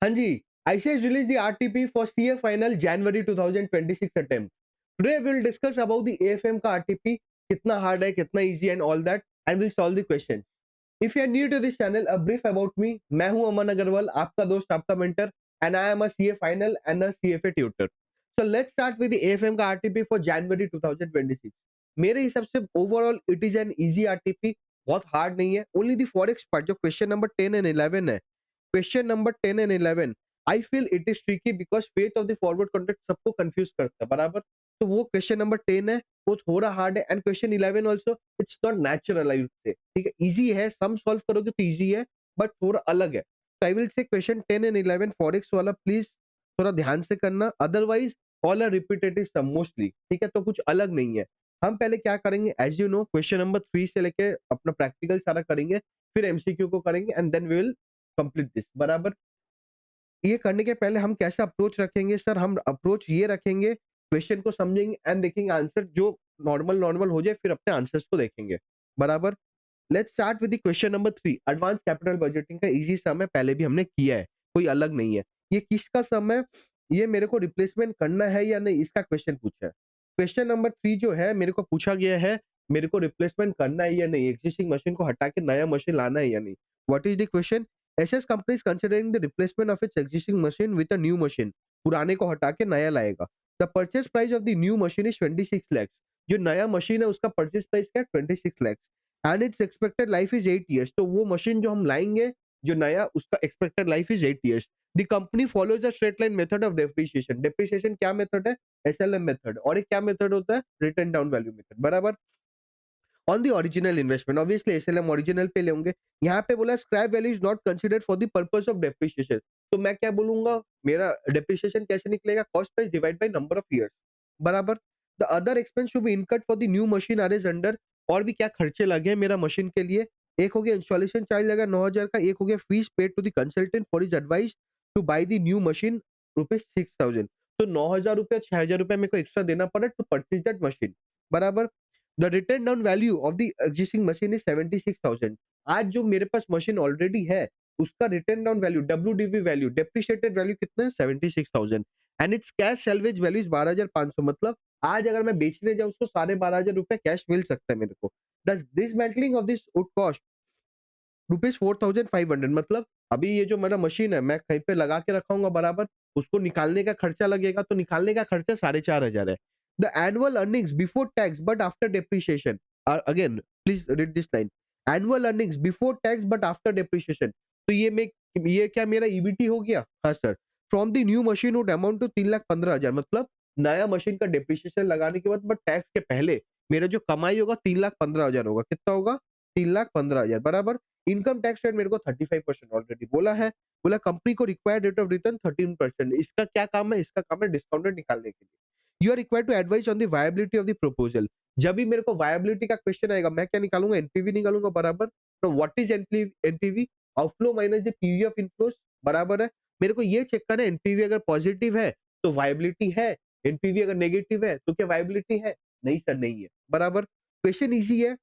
Hanji, ICS released the RTP for CA final January 2026 attempt. Today we'll discuss about the AFM का RTP कितना hard है, कितना easy and all that, and we'll solve the questions. If you are new to this channel, a brief about me. मैं हूं अमन अग्रवाल, आपका दोस्त, आपका mentor, and I am a CA final and a CFA tutor. So let's start with the AFM का RTP for January 2026. मेरे हिसाब से overall it is an easy RTP, बहुत hard नहीं है. Only the forex part जो question number 10 and 11 है. Question number 10 and 11 I feel it is tricky because faith of the forward contract सबको confuse करता है बराबर। तो वो क्वेश्चन नंबर 10 है, वो थोड़ा हार्ड है, and question 11 also it's not natural I would say. ठीक है, इजी है, सम सॉल्व करोगे तो इजी है, बट थोड़ा अलग है। तो I will say question 10 and 11 forex वाला प्लीज थोड़ा ध्यान से करना, otherwise all are repetitive some mostly. ठीक है, तो कुछ अलग नहीं है। हम पहले क्या करेंगे, as you know question number 3 से लेके अपना प्रैक्टिकल सारा करेंगे, फिर एमसीक्यू को करेंगे, and then we will complete this बराबर। ये करने के पहले हम कैसा अप्रोच रखेंगे सर, हम अप्रोच ये रखेंगे, क्वेश्चन को समझेंगे एंड देखेंगे आंसर जो नॉर्मल नॉर्मल हो जाए, फिर अपने आंसर्स को देखेंगे बराबर। Let's start with the question number 3। Advance capital budgeting का इजी सम है, पहले भी हमने किया है, कोई अलग नहीं है। ये किसका सम है, ये मेरे को रिप्लेसमेंट करना है या नहीं, इसका क्वेश्चन पूछा है। क्वेश्चन नंबर 3 जो है मेरे को पूछा गया है, मेरे को रिप्लेसमेंट करना है या नहीं, एग्जिस्टिंग मशीन को हटा के नया मशीन लाना है या नहीं। What is the question, SS company is considering the replacement of its existing machine with a new machine. पुराने को हटा के नया लाएगा। The purchase price of the new machine is 26 lakh. जो नया मशीन है उसका परचेज प्राइस क्या है, 26 lakh, and it's expected life is 8 years. तो वो मशीन जो हम लाएंगे जो नया, उसका expected life is 8 years. The company follows the straight line method of depreciation. Depreciation क्या मेथड है, SLM मेथड, और एक क्या मेथड होता है, रिटर्न डाउन वैल्यू मेथड बराबर। On the original investment, obviously SLM original पे लेंगे। यहाँ पे बोला scrap value is not considered for the purpose of depreciation. तो मैं क्या बोलूंगा, मेरा डेप्रिसिएशन कैसे निकलेगा, cost price divide by number of years बराबर। The other expense to be incurred for the new machine are is under. और भी क्या खर्चे लगे हैं मेरा मशीन के लिए, एक हो गया इंस्टॉलेशन चार्ज लगा 9,000 का, एक हो गया fees paid to the consultant for his advice to buy the new machine ₹6,000। तो 9,000 रुपया 6,000 रुपया मेरे को एक्स्ट्रा देना पड़ा टू परचेज दैट मशीन बराबर। The return down value of the existing machine is 76,000। आज जो मेरे पास मशीन ऑलरेडी है उसका return down value, WDV value, depreciated value कितना है, 76,000, and it's cash salvage value is 12,500। मतलब आज अगर मैं बेचने जाऊं उसको 12,500 रुपए कैश मिल सकता है मेरे को। दस dismantling of this would cost ₹4,500। मतलब अभी ये जो मेरा मशीन है मैं कहीं पे लगा के रखाऊंगा बराबर, उसको निकालने का खर्चा लगेगा, तो निकालने का खर्चा 4,500 है। The annual earnings before tax but after depreciation, again please read this line, annual earnings before tax but after depreciation. तो ये क्या मेरा ईबीटी हो गया, हाँ sir. From the new machine would amount to 3,15,000। मतलब नया मशीन का डेप्रिसिएशन लगाने के बाद बट टैक्स के पहले मेरा जो कमाई होगा 3,15,000 होगा। कितना होगा, 3,15,000 बराबर। इनकम टैक्स रेट मेरे को 35% ऑलरेडी बोला है। बोला कंपनी को रिक्वायर्ड रेट ऑफ रिटर्न 13%। इसका क्या काम है, इसका काम है डिस्काउंटेड निकालने के लिए। You are required to advice on the viability of the proposal. जब भी मेरे को वायबिलिटी का क्वेश्चन आएगा मैं क्या निकालूंगा, एनपीवी निकालूंगा बराबर। तो what is NPV, outflow minus the PV of inflows बराबर है। मेरे को ये चेक करना है एनपीवी अगर पॉजिटिव है तो वायबिलिटी है, एनपीवी अगर नेगेटिव है तो क्या वायबिलिटी है, नहीं सर नहीं है बराबर। क्वेश्चन इजी है,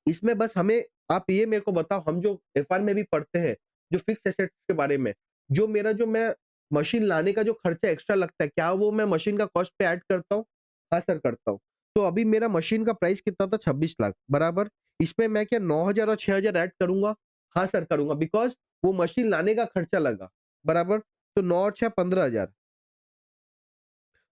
इसमें बस हमें आप ये मेरे को बताओ, हम जो एफआर में भी पढ़ते हैं जो फिक्स एसेट्स के बारे में, जो मैं मशीन लाने का जो खर्चा एक्स्ट्रा लगता है, क्या वो मैं मशीन का कॉस्ट पे ऐड करता हूँ, हाँ सर करता हूँ। तो अभी मेरा मशीन का प्राइस कितना था, 26 लाख बराबर। इसमें मैं क्या 9,000 और 6,000 ऐड करूंगा, हाँ सर करूंगा, बिकॉज वो मशीन लाने का खर्चा लगा बराबर। तो 9 और 6 15,000,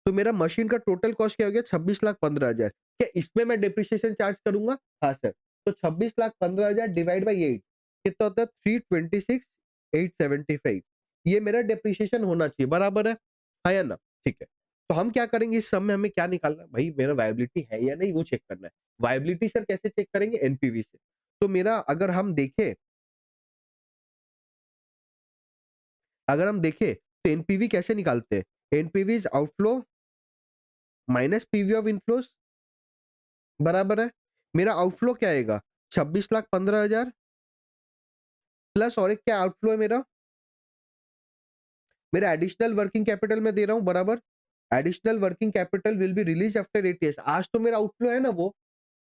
तो मेरा मशीन का टोटल कॉस्ट क्या हो गया, 26,15,000। क्या इसमें मैं डेप्रिसिएशन चार्ज करूंगा, हाँ सर। तो 26,15,000 डिवाइड बाई 8 कितना होता है, 326,875। ये मेरा डेप्रिसिएशन होना चाहिए बराबर है, हाँ या ना। ठीक है, तो हम क्या करेंगे, इस सम में हमें क्या निकालना है भाई, मेरा वायबिलिटी है या नहीं वो चेक करना है। वायबिलिटी सर कैसे चेक करेंगे, एनपीवी से। तो मेरा अगर हम देखें तो एनपीवी कैसे निकालते हैं, NPV is outflow minus PV of inflows बराबर है। मेरा आउटफ्लो क्या आएगा, 26,15,000 प्लस और एक क्या आउटफ्लो है मेरा एडिशनल वर्किंग कैपिटल में दे रहा हूं बराबर। Additional working capital will be release after 8 years. आज तो मेरा आउटफ्लो है ना, वो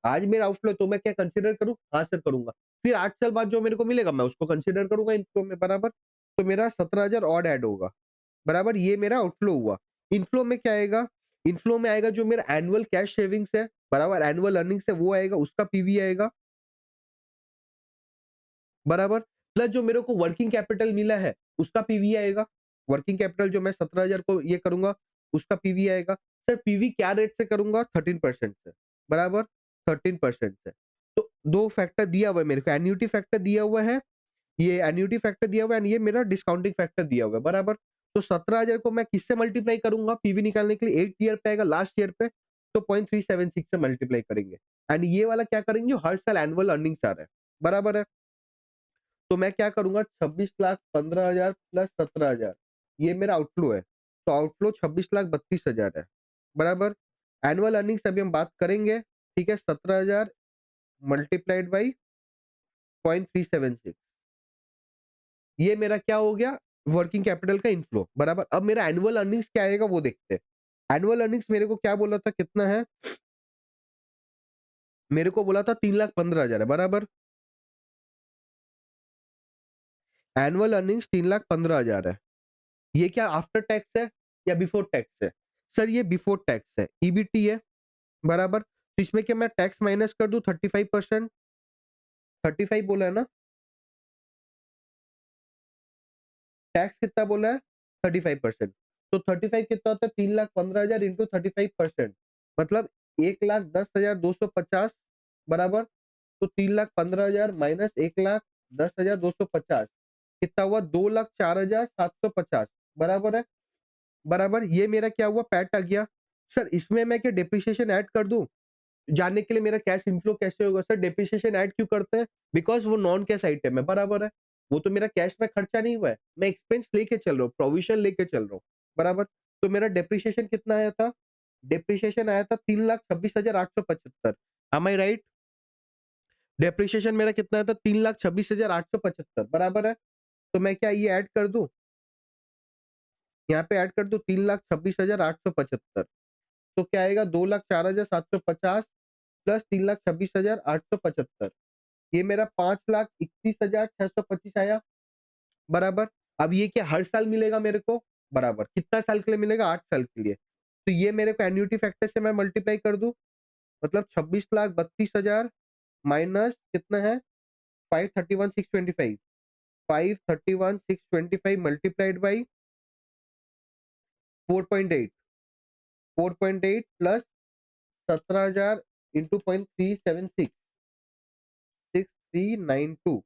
आज मेरा आउटफ्लो, तो मैं क्या कंसीडर करूं, हाँ सर करूंगा। फिर 8 साल बाद जो मेरे को मिलेगा मैं उसको कंसीडर करूंगा इनफ्लो में बराबर। तो मेरा 17,000 और ऐड होगा, बराबर। ये मेरा आउटफ्लो हुआ। इनफ्लो में क्या आएगा? इनफ्लो में आएगा जो मेरा एनुअल कैश सेविंग्स है, बराबर, एनुअल अर्निंग्स है, वो आएगा, उसका पीवी आएगा, बराबर। प्लस जो मेरे को वर्किंग कैपिटल मिला है उसका पीवी आएगा। वर्किंग कैपिटल जो मैं 17,000 को ये करूंगा उसका पीवी आएगा। सर पीवी क्या रेट से करूंगा? 13% से, बराबर, 13% से। तो दो फैक्टर दिया हुआ है मेरे को, एन्युटी फैक्टर दिया हुआ है, ये एन्युटी फैक्टर दिया हुआ है, एंड ये मेरा डिस्काउंटिंग फैक्टर दिया हुआ है, बराबर। तो 17,000 को मैं किससे मल्टीप्लाई करूंगा पीवी निकालने के लिए? 8 ईयर पे आएगा, लास्ट ईयर पे, तो 0.376 से मल्टीप्लाई करेंगे। एंड ये वाला क्या करेंगे? जो हर साल एनुअल अर्निंग्स आ रहा है, बराबर है। तो मैं क्या करूंगा? 26,15,000 प्लस 17,000, ये मेरा आउटफ्लो है। तो आउटफ्लो 26,32,000 है, बराबर। एनुअल अर्निंग्स अभी हम बात करेंगे, ठीक है। 17,000 मल्टीप्लाइड बाई 0.376, ये मेरा क्या हो गया? वर्किंग कैपिटल का इनफ्लो, बराबर। अब मेरा एनुअल अर्निंग्स क्या आएगा वो देखते हैं। एनुअल अर्निंग्स मेरे को क्या बोला था, कितना है? मेरे को बोला था 3,15,000 है, बराबर। एनुअल अर्निंग्स 3,15,000 है। ये क्या आफ्टर टैक्स है या बिफोर टैक्स है? सर ये बिफोर टैक्स है, ईबीटी है, बराबर। तो इसमें क्या मैं टैक्स माइनस कर दूं? 35%, 35 बोला है ना? टैक्स कितना बोला है? 35%। तो 35 कितना होता है? 3,15,000 इंटू 35%, मतलब 1,10,250, बराबर। तो 3,15,000 माइनस 1,10,250 कितना हुआ? 2,04,750, बराबर है, बराबर। ये मेरा क्या हुआ? पैट आ गया। सर इसमें मैं क्या डिप्रिसिएशन ऐड कर दूं जानने के लिए मेरा कैश इनफ्लो कैसे होगा? सर डेप्रिसिएशन ऐड क्यों करते हैं? बिकॉज वो नॉन कैश आइटम है, बराबर है। वो तो मेरा कैश में खर्चा नहीं हुआ है, मैं एक्सपेंस लेके चल रहा हूँ, प्रोविजन लेके चल रहा हूँ, बराबर। तो मेरा डेप्रिसिएशन कितना आया था? डेप्रिसिएशन आया था 3,26,875। एम आई राइट? डेप्रिसिएशन मेरा कितना आया था? 3,26,875, बराबर है। तो मैं क्या ये ऐड कर दूं? यहाँ पे ऐड कर दूं 3,26,875। तो क्या आएगा? 2,04,750 प्लस 3,26,875, ये मेरा 5,31,625 आया, बराबर। अब ये क्या हर साल मिलेगा मेरे को? बराबर। कितना साल के लिए मिलेगा? 8 साल के लिए। तो ये मेरे को एन्युटी फैक्टर से मैं मल्टीप्लाई कर दूं, मतलब 26,32,000 माइनस कितना है? 531,625, 531,625 मल्टीप्लाइड बाई 4.8, 4.8 प्लस 17,000 इंटू 0.376, 6392।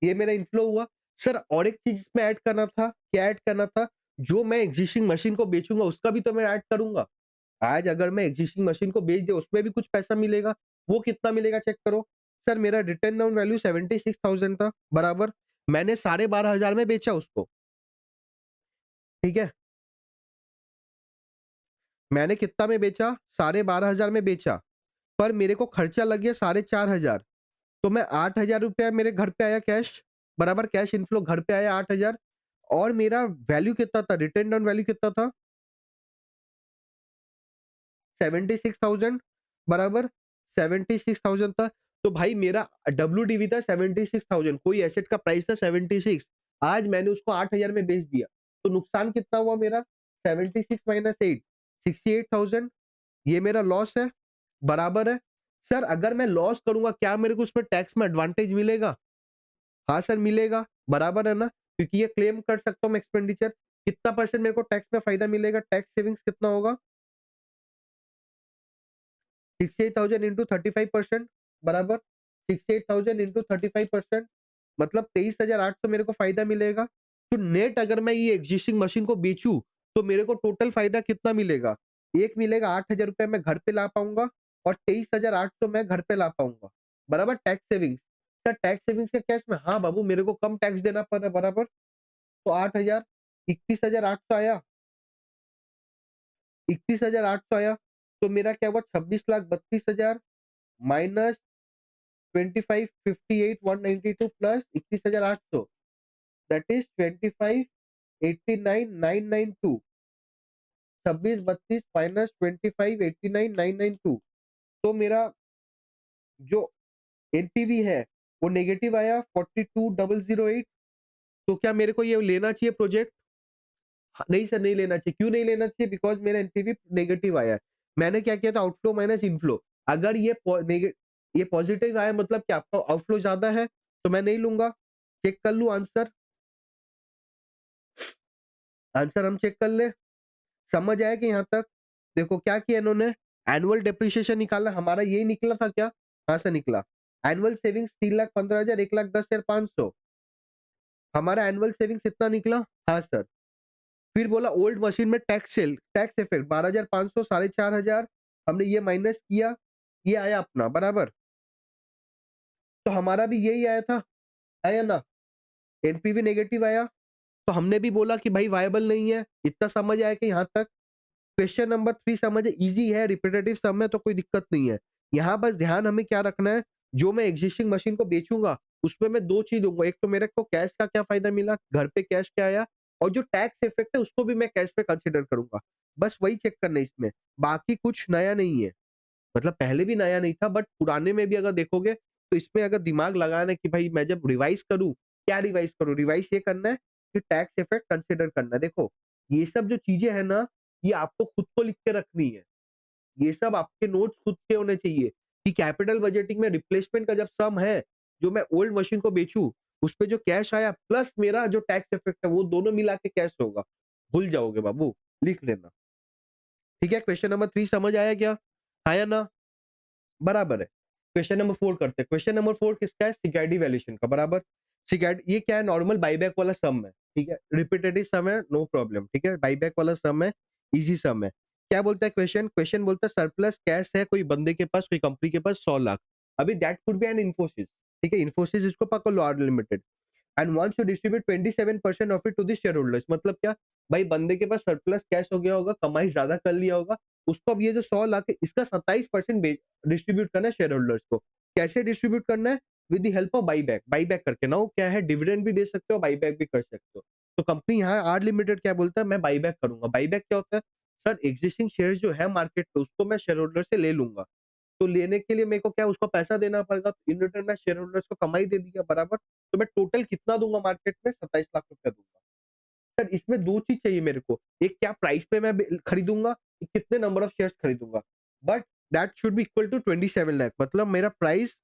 ये मेरा इनफ्लो हुआ। सर और एक चीज इसमें ऐड करना था, क्या ऐड करना था? जो मैं एग्जिस्टिंग मशीन को बेचूंगा उसका भी तो मैं ऐड करूंगा। आज अगर मैं एग्जिस्टिंग मशीन को बेच दे उसमें भी कुछ पैसा मिलेगा, वो कितना मिलेगा चेक करो। सर मेरा रिटर्न डाउन वैल्यू 76,000 था, बराबर। मैंने 12,500 में बेचा उसको, ठीक है। मैंने कितना में बेचा? 12,500 में बेचा, पर मेरे को खर्चा लग गया 4,500। तो मैं 8,000 रुपया मेरे घर पे आया कैश, बराबर। कैश इनफ्लो घर पे आया 8,000, और मेरा वैल्यू कितना था? रिटर्न डाउन वैल्यू कितना था? 76,000, बराबर। 76,000 था। तो भाई मेरा डब्ल्यूडीवी था 76,000, कोई एसेट का प्राइस था 76। आज मैंने उसको 8,000 में बेच दिया, तो नुकसान कितना हुआ मेरा? 76 माइनस 8, 68,000। ये मेरा लॉस है, बराबर है। सर अगर मैं लॉस करूंगा क्या मेरे को उसमें टैक्स में एडवांटेज मिलेगा? हाँ सर मिलेगा, बराबर है ना, क्योंकि ये क्लेम कर सकता हूँ मैं एक्सपेंडिचर। कितना परसेंट मेरे को टैक्स में फायदा मिलेगा? टैक्स सेविंग्स कितना होगा? 68,000 इंटू 35%, बराबर। 68,000 इंटू 35%, मतलब 23,800 मेरे को फायदा मिलेगा। तो नेट अगर मैं ये एग्जिस्टिंग मशीन को बेचूं तो मेरे को टोटल फायदा कितना मिलेगा? एक मिलेगा 8,000 रुपए मैं घर पे ला पाऊंगा, और 23,800 मैं घर पे ला पाऊंगा, बराबर। Tax savings, sir tax savings का कैश में, हाँ बाबू मेरे को कम टैक्स देना पड़ रहा है, बराबर। तो 8,000, 31,800 आया, 31,800 आया। तो मेरा क्या हुआ? 26,32,000 minus 25,58,192 plus 21,800, that is 25,58,192 89,992, 26 32 minus 25 89,992। तो मेरा जो एनपीवी है वो नेगेटिव आया 42,008। तो क्या मेरे को ये लेना चाहिए प्रोजेक्ट? नहीं सर, नहीं लेना चाहिए। क्यों नहीं लेना चाहिए? बिकॉज मेरा एनपीवी नेगेटिव आया है। मैंने क्या किया था, आउटफ्लो माइनस इनफ्लो। अगर ये पॉजिटिव आया मतलब क्या आपका आउटफ्लो ज्यादा है, तो मैं नहीं लूंगा। चेक कर लू आंसर। आंसर हम चेक कर ले। समझ आया कि यहाँ तक? देखो क्या किया इन्होंने, एनुअल डेप्रिसिएशन निकाला, हमारा यही निकला था क्या? कहां से निकला? Annual savings 3,15,000, 1,10,500। हमारा एनुअल सेविंग्स इतना निकला। हाँ सर। फिर बोला ओल्ड मशीन में टैक्स इफेक्ट 12,500, 4,500 हमने ये माइनस किया, ये आया अपना बराबर। तो हमारा भी यही आया था, आया ना? एनपीवी नेगेटिव आया। तो हमने भी बोला कि भाई वायबल नहीं है। इतना समझ आया कि यहाँ तक? क्वेश्चन नंबर 3 समझ, इजी है, रिपीटेटिव सम है, तो कोई दिक्कत नहीं है। यहाँ बस ध्यान हमें क्या रखना है, जो मैं एग्जिस्टिंग मशीन को बेचूंगा उसमें मैं दो चीज दूंगा। एक तो मेरे को कैश का क्या फायदा मिला, घर पे कैश क्या आया, और जो टैक्स इफेक्ट है उसको भी मैं कैश पे कंसिडर करूंगा। बस वही चेक करना है इसमें, बाकी कुछ नया नहीं है। मतलब पहले भी नया नहीं था, बट पुराने में भी अगर देखोगे तो इसमें अगर दिमाग लगाना है कि भाई मैं जब रिवाइज करूं, क्या रिवाइज करूं, रिवाइज ये करना है कि टैक्स इफेक्ट कंसिडर करना है। देखो ये सब जो चीजें है ना, ये आपको खुद को लिख के रखनी है। ये सब आपके नोट्स खुद के होने चाहिए कि कैपिटल बजटिंग में रिप्लेसमेंट का जब सम है, जो मैं ओल्ड मशीन को बेचूं, उस पे जो कैश आया प्लस मेरा जो टैक्स इफेक्ट है, वो दोनों मिला के कैश होगा। भूल जाओगे बाबू, लिख लेना। ठीक है, क्वेश्चन नंबर 3 समझ आया क्या? आया ना? बराबर है। क्वेश्चन नंबर 4 करते हैं। क्वेश्चन नंबर 4 किसका है? सिक्योरिटी वैल्यूएशन का। बराबर। सिक्योरिटी ये क्या है? नॉर्मल बाईबैक वाला सम है। ठीक है, रिपीटेटिव सम है, नो प्रॉब्लम। ठीक है, बाईबैक वाला सम है, इजी सम है। क्या बोलता है क्वेश्चन? क्वेश्चन बोलता है सरप्लस कैश है कोई बंदे के पास, कोई कंपनी के पास 100 लाख। अभी that could be an Infosys. ठीक है, इन्फोसिस इसको पकड़ लो, R limited, and wants to distribute 27% of it to the shareholders. मतलब क्या भाई, बंदे के पास सरप्लस कैश हो गया होगा, कमाई ज्यादा कर लिया होगा, उसको अब ये जो 100 लाख है इसका 27% डिस्ट्रीब्यूट करना है शेयर होल्डर्स को। कैसे डिस्ट्रीब्यूट करना है? With the help of buyback. Buyback करके ना, वो क्या है, डिविडेंड भी दे सकते हो, बाईबैक भी कर सकते हो। तो कंपनी यहाँ आर लिमिटेड क्या बोलता है, मैं बाईबैक करूंगा। बाईबैक क्या होता है? सर एग्जिस्टिंग शेयर जो है मार्केट पे, उसको मैं शेयर होल्डर से ले लूंगा। तो लेने के लिए मेरे को क्या, उसको पैसा देना पड़ेगा, तो इन रिटर्न मैं शेयर होल्डर्स को कमाई दे दिया बराबर। तो मैं टोटल कितना दूंगा मार्केट में? 27 लाख रुपया दूंगा। सर इसमें दो चीज चाहिए मेरे को, एक क्या प्राइस पे मैं खरीदूंगा, एक कितने नंबर ऑफ शेयर्स खरीदूंगा। But that should be equal to 27 lakh. मतलब मेरा price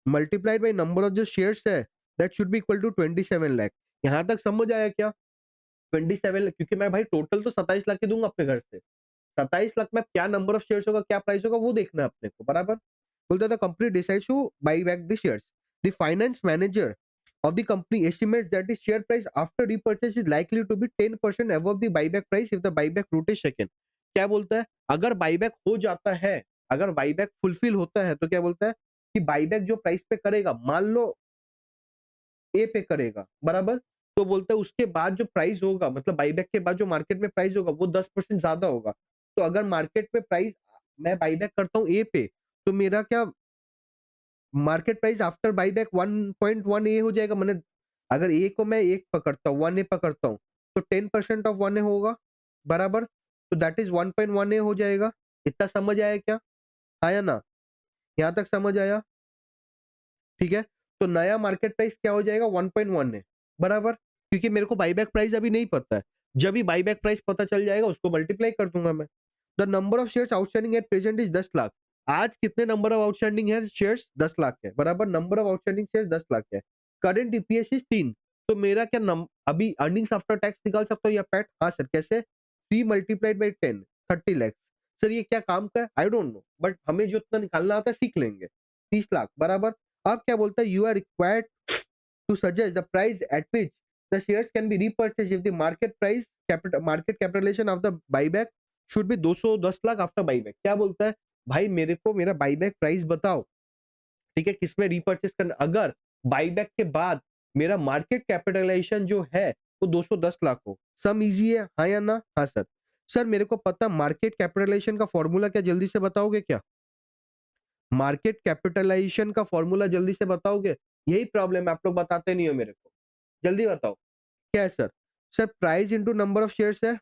multiplied by number of जो शेयर्स है, that should be equal to 27 lakh. यहां तक समझ आया क्या? 27 लाख, क्योंकि मैं भाई टोटल तो 27 लाख की दूंगा अपने घर से। 27 लाख में क्या नंबर ऑफ शेयर्स होगा, क्या प्राइस होगा, वो देखना है अपने को बराबर। बोलता था company decides to buy back the shares. The finance manager of the company estimates that the share price after repurchase is likely to be 10% above the buyback price if the buyback route is shaken। क्या बोलता है? अगर buyback हो जाता है, अगर buyback fulfil होता है, तो क्या बोलता है कि बाईबैक जो प्राइस पे करेगा, मान लो ए पे करेगा बराबर, तो बोलता है उसके बाद जो प्राइस होगा, मतलब बाईबैक के बाद जो मार्केट में प्राइस होगा वो 10% ज्यादा होगा। तो अगर मार्केट में प्राइस, मैं बाईबैक करता हूँ ए पे, तो मेरा क्या मार्केट प्राइस आफ्टर बाईबैक 1.1 ए हो जाएगा। मैंने अगर ए को मैं एक पकड़ता हूँ, 1 ए पकड़ता हूँ, तो 10% ऑफ 1 ए होगा बराबर। तो दैट इज 1.1 ए हो जाएगा। इतना समझ आया क्या? आया ना? यहाँ तक समझ आया? ठीक है, तो नया मार्केट प्राइस क्या हो जाएगा? 1.1 है बराबर। क्योंकि मेरे को बाईबैक प्राइस अभी नहीं पता है, जब भी बाईबैक प्राइस पता चल जाएगा उसको मल्टीप्लाई कर दूंगा मैं। The number of shares outstanding at present is 10 lakh. आज कितने नंबर ऑफ आउटस्टैंडिंग है शेयर्स? 10 लाख है बराबर। Number of outstanding shares 10 lakh है। Current EPS is 3। तो मेरा क्या अभी अर्निंग्स आफ्टर टैक्स निकाल सकता हूँ या पैट? हाँ सर, कैसे? 3 मल्टीप्लाइड बाई 10, 30 लाख। सर ये क्या काम का है? आई डोंट नो, बट हमें जो इतना निकालना आता है सीख लेंगे। 30 लाख बराबर। अब क्या बोलता है? You are required to suggest the price at which the shares can be repurchase if the market price market capitalization of the buyback should be 210 lakh after buyback. क्या बोलता है भाई, मेरे को मेरा बाईबैक प्राइस बताओ। ठीक है, किसमें रीपर्चेज करना, अगर बाईबैक के बाद मेरा मार्केट कैपिटलाइजेशन जो है वो 210 लाख हो। सम इजी है, हाँ या ना? हाँ सर। सर मेरे को पता मार्केट कैपिटलाइजेशन का फॉर्मूला क्या, जल्दी से बताओगे क्या? मार्केट कैपिटलाइजेशन का फॉर्मूला जल्दी से बताओगे? यही प्रॉब्लम है, आप लोग बताते नहीं हो मेरे को। जल्दी बताओ क्या है sir? Sir price into number of shares है,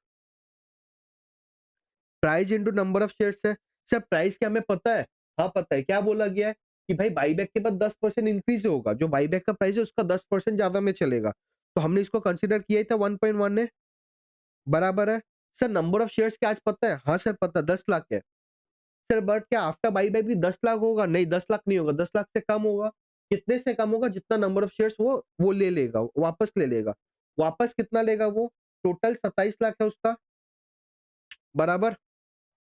price into number of shares है। सर प्राइस क्या हमें पता है? हाँ पता है, क्या बोला गया है कि भाई बाईबैक के बाद 10% इंक्रीज होगा, जो बाईबैक का प्राइस है उसका 10% ज्यादा में चलेगा, तो हमने इसको कंसीडर किया ही था 1.1 है, बराबर है। सर नंबर ऑफ शेयर्स क्या आज पता है? हाँ सर पता, 10 लाख है। सर बट क्या आफ्टर बाईबैक भी 10 लाख होगा? नहीं 10 लाख नहीं होगा, 10 लाख से कम होगा। कितने से कम होगा? जितना नंबर ऑफ शेयर्स वो ले लेगा, वापस ले लेगा। वापस कितना लेगा वो? टोटल 27 लाख है उसका, बराबर।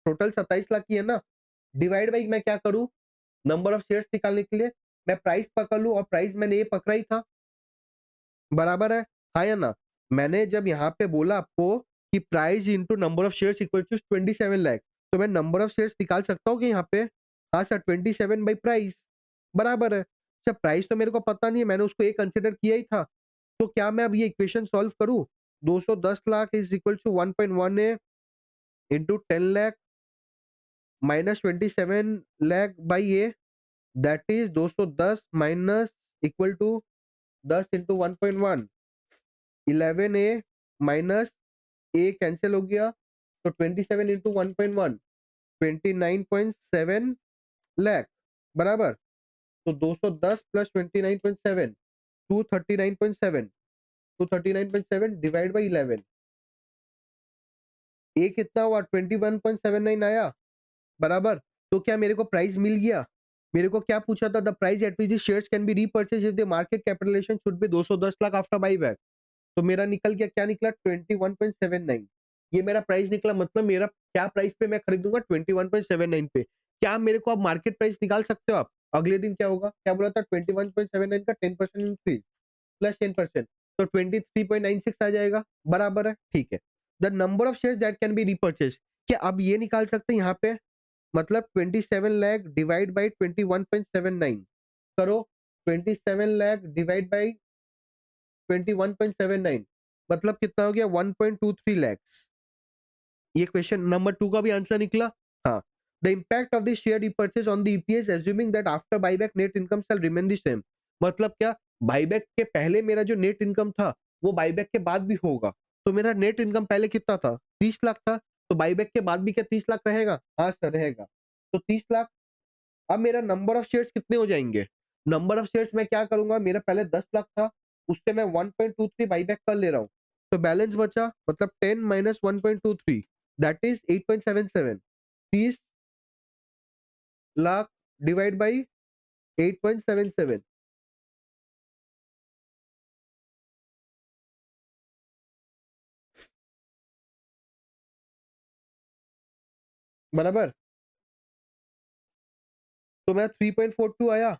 टोटल 27 लाख की है ना, डिवाइड बाई मैं क्या करूं, नंबर ऑफ शेयर्स निकालने के लिए मैं प्राइस पकड़ लूं, और प्राइस मैंने ये पकड़ा ही था, बराबर है, हाँ या ना। मैंने जब यहाँ पे बोला आपको कि price into number of shares equal to 27 lakh, तो मैं नंबर ऑफ शेयर्स निकाल सकता हूँ कि यहाँ पे? हाँ सर 27 बाई प्राइस, बराबर है। सर प्राइस तो मेरे को पता नहीं है, मैंने उसको एक कंसिडर किया ही था, तो क्या मैं अब ये इक्वेशन सॉल्व करूं? 210 lakh is equal to 1.1 A into 10 lakh minus 27 lakh by A, that is 210 minus equal to 10 into 1.1, 11 A minus A cancel हो गया, तो 27 इंटू 1.1, 29.7 लाख, बराबर। तो 210 प्लस 29.7, 239.7, 239.7 डिवाइड बाई 11, ए कितना हुआ? 21.79 आया, बराबर। तो क्या मेरे को प्राइस मिल गया? मेरे को क्या पूछा था? The price at which the shares can be repurchase if the market capitalization should be 210 lakh after buyback. तो मेरा निकल गया, क्या निकला? 21.79, ये मेरा प्राइस निकला। मतलब मेरा क्या प्राइस पे मैं खरीदूंगा? 21.79 पे। क्या मेरे को आप मार्केट प्राइस निकाल सकते हो आप? अगले दिन क्या होगा? क्या बोला था? 21.79 का 10% इंक्रीज प्लस 10%, तो 23.96 आ जाएगा, बराबर है, ठीक है। The number of shares that can be repurchase, क्या अब ये निकाल सकते हैं यहाँ पे? मतलब 27 लाख डिवाइड बाई 21.79 करो, 27 लाख डिवाइड बाई 21.79, मतलब कितना हो गया? 1.23 lakhs। ये क्वेश्चन नंबर 2 का भी आंसर निकला। हाँ, the impact of the share repurchase on the EPS assuming that after buyback net income shall remain the same. मतलब क्या, बायबैक के पहले मेरा जो नेट इनकम था वो बायबैक के बाद भी होगा। तो मेरा नेट इनकम पहले कितना था? 30 लाख था, तो बायबैक के बाद भी क्या 30 लाख रहेगा? हाँ सर रहेगा। तो 30 लाख। अब मेरा नंबर ऑफ शेयर्स कितने हो जाएंगे? नंबर ऑफ शेयर्स मैं क्या करूंगा, मेरा पहले 10 लाख था, उससे मैं 1.23 बाईबैक कर ले रहा हूँ, तो बैलेंस बचा, मतलब 10 minus 1.23, that is 8.77, 30 lakh divide by 8.77, बराबर। तो मेरा 3.42 आया,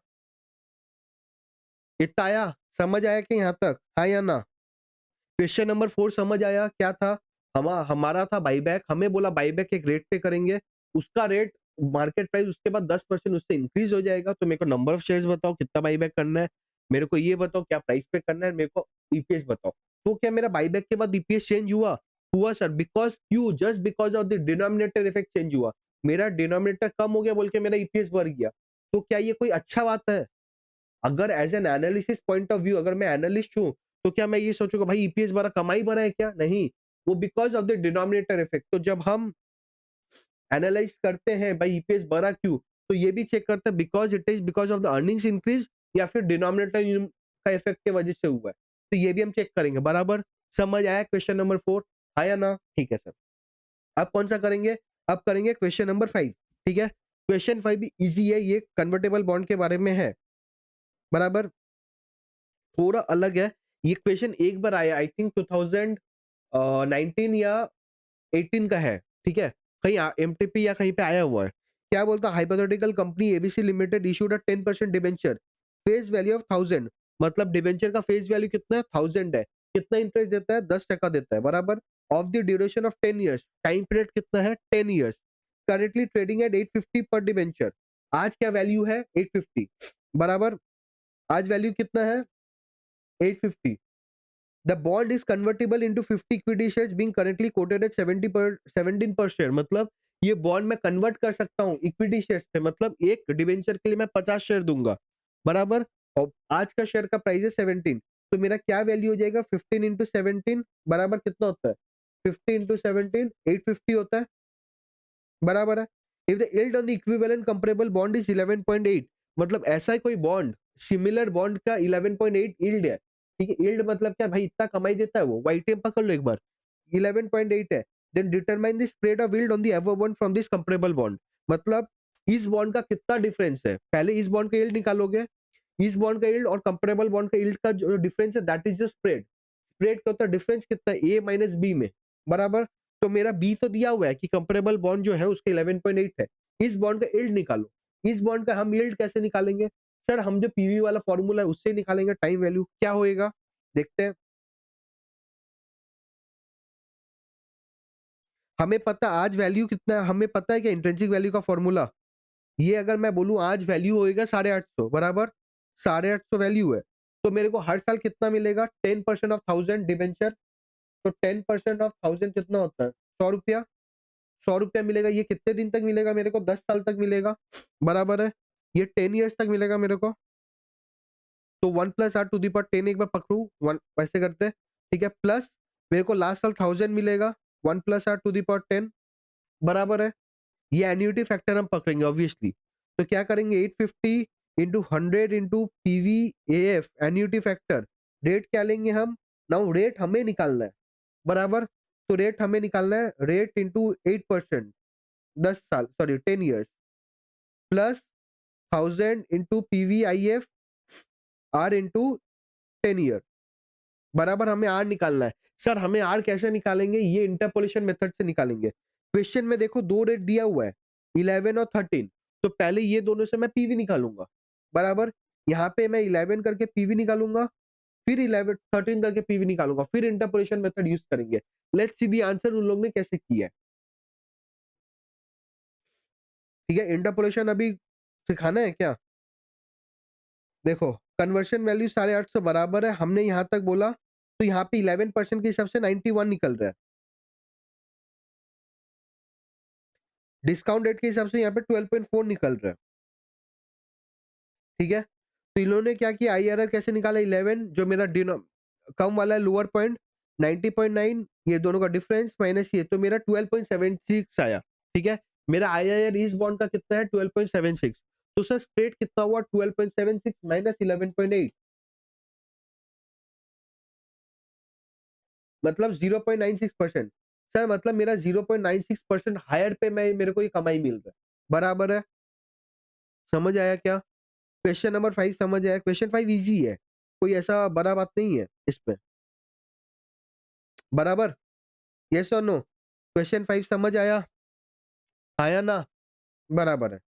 इतना आया। समझ आया कि यहाँ तक? हाँ या ना? क्वेश्चन नंबर 4 समझ आया क्या था? हमारा था बाईबैक, हमें बोला बाईबैक एक रेट पे करेंगे, उसका रेट मार्केट प्राइस उसके बाद 10% उससे इंक्रीज हो जाएगा। तो मेरे को नंबर ऑफ शेयर्स बताओ कितना बाईबैक करना है, मेरे को ये बताओ क्या प्राइस पे करना है, मेरे को ईपीएस बताओ। तो क्या मेरा बाईबैक के बाद ईपीएस चेंज हुआ? हुआ sir, because Q, just because of the denominator effect change हुआ। मेरा डिनोमिनेटर कम हो गया बोल के मेरा ईपीएस बढ़ गया। तो क्या ये कोई अच्छा बात है? अगर as an analysis point of view, अगर मैं एनालिस्ट हूं, तो क्या मैं ये सोचूंगा भाई ईपीएस बढ़ा, कमाई बढ़ा है क्या? नहीं, वो because of the denominator effect. तो जब हम एनालाइज करते हैं भाई ईपीएस बढ़ा क्यों, तो ये भी चेक करते हैं because it is because of the earnings increase, या फिर डिनोमिनेटर का इफेक्ट की वजह से हुआ है। तो ये भी हम चेक करेंगे, बराबर। समझ आया क्वेश्चन नंबर 4? आया ना? ठीक है सर। अब कौन सा करेंगे? अब करेंगे क्वेश्चन नंबर 5, ठीक है। क्वेश्चन 5 भी इजी है, ये कन्वर्टेबल बॉन्ड के बारे में है, बराबर। थोड़ा अलग है, ये क्वेश्चन एक बार आया, आई थिंक 2019 या 18 का है, ठीक है। कहीं एमटीपी या कहीं पे आया हुआ है। क्या बोलता? Hypothetical company ABC limited issued a 10% debenture, face value of 1000, मतलब डिबेंचर का फेस वैल्यू कितना है? 1000 है। कितना इंटरेस्ट देता है? 10% देता है, बराबर। Of the duration of 10 years, time period कितना है? 10 ईयर्स। करेंटली ट्रेडिंग एट 850 पर डिबेंचर। आज क्या वैल्यू है? 850, बराबर। आज वैल्यू कितना है? 850। The bond is convertible into 50 equity shares being currently quoted at 17 per share, मतलब ये बॉन्ड मैं कन्वर्ट कर सकता हूँ इक्विटी शेयर्स पे, मतलब एक डिवेंचर के लिए मैं 50 शेयर दूंगा, बराबर। और आज का शेयर का प्राइस है 17, तो मेरा क्या वैल्यू हो जाएगा 15 इंटू 17 बराबर कितना होता है 50 इंटू 17 850 होता है बराबर है। If the yield on the equivalent comparable bond is 11.8 मतलब ऐसा ही कोई बॉन्ड सिमिलर बॉन्ड का 11.8 yield है ठीक है। yield मतलब क्या भाई इतना कमाई देता है वो YTM पकड़ लो एक बार 11.8 है। Then determine the spread of yield on the above bond from this comparable bond मतलब इस बॉन्ड का कितना डिफरेंस है पहले इस बॉन्ड का yield निकालोगे इस बॉन्ड का yield और कंपेरेबल बॉन्ड का yield का जो डिफरेंस है that is the spread. Spread का होता है डिफरेंस कितना है ए माइनस बी में बराबर। तो मेरा बी तो दिया हुआ है कि कंपेरेबल बॉन्ड जो है उसका 11.8 है। इस बॉन्ड का यील्ड निकालो। इस बॉन्ड का हम यील्ड कैसे निकालेंगे सर हम जो पीवी वाला फॉर्मूला है उससे निकालेंगे टाइम वैल्यू क्या होएगा देखते हैं। हमें पता आज वैल्यू कितना है हमें पता है क्या इंट्रिंसिक वैल्यू का फॉर्मूला ये अगर मैं बोलूं आज वैल्यू होएगा 850 बराबर 850 वैल्यू है। तो मेरे को हर साल कितना मिलेगा 10% ऑफ 1000 डिवेंचर। तो 10% ऑफ 1000 कितना होता है 100 रुपया। 100 रुपया मिलेगा ये कितने दिन तक मिलेगा मेरे को 10 साल तक मिलेगा बराबर है। ये 10 ईयर्स तक मिलेगा मेरे को। तो 1+r⁻10 एक बार पकड़ू वन वैसे करते हैं ठीक है प्लस मेरे को लास्ट साल 1000 मिलेगा 1+r⁻10 बराबर है। ये एन्युटी फैक्टर हम पकड़ेंगे ऑब्वियसली। तो क्या करेंगे 850 into 100 into PV F annuity factor rate क्या लेंगे हम नाउ रेट हमें निकालना है बराबर। तो रेट हमें निकालना है रेट इंटू 8% 10 साल sorry 10 years plus 1000 into PV I F R into 10 year बराबर हमें आर निकालना है। सर हमें आर कैसे निकालेंगे ये इंटरपोलेशन मेथड से निकालेंगे। क्वेश्चन में देखो दो रेट दिया हुआ है 11 और 13। तो पहले ये दोनों से मैं पीवी निकालूंगा बराबर। यहाँ पे मैं 11 करके पीवी निकालूंगा फिर 11 13 करके पीवी निकालूंगा फिर इंटरपोलेशन मेथड यूज करेंगे। लेट्स सी दी आंसर उन लोगों ने कैसे किया है ठीक है। इंटरपोलेशन अभी सिखाना है क्या देखो कन्वर्शन वैल्यू 850 बराबर है हमने यहाँ तक बोला। तो यहाँ पे 11% के हिसाब से 91 निकल रहा है। डिस्काउंट रेट के हिसाब से यहाँ पे 12.4 निकल रहा है ठीक है। तो इन्होंने क्या किया आईआरआर कैसे निकाला 11 जो मेरा कम वाला है लोअर पॉइंट 90.9 ये दोनों का डिफरेंस माइनस ये तो मेरा 12.76 आया ठीक है। मेरा आईआरआर इस बॉन्ड का कितना है 12.76। तो सर स्प्रेड कितना हुआ 12.76 माइनस 11.8 मतलब 0.96%। सर मतलब मेरा 0.96% हायर पे मैं मेरे को ये कमाई मिल रहा है बराबर है। समझ आया क्या क्वेश्चन नंबर 5 समझ आया। क्वेश्चन 5 इजी है कोई ऐसा बड़ा बात नहीं है इसमें बराबर यस और नो। क्वेश्चन 5 समझ आया आया ना बराबर है।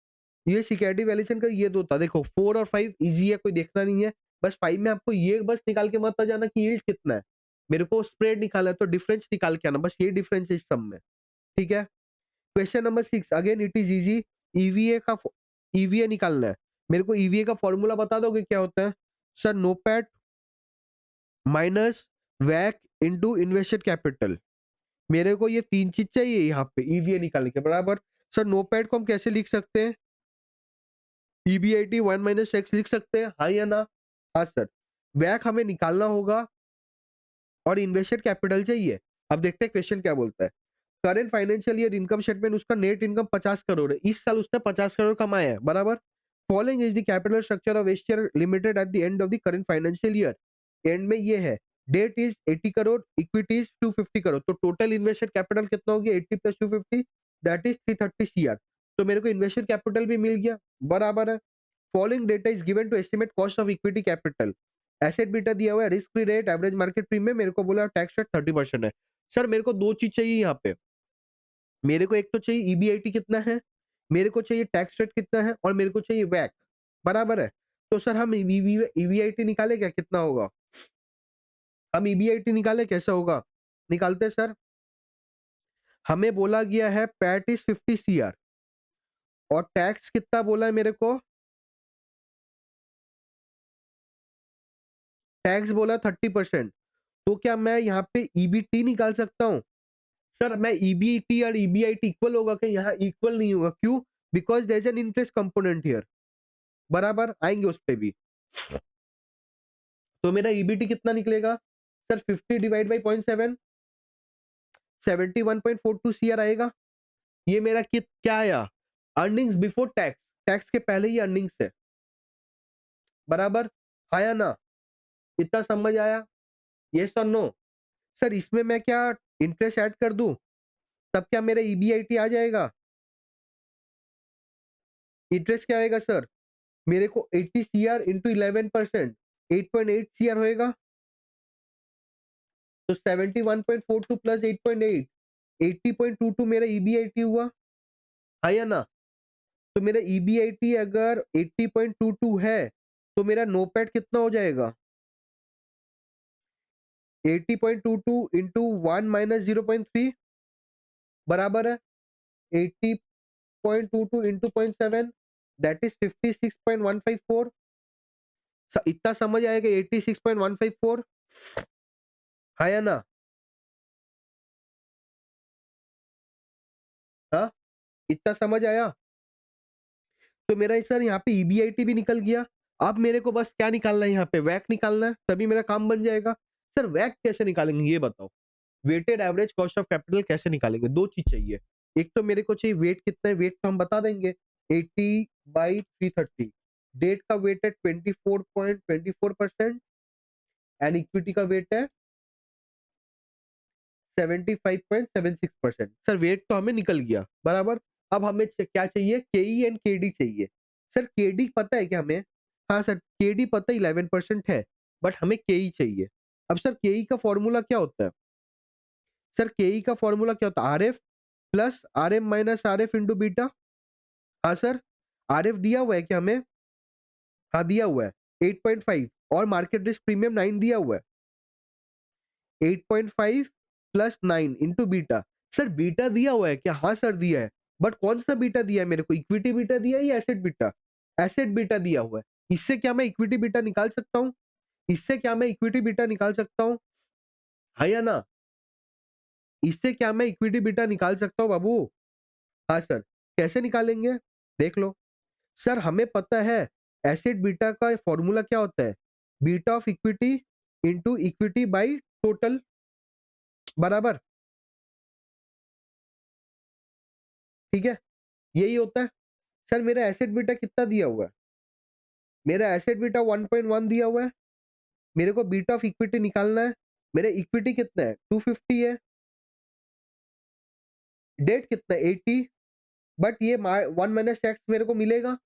ये सिक्योरिटी वैल्यूएशन का ये दो था देखो 4 और 5 इजी है कोई देखना नहीं है। बस 5 में आपको ये बस निकाल के मत आ जाना कि यील्ड कितना है मेरे को स्प्रेड निकालना है तो डिफरेंस निकाल के आना बस ये डिफरेंस है इस सम में ठीक है। Question number 6 again it is easy. EVA का ईवीए निकालना है मेरे को ईवीए का फॉर्मूला बता दोगे क्या होता है सर नोपैट माइनस वैक इनटू इन्वेस्टेड कैपिटल। मेरे को ये तीन चीज चाहिए यहाँ पे ईवीए निकालने के बराबर। सर नोपैट को हम कैसे लिख सकते हैं ईबीआईटी 1 - x लिख सकते हैं हाँ या ना हाँ सर। वैक हमें निकालना होगा और इन्वेस्टेड कैपिटल चाहिए। अब देखते हैं क्वेश्चन क्या बोलता है। Current financial year income statement उसका नेट इनकम 50 करोड़ है इस साल उसने 50 करोड़ कमाया है बराबर। Following is the capital structure of Asher limited at the end of the current financial year. End में ये है debt is 80 crore equity is 250 crore तो टोटल इन्वेस्टेड कैपिटल कितना हो गया 80 + 250 दैट इज 330 सीआर। तो मेरे को इन्वेस्टेड कैपिटल भी मिल गया बराबर है। Following data is given to estimate cost of equity capital. Asset beta दिया हुआ है risk free rate average market premium मेरे को बोला टैक्स रेट 30% है। सर मेरे को दो चीज चाहिए यहाँ पे मेरे को एक तो चाहिए ईबीआईटी कितना है मेरे को चाहिए टैक्स रेट कितना है और मेरे को चाहिए वैक बराबर है। तो सर हम ईबीआईटी निकाले क्या कितना होगा हम ईबीआईटी निकाले कैसा होगा निकालते सर। हमें बोला गया है पैट इज 50 सीआर और टैक्स कितना बोला है मेरे को टैक्स बोला 30%। तो क्या मैं यहाँ पे ईबीटी निकाल सकता हूँ सर मैं ईबीटी और ईबीआईटी इक्वल होगा क्या यहाँ इक्वल नहीं होगा क्यों because there is an interest component here बराबर आएंगे उस पे भी। तो मेरा ईबीटी कितना निकलेगा सर? 50 डिवाइड बाई 0.7, 71.42 सीआर आएगा। ये मेरा क्या आया? अर्निंग्स बिफोर टैक्स, टैक्स के पहले ही अर्निंग्स है, बराबर आया ना? इतना समझ आया? यस और नो? सर इसमें मैं क्या इंटरेस्ट ऐड कर दूं तब क्या मेरा ईबीआईटी आ जाएगा? इंटरेस्ट क्या आएगा सर? मेरे को 80 सीआर इंटू 11%, 8.8 सीआर होएगा। तो 71.42 प्लस 8.8, 80.22 मेरा ईबीआईटी हुआ, है या ना? तो मेरा ईबीआईटी अगर 80.22 है तो मेरा नोपैड कितना हो जाएगा? 80.22 इंटू 1 माइनस 0.3 बराबर है 80.22 इंटू 0.7, दैट इज 56.154। इतना समझ आएगा? 86.154, है या ना? हाँ, इतना समझ आया? तो मेरा सर यहाँ पे ईबीआईटी भी निकल गया। अब मेरे को बस क्या निकालना है? यहाँ पे वैक निकालना है, तभी मेरा काम बन जाएगा। सर वैक कैसे निकालेंगे ये बताओ? Weighted average cost of capital कैसे निकालेंगे? दो चीज चाहिए, एक तो मेरे को चाहिए वेट कितना है, वेट तो हम बता देंगे 80/330, डेट का वेट है 24.24% एंड इक्विटी का वेट है 75.76%। सर वेट तो हमें निकल गया, बराबर। अब हमें क्या चाहिए? केई एंड केडी चाहिए। सर केडी पता है क्या हमें? हाँ सर केडी पता 11% है, बट हमें केई चाहिए। अब सर केई का फॉर्मूला क्या होता है? सर केई का फॉर्मूला क्या होता है? RF plus RM minus RF into beta. हाँ सर, आरएफ दिया हुआ है क्या हमें? हाँ दिया हुआ है 8.5 और मार्केट रिस्क प्रीमियम 9 दिया हुआ है। 8.5 plus 9 into beta. Sir beta दिया हुआ है क्या? हाँ सर दिया है, बट कौन सा बीटा दिया है मेरे को? इक्विटी बीटा दिया है या एसेट बीटा? एसेट बीटा दिया हुआ है। इससे क्या मैं इक्विटी बीटा निकाल सकता हूँ? इससे क्या मैं इक्विटी बीटा निकाल सकता हूँ, है या ना? इससे क्या मैं इक्विटी बीटा निकाल सकता हूँ बाबू? हाँ सर। कैसे निकालेंगे? देख लो सर, हमें पता है एसेट बीटा का फॉर्मूला क्या होता है? Beta of equity into equity by total, बराबर। ठीक है, यही होता है। सर मेरा एसेट बीटा कितना दिया हुआ है? मेरा एसेट बीटा 1.1 दिया हुआ है। मेरे को बीटा ऑफ इक्विटी निकालना है। मेरा इक्विटी कितना है? 250 है। डेट कितना है? 80। बट ये 1 माइनस टैक्स मेरे को मिलेगा,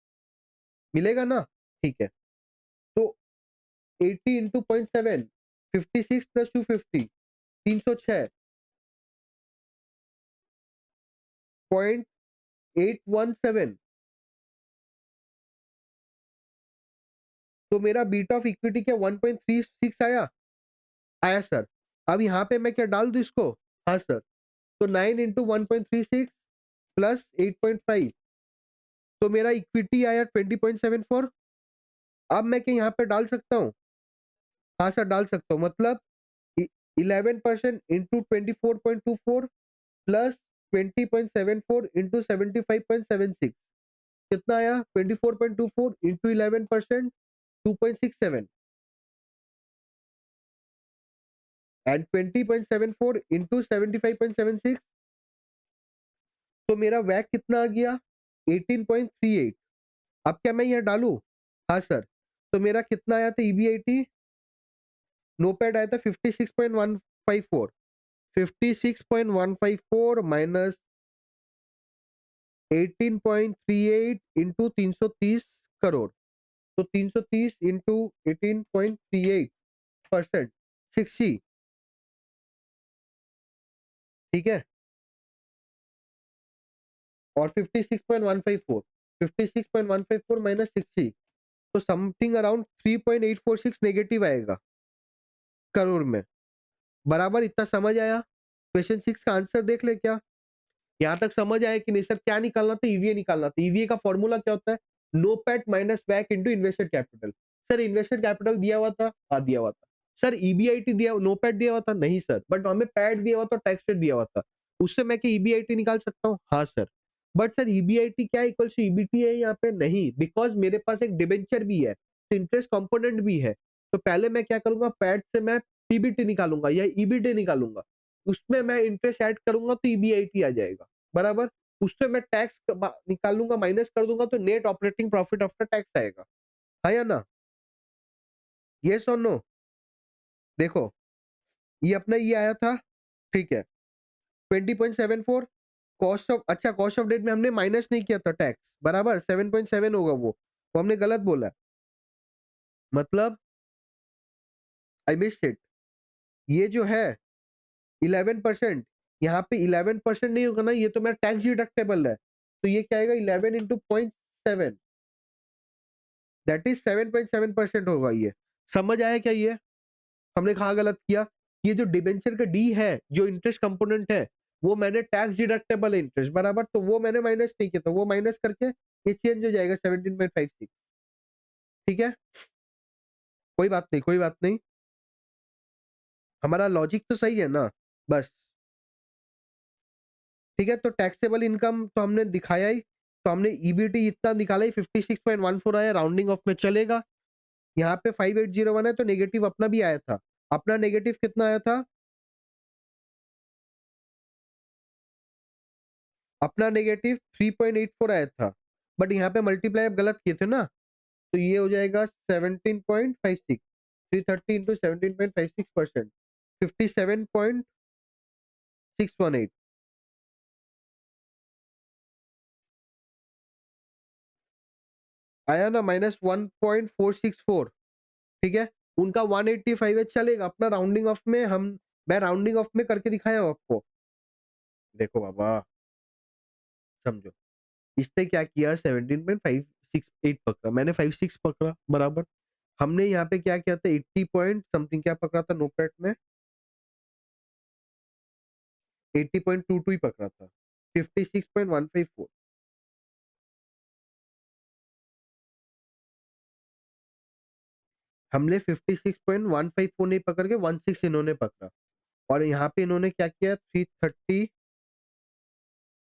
मिलेगा ना? ठीक है, तो 80 इंटू 0.7, 56 प्लस 250, 306 0.817। तो मेरा बीटा ऑफ इक्विटी क्या 1.36 आया? आया सर। अब यहाँ पे मैं क्या डाल दूं इसको? हाँ सर। तो 9 इंटू 1.36 प्लस 8.5, तो मेरा इक्विटी आया 20.74। अब मैं क्या यहाँ पे डाल सकता हूँ? हाँ सर डाल सकता हूँ, मतलब 11% इंटू 24.24 प्लस 20.74 इंटू 75.76, कितना आया? 24.24 इंटू 11% 2.67 एंड 20.74 इंटू 75.76, तो मेरा वैक कितना आ गया? 18.38। अब क्या मैं यह डालू? हाँ सर। तो मेरा कितना आया था ईबीआईटी? नोपैड आया था 56.154, 56.154 माइनस 18.38 इंटू 330 करोड़, तो 330 इंटू 18.38%, 60। ठीक है, और 56.154, 56.154 माइनस 60, तो समथिंग अराउंड 3.846 नेगेटिव आएगा करोड़ में, बराबर। इतना समझ आया? क्वेश्चन 6 का आंसर देख ले क्या? यहां तक समझ आया कि नहीं सर? क्या निकालना था? ईवीए निकालना था। ईवीए का फॉर्मूला क्या होता है? NOPAT minus back into invested capital. Sir invested capital दिया हुआ था? हाँ दिया हुआ था। सर ईबीआईटी दिया, नोपैट दिया हुआ था? नहीं सर, बट हमें पैट दिया हुआ था, टैक्स रेट दिया हुआ था, उससे मैं क्या ईबीआईटी निकाल सकता हूँ? हाँ सर। बट सर ईबीआईटी क्या इक्वल टू ईबीटी है यहाँ पे? नहीं, बिकॉज मेरे पास एक डिबेंचर भी है, तो इंटरेस्ट कंपोनेंट भी है, तो पहले मैं क्या करूंगा, पैट से मैं पीबीटी निकालूंगा या ईबीटी निकालूंगा, उसमें मैं इंटरेस्ट ऐड करूंगा तो ईबीआईटी आ जाएगा, बराबर। उससे मैं टैक्स निकाल लूंगा, माइनस कर दूंगा तो net operating profit after tax आएगा, है या ना? यस और नो? देखो ये अपना ये आया था, ठीक है, 20.74 कॉस्ट ऑफ, अच्छा कॉस्ट ऑफ डेट में हमने माइनस नहीं किया था टैक्स, बराबर 7.7 होगा वो हमने गलत बोला, मतलब आई मिस इट। ये जो है 11%, यहाँ पे 11% नहीं होगा ना, ये तो मेरा टैक्स डिडक्टेबल है, तो ये क्या आएगा 11 इंटू 0.7, दैट इज 7.7% होगा ये। समझ आया क्या ये? हमने कहा गलत किया। ये जो डिबेंचर का डी है, जो इंटरेस्ट कंपोनेंट है, वो मैंने टैक्स डिडक्टेबल है इंटरेस्ट, बराबर, तो वो मैंने माइनस नहीं किया था, वो माइनस करके ये चेंज हो जाएगा 17.56, ठीक है, कोई बात नहीं, कोई बात नहीं, हमारा लॉजिक तो सही है ना, बस ठीक है। तो टैक्सेबल इनकम तो हमने दिखाया ही, तो हमने ईबीटी इतना निकाला ही, 56.14 आया, राउंडिंग ऑफ में चलेगा। यहाँ पे 5801 है तो नेगेटिव अपना भी आया था, अपना नेगेटिव कितना आया था, अपना नेगेटिव 3.84 आया था, बट यहाँ पे मल्टीप्लाई आप गलत किए थे ना, तो ये हो जाएगा 17.56, 330 इंटू 17.56%, 57.618 आया ना, -1.464, ठीक है। उनका 185 है, चलेगा, अपना राउंडिंग ऑफ में हम, मैं राउंडिंग ऑफ में करके दिखाया हूं आपको, देखो बाबा, समझो, इसने क्या किया, 17.568 पकड़ा, मैंने 56 पकड़ा, बराबर। हमने यहाँ पे क्या किया था, 80 पॉइंट समथिंग क्या पकड़ा था नोपैट में, 80.22 ही पकड़ा था, 56.154, हमने 56.154 नहीं पकड़ के 16 इन्होंने पकड़ा, और यहाँ पे इन्होंने क्या किया, 330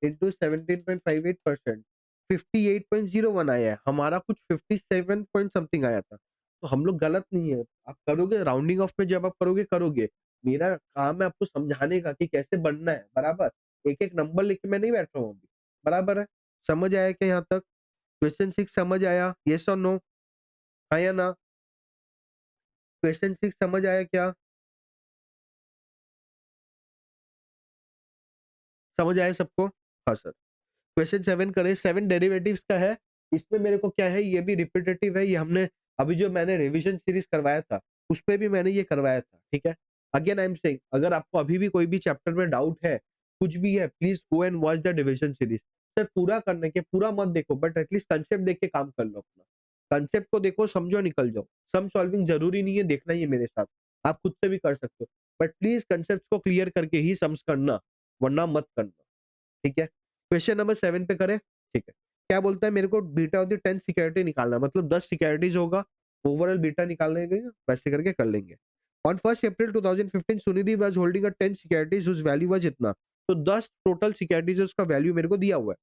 इंटू 17.58%, 58.01 आया है, हमारा कुछ 57 पॉइंट समथिंग आया था, तो हम लोग गलत नहीं है। आप करोगे राउंडिंग ऑफ में, जब आप करोगे करोगे, मेरा काम है आपको समझाने का कि कैसे बनना है, बराबर, एक एक नंबर लेके मैं नहीं बैठ रहा हूँ अभी, बराबर है। समझ आया क्या यहाँ तक? क्वेश्चन 6 समझ आया, यस और नो, हाँ या ना? क्वेश्चन 6 समझ आया क्या? समझ आया सबको? हाँ सर। क्वेश्चन 7 करें, 7 डेरिवेटिव्स का है, इसमें मेरे को क्या है, ये भी रिपीटेटिव है, ये हमने अभी जो मैंने रिवीजन सीरीज करवाया था उस पे भी मैंने ये करवाया था, ठीक है। अगेन आई एम सेइंग, अगर आपको अभी भी कोई भी चैप्टर में डाउट है, कुछ भी है, please go and watch the division series. Sir पूरा करने के, पूरा मत देखो, बट एटलीस्ट कंसेप्ट देख के काम कर लो अपना, कंसेप्ट को देखो, समझो, निकल जाओ। सम सॉल्विंग जरूरी नहीं है देखना ही है मेरे साथ, आप खुद से भी कर सकते हो, बट प्लीज कंसेप्ट को क्लियर करके ही सम्स करना, वरना मत करना, ठीक है। क्वेश्चन नंबर 7 पे करें, ठीक है। क्या बोलता है, मेरे को बीटा ऑफ द 10 सिक्योरिटी निकालना, मतलब 10 सिक्योरिटीज होगा, ओवरऑल बीटा निकालने के, वैसे करके कर लेंगे। On 1 April 2015 Sunidhi was holding a 10 securities whose value was इतना, तो 10 टोटल सिक्योरिटीज है, उसका वैल्यू मेरे को दिया हुआ है।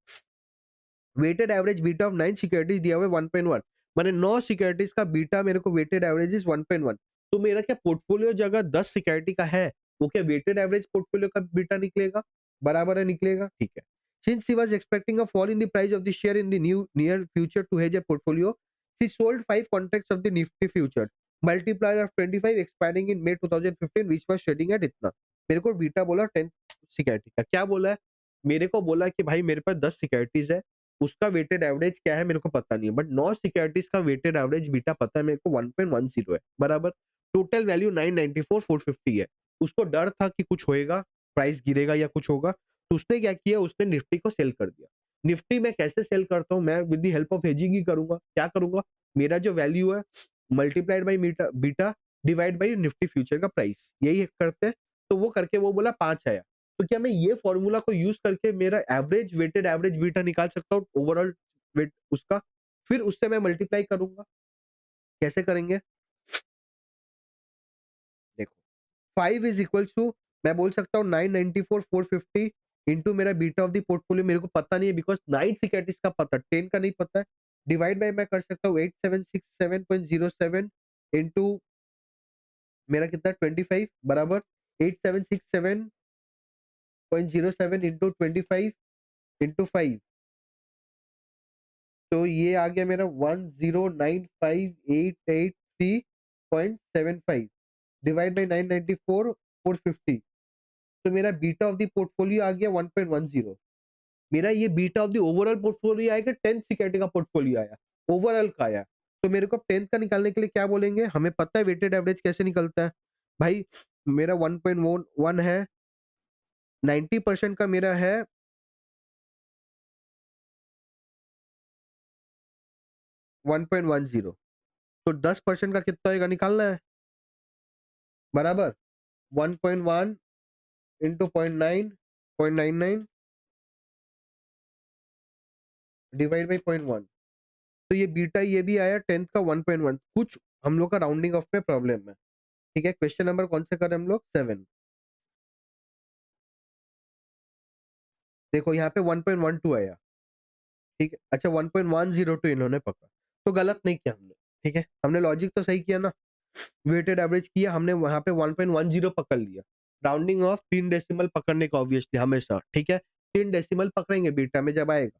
Weighted average beta of 9 securities दिया हुआ है 1.1, मैंने 9 सिक्योरिटीज का बीटा मेरे को वेटेड एवरेज इज 1.1, तो मेरा क्या पोर्टफोलियो जगह 10 सिक्योरिटी का है, वो क्या वेटेड एवरेज पोर्टफोलियो का बीटा निकलेगा, बराबर है, निकलेगा, ठीक है। Since she was expecting a fall in the price of the share in the near future to hedge her portfolio, she sold 5 contracts of the Nifty future. Multiplier of 25 expiring in May 2015, which was trading at इतना। मेरे को beta बोला 10 security का, क्या बोला है, मेरे को बोला कि भाई मेरे पास 10 सिक्योरिटीज है, उसका वेटेड एवरेज क्या है मेरे को पता नहीं है, बट 9 सिक्योरिटीज का वेटेड एवरेज बीटा पता है मेरे को 1.10 है, बराबर। टोटल वैल्यू 994,450 है। उसको डर था कि कुछ होएगा, प्राइस गिरेगा या कुछ होगा, तो उसने क्या किया, उसने निफ्टी को सेल कर दिया। निफ्टी में कैसे सेल करता हूं मैं, with the help of hedging ही करूंगा। क्या करूंगा, मेरा जो वैल्यू है multiplied by beta divide by Nifty future का प्राइस, यही करते हैं। तो वो करके वो बोला 5 आया, तो क्या मैं ये फॉर्मूला को यूज करके मेरा एवरेज वेटेड एवरेज बीटा निकाल सकता हूँ, ओवरऑल वेट उसका, फिर उससे मैं मल्टीप्लाई करूंगा। कैसे करेंगे, देखो, 5 इज इक्वल टू, मैं बोल सकता हूँ 994,450 इंटू मेरा बीटा ऑफ द पोर्टफोलियो, मेरे को पता नहीं है बिकॉज 9 सिक्योरिटीज का पता, 10 का नहीं पता है, डिवाइड बाय मैं कर सकता हूँ 8767.07 इंटू मेरा कितना 25 बराबर 8767.07 इंटू 25 इंटू 5, तो ये आ गया मेरा 1095883.75 डिवाइड बाई 994 450, तो मेरा बीटा ऑफ द पोर्टफोलियो आ गया 1.10। मेरा ये beta of the overall portfolio आएगा, 10th सिक्योरिटी का पोर्टफोलियो आया, ओवरऑल का आया। तो मेरे को 10th का निकालने के लिए क्या बोलेंगे, हमें पता है वेटेड एवरेज कैसे निकलता है भाई। मेरा 1.1 है, 90% का मेरा है 1.10, तो 10% का कितना होगा निकालना है, बराबर 1.1 इंटू 0.9 डिवाइड बाई 0.1, तो ये बीटा ये भी आया 10th का 1.1। कुछ हम लोग का राउंडिंग ऑफ में प्रॉब्लम है, ठीक है। क्वेश्चन नंबर कौन से करें हम लोग, 7। देखो यहाँ पे 1.12 आया, ठीक है। अच्छा 1.102 इन्होंने पकड़ा, तो गलत नहीं किया हमने, ठीक है। हमने लॉजिक तो सही किया ना, वेटेड एवरेज किया हमने, वहां पे 1.10 पकड़ लिया। राउंडिंग ऑफ 3 डेसिमल पकड़ने का ऑब्वियसली हमेशा, ठीक है। 3 डेसिमल पकड़ेंगे बीटा में जब आएगा,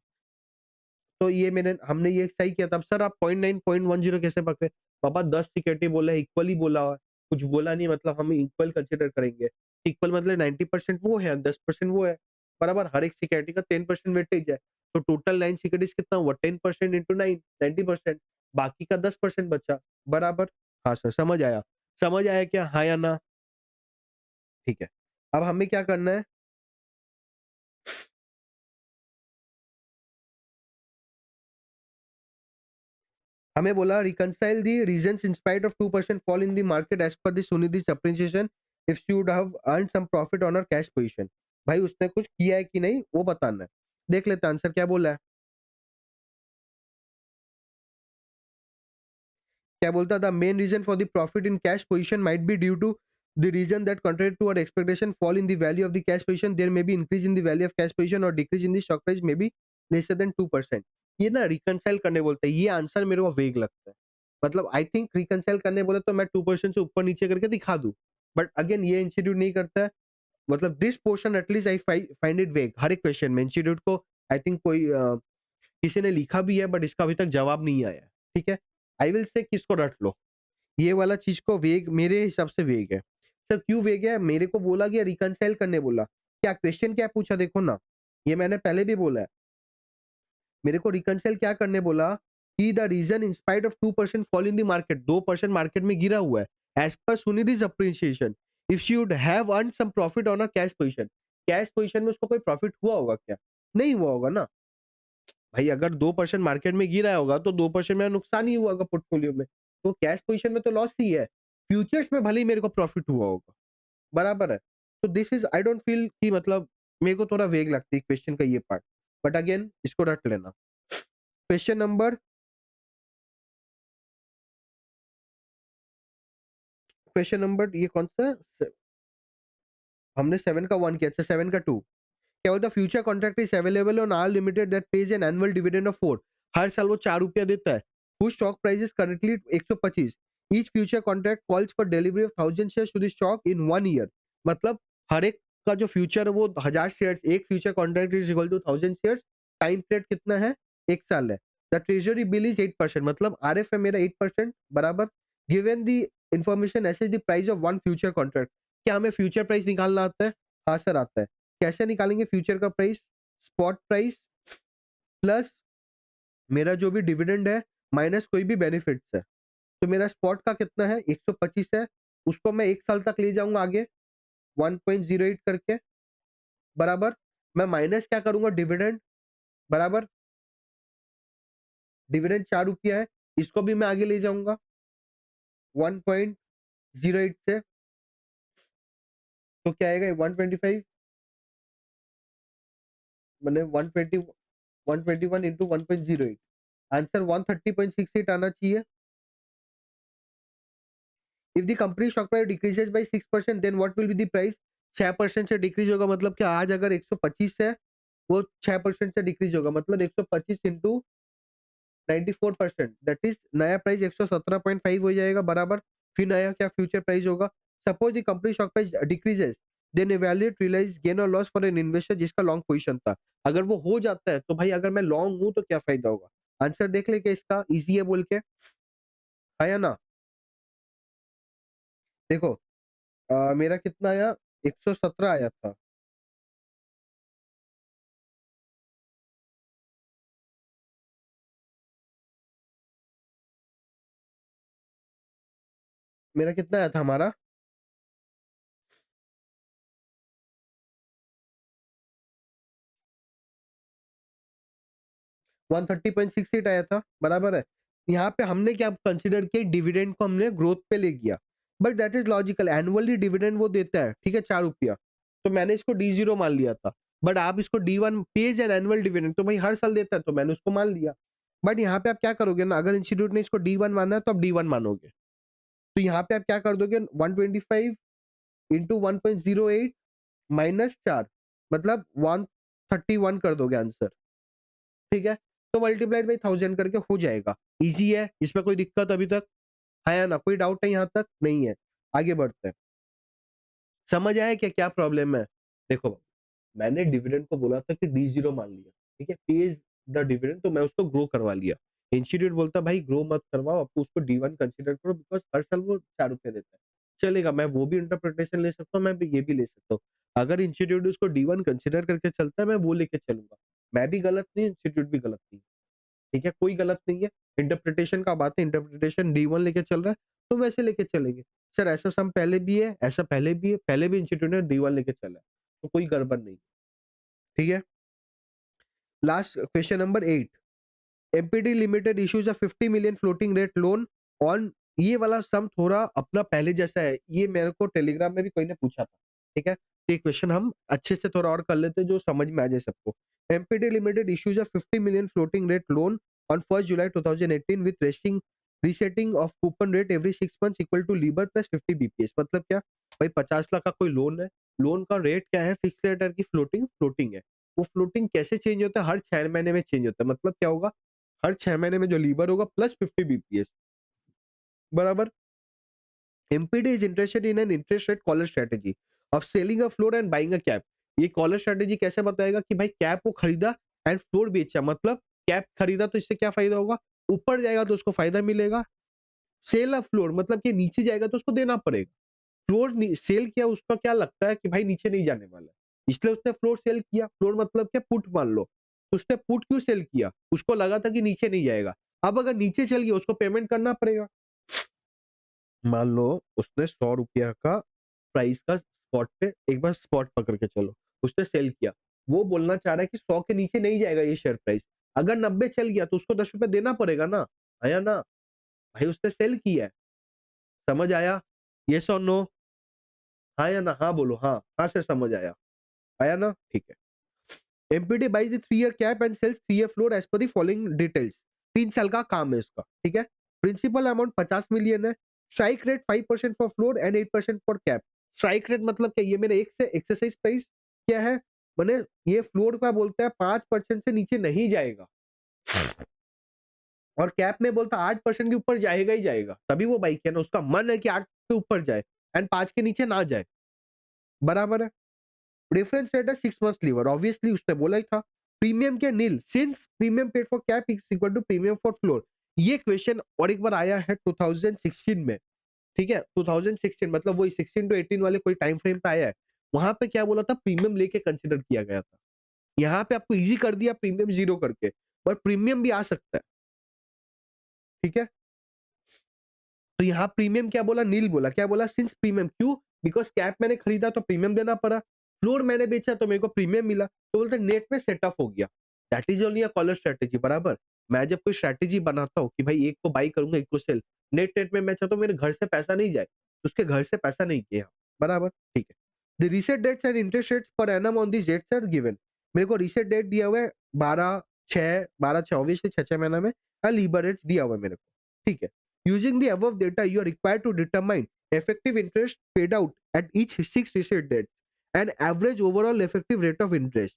तो ये मैंने हमने ये सही किया। तब सर आप 0.9 कैसे पकड़े, पापा 10 सिक्योरिटी बोला है, इक्वली बोला हुआ है, कुछ बोला नहीं, मतलब हम इक्वल कंसिडर करेंगे। इक्वल मतलब 90% वो है, 10% वो है, बराबर। हर एक सिक्योरिटी का 10% वेटेज है, तो टोटल 9 सिक्योरिटीज कितना हुआ, 10% इंटू 9 90%, बाकी का 10% बचा, बराबर। हाँ सर समझ आया, समझ आया क्या, हाँ या ना, ठीक है। अब हमें क्या करना है, हमें बोला reconcile the reasons in spite of 2% fall in the market as per the Sunidhi's appreciation if she would have earned some profit on her cash position। भाई उसने कुछ किया है कि नहीं वो बताना है। देख लेते हैं आंसर क्या बोला है, क्या बोलता the main reason for the profit in cash position might be due to the reason that contrary to our expectation fall in the value of the cash position there may be increase in the value of cash position or decrease in the stock price may be lesser than 2%। ये ना reconcile करने बोलते हैं, ये answer मेरे को वेग लगता है। मतलब आई थिंक रिकंसाइल करने बोले तो मैं 2% से ऊपर नीचे करके दिखा दूं, बट अगेन ये इंस्टीट्यूट नहीं करता है। मतलब this portion at least I find it वेग। हर एक क्वेश्चन में इंस्टीट्यूट को आई थिंक कोई किसी ने लिखा भी है, बट इसका अभी तक जवाब नहीं आया, ठीक है। आई विल से किसको रट लो, ये वाला चीज को वेग मेरे हिसाब से वेग है। सर क्यों वेग है, मेरे को बोला गया रिकंसाइल करने, बोला क्या क्वेश्चन क्या पूछा देखो ना, ये मैंने पहले भी बोला है। मेरे को रिकंसाइल क्या करने बोला कि the reason in spite of 2% fall in the market, 2% market में गिरा हुआ है, एज पर सुनिधि's appreciation if she would have earn some profit on a cash position. Cash position में उसको कोई प्रॉफिट हुआ होगा क्या, नहीं हुआ होगा ना भाई। अगर 2% मार्केट में गिरा होगा तो 2% में नुकसान ही हुआ होगा पोर्टफोलियो में, तो कैश पोजीशन में तो लॉस ही है। फ्यूचर्स में भले ही मेरे को प्रॉफिट हुआ होगा, बराबर है। तो this is I don't feel कि मतलब मेरे को थोड़ा वेग लगती है क्वेश्चन का ये पार्ट, बट अगेन इसको रट लेना। क्वेश्चन नंबर, क्वेश्चन नंबर ये कौन सा हमने 7 का 1 किया, अच्छा 7 का 2। क्या बोलता, future contract is available on R limited that pays an annual dividend of 4। हर साल वो 4 रुपया देता है। Whose stock price is currently 125। Each future contract calls for delivery of 1000 shares to the stock in 1 year. मतलब हर एक का जो फ्यूचर है वो 1000 शेयर्स, एक future contract is equal to 1000 shares. Time period कितना है, 1 साल है। द ट्रेजरी बिल इज 8%, मतलब आरएफ है मेरा 8%, बराबर। Given the information S is the price of one future contract. क्या हमें फ्यूचर प्राइस निकालना आता है, हाँ सर आता है। कैसे निकालेंगे फ्यूचर का प्राइस, स्पॉट प्राइस प्लस मेरा जो भी डिविडेंड है माइनस कोई भी बेनिफिट्स है। तो मेरा स्पॉट का कितना है 125 है, उसको मैं 1 साल तक ले जाऊंगा आगे 1.08 करके, बराबर। मैं माइनस क्या करूंगा डिविडेंड, बराबर। डिविडेंड 4 रुपया है, इसको भी मैं आगे ले जाऊंगा 1.08 से, तो क्या आएगा 125 मैंने 120 121 इंटू 1.08, आंसर 130.68 आना चाहिए। If the company stock price decreases by 6% then what will be the price? 6% से डिक्रीज होगा, मतलब कि आज अगर 125 है वो 6% से डिक्रीज होगा, मतलब 125 इंटू 94%, दैट इज नया प्राइस 117.5 हो जाएगा, बराबर। फिर नया क्या फ्यूचर प्राइस होगा suppose the company stock price decreases, then evaluate realise gain और लॉस फॉर एन इन्वेस्टर जिसका लॉन्ग पोजीशन था। अगर वो हो जाता है तो भाई अगर मैं लॉन्ग हूं तो क्या फायदा होगा? आंसर देख ले क्या इसका इजी है बोल के, है या ना? देखो मेरा कितना आया, 117 आया था। मेरा कितना आया था हमारा? 130.68 आया था, बराबर है। यहाँ पे हमने क्या कंसिडर किया, डिविडेंड को हमने ग्रोथ पे ले गया, but that is logical, annually dividend वो देता है, ठीक है, 4 रुपया, तो मैंने इसको D0 मान लिया था। बट आप इसको D1 page an annual dividend, तो भाई हर साल देता है, तो मैंने उसको मान लिया। बट यहाँ पे आप क्या करोगे ना, अगर इंस्टीट्यूट ने इसको D1 माना है तो आप D1 मानोगे। तो यहाँ पे आप क्या कर दोगे, 125 इंटू 1.08 माइनस 4, मतलब 131 कर दोगे आंसर, ठीक है। तो मल्टीप्लाइड बाई 1000 करके हो जाएगा। इजी है, इसमें कोई दिक्कत अभी तक है या ना? कोई डाउट है यहाँ तक? नहीं है। आगे बढ़ते हैं। समझ आया क्या क्या प्रॉब्लम है? देखो, मैंने डिविडेंड को बोला था कि D0 मान लिया, ठीक है, पेज द डिविडेंड, तो मैं उसको ग्रो करवा लिया। इंस्टीट्यूट बोलता भाई ग्रो मत करवाओ, आप उसको D1 कंसीडर करो, बिकॉज हर साल वो 4 रुपए देता है। चलेगा, मैं वो भी इंटरप्रिटेशन ले सकता हूँ, मैं भी ये भी ले सकता हूँ। अगर इंस्टीट्यूट उसको D1 कंसीडर करके चलता है, मैं वो लेके चलूंगा। मैं भी गलत नहीं, इंस्टीट्यूट भी गलत नहीं, ठीक है, कोई गलत नहीं है। इंटरप्रिटेशन का बात है, इंटरप्रिटेशन D1 लेके चल रहा है तो वैसे लेके चलेंगे। सर ऐसा सम पहले भी है, ऐसा पहले भी है, पहले भी इंस्टीट्यूट ने D1 लेके चला है, तो कोई गड़बड़ नहीं, ठीक है। Last question number 8, MPD limited issues a 50 million floating rate loan on, ये वाला सम थोड़ा अपना पहले जैसा है, ये मेरे को टेलीग्राम में भी कोई ने पूछा था, ठीक है। ये क्वेश्चन हम अच्छे से थोड़ा और कर लेते हैं जो समझ में आ जाए सबको। MPD limited issues a 50 million floating rate loan on 1 July 2018 with resting resetting of coupon rate every 6 months equal to LIBOR plus 50 BPS. मतलब क्या भाई, 50 लाख का कोई लोन है, लोन का रेट क्या है, फिक्स रेट है कि फ्लोटिंग? फ्लोटिंग है। वो फ्लोटिंग कैसे चेंज होता है? हर 6 महीने में चेंज होता है। मतलब क्या होगा, हर 6 महीने में जो लीवर होगा प्लस 50 बीपीएस, बराबर। MPD is interested in an interest rate collar strategy of selling a floor and buying a cap. ये कॉलर स्ट्रेटेजी कैसे बताएगा कि भाई कैप को खरीदा एंड फ्लोर बेचा, मतलब कैप खरीदा तो इससे क्या फायदा होगा, ऊपर जाएगा तो उसको फायदा मिलेगा। सेल ऑफ फ्लोर मतलब कि नीचे जाएगा तो उसको देना पड़ेगा। फ्लोर सेल किया, उसका क्या लगता है कि भाई नीचे नहीं जाने वाला है, इसलिए उसने फ्लोर सेल किया। फ्लोर मतलब क्या, पुट मान लो, तो उसने पुट क्यों सेल किया, उसको लगा था कि नीचे नहीं जाएगा। अब अगर नीचे चल गया उसको पेमेंट करना पड़ेगा। मान लो उसने 100 रुपया का प्राइस का स्पॉट पे, एक बार स्पॉट पकड़ के चलो, उसने सेल किया, वो बोलना चाह रहा है कि 100 के नीचे नहीं जाएगा ये शेयर प्राइस। अगर 90 चल गया तो उसको 10 रुपए देना पड़ेगा ना, है या ना? भाई उसने सेल किया है। समझ आया? यस और नो? हाँ या ना? हाँ बोलो, हाँ हाँ से समझ आया, आया ना? ठीक है। MPD buys the 3 year cap and sells 3 year floor as per the following details. 3 साल का काम है इसका, ठीक है। प्रिंसिपल अमाउंट 50 मिलियन है। Strike rate 5% for floor and 8% for cap. Strike rate मतलब क्या, ये मेरे एक से एक्सरसाइज प्राइस क्या है, मैंने ये फ्लोर का बोलता है 5% से नीचे नहीं जाएगा, और कैप में बोलता 8% के ऊपर जाएगा ही जाएगा, तभी वो बाइक है ना, उसका मन है कि 8 के ऊपर जाए एंड 5 के नीचे ना जाए, बराबर है। रेफरेंस रेट है 6 मंथ्स लीवर, ऑब्वियसली उसने बोला ही था। प्रीमियम क्या, nil, since premium paid for cap is equal to premium for floor. ये क्वेश्चन और एक बार आया है 2016 में, ठीक है, 2016 मतलब वही 16 टू 18 वाले कोई टाइम फ्रेम पे आया है। वहां पे क्या बोला था, प्रीमियम लेके कंसिडर किया गया था। यहाँ पे आपको इजी कर दिया प्रीमियम जीरो करके, बट प्रीमियम भी आ सकता है, ठीक है। तो यहाँ प्रीमियम क्या बोला, नील बोला, क्या बोला, सिंस प्रीमियम, क्यों, बिकॉज कैप मैंने खरीदा तो प्रीमियम देना पड़ा, फ्लोर मैंने बेचा तो मेरे को प्रीमियम मिला, तो बोलते नेट में सेट ऑफ हो गया। That is only a collar strategy, बराबर। मैं जब कोई स्ट्रेटेजी बनाता हूँ कि भाई एक को बाई करूंगा, एक को सेल, नेट नेट में मैं चाहता हूँ मेरे घर से पैसा नहीं जाए, तो उसके घर से पैसा नहीं गया, बराबर, ठीक है। The reset dates and interest rates per annum on this dates are given. मेरे को रीसेट डेट दिया हुआ है 12/6 से 6 महीना में, लीबर रेट्स दिया हुआ है मेरे को, ठीक है। Using the above data, you are required to determine effective interest paid out at each 6 receipt date and average overall effective rate of interest.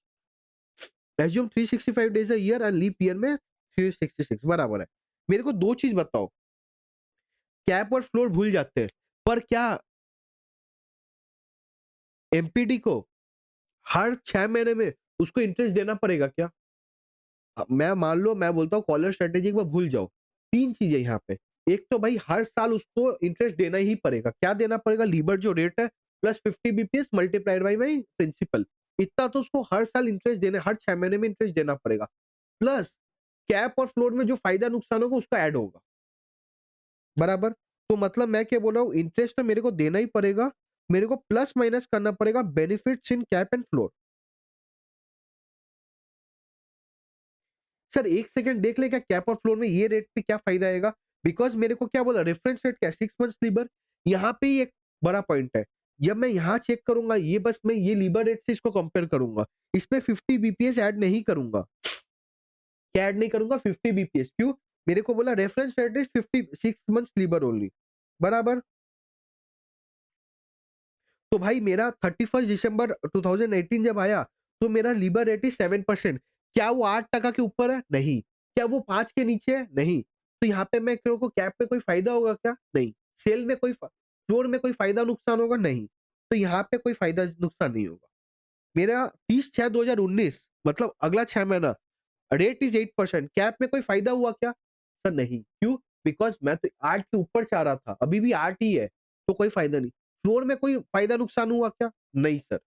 Assume 365 days a year and leap year में 366, बराबर है। मेरे को दो चीज बताओ, cap और floor भूल जाते हैं, पर क्या एमपीडी को हर 6 महीने में उसको इंटरेस्ट देना पड़ेगा क्या? मैं मान लो मैं बोलता हूँ कॉलर स्ट्रेटेजी को भूल जाओ। 3 चीज़ें यहाँ पे। एक तो भाई हर साल उसको इंटरेस्ट देना ही पड़ेगा। क्या देना पड़ेगा? लिबर जो रेट है plus 50 BPS multiplied by my principal. इतना तो उसको हर साल इंटरेस्ट देना है, हर 6 महीने में इंटरेस्ट देना पड़ेगा। प्लस कैप और फ्लोर में जो फायदा नुकसान होगा उसका ऐड होगा। बराबर? तो मतलब मैं क्या बोल रहा हूँ, इंटरेस्ट तो मेरे को देना ही पड़ेगा, मेरे को प्लस माइनस करना पड़ेगा benefits in cap and floor. Sir 1 second देख ले क्या कैप और फ्लोर में ये रेट पे क्या फायदा आएगा? बिकॉज़ मेरे को क्या बोला रेफरेंस रेट क्या है 6 मंथ्स लिबर। यहाँ पे ही एक बड़ा पॉइंट है। जब मैं यहाँ चेक करूँगा ये बस मैं ये लिबर रेट से इसको कंपेयर करूँगा। इसमें 50 बीपीएस ऐड नहीं करूँगा। क्या ऐड नहीं करूँगा? 50 बीपीएस क्यों? मेरे को बोला reference rate is 56 months Libre only. बराबर? तो भाई मेरा 31 दिसंबर 2018 जब आया, तो मेरा लिबर रेट इज़ 7%। क्या वो 8% के ऊपर है? नहीं। क्या वो 5 के नीचे है? नहीं। तो यहाँ पे मैं को कैप में कोई फ़ायदा होगा क्या? नहीं। सेल में कोई फ्लोर में कोई फ़ायदा नुकसान होगा? नहीं। तो यहाँ पे कोई फ़ायदा नुकसान नहीं होगा। मेरा 30/6/2019 मतलब अगला 6 महीना रेट इज़ 8%। कैप में कोई फ़ायदा हुआ क्या? सर नहीं। क्यों? बिकॉज़ मैं तो 8 के ऊपर चाह रहा था, अभी भी 8 ही है, तो कोई फ़ायदा नहीं। फ्लोर में कोई फ़ायदा नुकसान हुआ क्या? नहीं सर।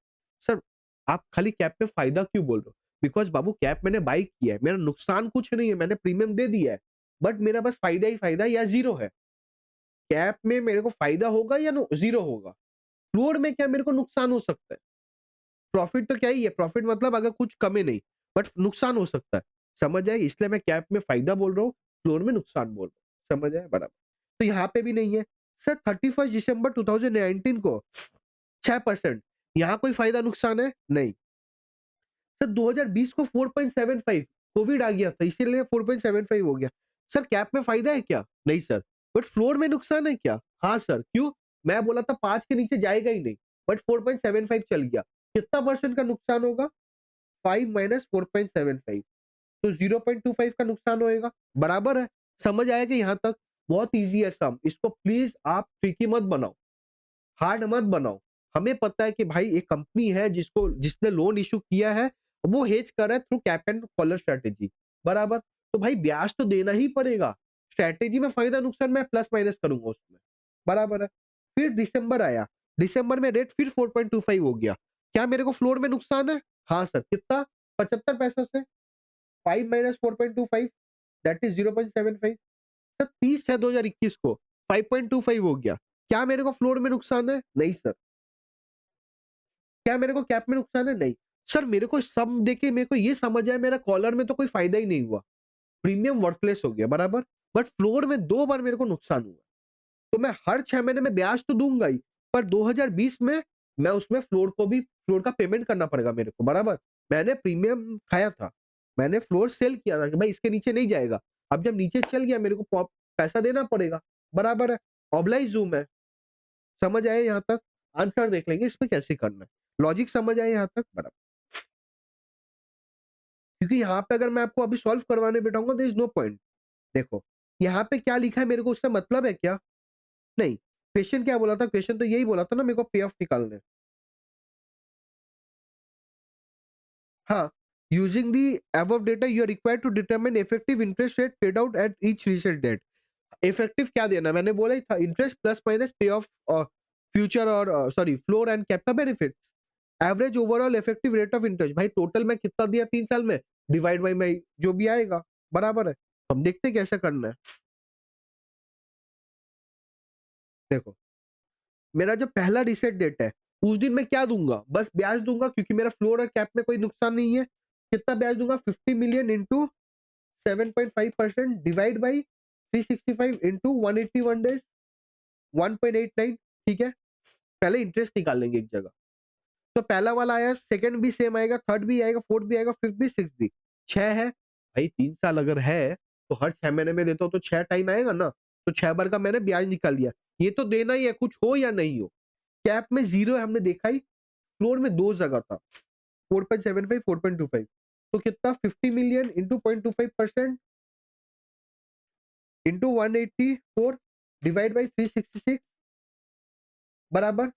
सर आप खाली कैप में फ़ायदा क्यों बोल रहे हो? बिकॉज़ बाबू कैप मैंने बाय किया है, मेरा नुकसान कुछ नहीं है, मैंने प्रीमियम दे दिया है, बट मेरा बस फ़ायदा ही फ़ायदा या ज़ीरो है। कैप में मेरे को फ़ायदा होगा या नो ज़ीरो होगा। फ्लोर में क्या मेरे को नुकसान हो सकता है। प्रॉफिट तो क्या ही है, प्रॉफिट मतलब अगर कुछ कमी नहीं, बट नुकसान हो सकता है। समझ आए? इसलिए मैं कैप में फ़ायदा बोल रहा हूँ, फ्लोर में नुकसान बोल रहा हूँ। समझ आए? बराबर। तो यहाँ पे भी नहीं है। सर 31 दिसंबर 2019 को 6% यहाँ कोई फ़ायदा नुकसान है? नहीं। सर 2020 को 4.75 कोविड आ गया था इसीलिए 4.75 हो गया। सर कैप में फ़ायदा है क्या? नहीं सर। बट फ्लोर में नुकसान है क्या? हाँ सर। क्यों? मैं बोला था 5 के नीचे जाएगा ही नहीं, बट 4.75 चल गया। कितना परसेंट का नुकसान होगा? 5 माइनस 4.75 तो 0.25 का नुकसान होएगा। बराबर है। समझ आया कि यहाँ तक? बहुत ईज़ी है सम। इसको प्लीज़ आप ट्रिकी मत बनाओ, हार्ड मत बनाओ। हमें पता है कि भाई एक कंपनी है जिसने लोन इश्यू किया है, वो हेज कर रहा है through cap and collar strategy. बराबर? तो भाई ब्याज तो देना ही पड़ेगा। स्ट्रैटेजी में फायदा नुकसान मैं प्लस माइनस करूँगा उसमें। बराबर है? फिर दिसंबर आया। दिसंबर में रेट फिर 4.25 हो गया। क्या मेरे को फ्लोर में नुकसान है? हाँ सर। कितना? 75 पैसे से। 5 माइनस 4.25 दैट इज़ 0.75। सर 30/6/2021 को 5.25 हो गया। क्या मेरे को फ्लोर में नुकसान है? नहीं सर। क्या मेरे को कैप में नुकसान है? नहीं। सर मेरे को सम देके मेरे को ये समझ आया मेरा कॉलर में तो कोई फ़ायदा ही नहीं हुआ। प्रीमियम वर्थलेस हो गया, बराबर? बट फ्लोर में 2 बार मेरे को नुकसान हुआ। तो मैं हर 6 महीने में ब्याज तो दूँगा ही, पर 2020 में मैं उसमें फ्लोर का पेमेंट करना पड़ेगा मेरे को, बराबर? मैंने प्रीमियम खाया था। मैंने फ्लोर सेल किया था कि भाई इसके नीचे नहीं जाएगा। अब जब नीचे चल गया मेरे को पैसा देना पड़ेगा, बराबर है? ऑब्लाइज़ हूँ मैं। समझ आया यहाँ तक? आंसर देख लेंगे इसमें कैसे करना है। लॉजिक समझ आया यहाँ तक? बराबर। क्योंकि यहाँ पे अगर मैं आपको अभी सॉल्व करवाने बैठाऊँगा देयर इज़ नो पॉइंट। देखो, यहाँ पे क्या लिखा है मेरे को उससे मतलब है क्या? नहीं। क्वेश्चन क्या बोला था? क्वेश्चन तो यही बोला था ना मेरे को पे ऑफ निकालना है। हाँ, using the above data you are required to determine effective interest rate paid out at each reset date. Effective क्या देना है? मैंने बोला ही था interest plus minus pay off future और सॉरी फ्लोर एंड कैप का benefits. Average overall effective rate of interest भाई टोटल में कितना दिया 3 साल में? डिवाइड बाय में जो भी आएगा, बराबर है? हम देखते हैं कैसे करना है। देखो, मेरा जो पहला रीसेट डेट है, उस दिन मैं क्या दूँगा? बस ब्याज दूँगा क्योंकि मेरा फ्लोर और कैप में कोई नुकसान नहीं है। कितना ब्याज दूँगा? 50 million into 7.5% divide by 365 into 181 days 1.89 ठीक है? पहले इंटरेस्ट निकाल लेंगे एक जगह। तो पहला वाला आया, सेकंड भी सेम आएगा, थर्ड भी आएगा, फोर्थ भी आएगा, फिफ्थ भी, सिक्स्थ भी। 6 है। भाई 3 साल अगर है, तो हर 6 महीने में देता हूँ तो 6 टाइम आएगा ना? तो 6 बार का मैंने ब्याज निकाल लिया। ये तो देना ही है, कुछ हो या नहीं हो। कैप में 0 है हमने देखा ही, फ्लोर में 2 जगह था, 4.75, 4.25 तो कितना 50 million into 0.25% into 184 divide by 366 बराबर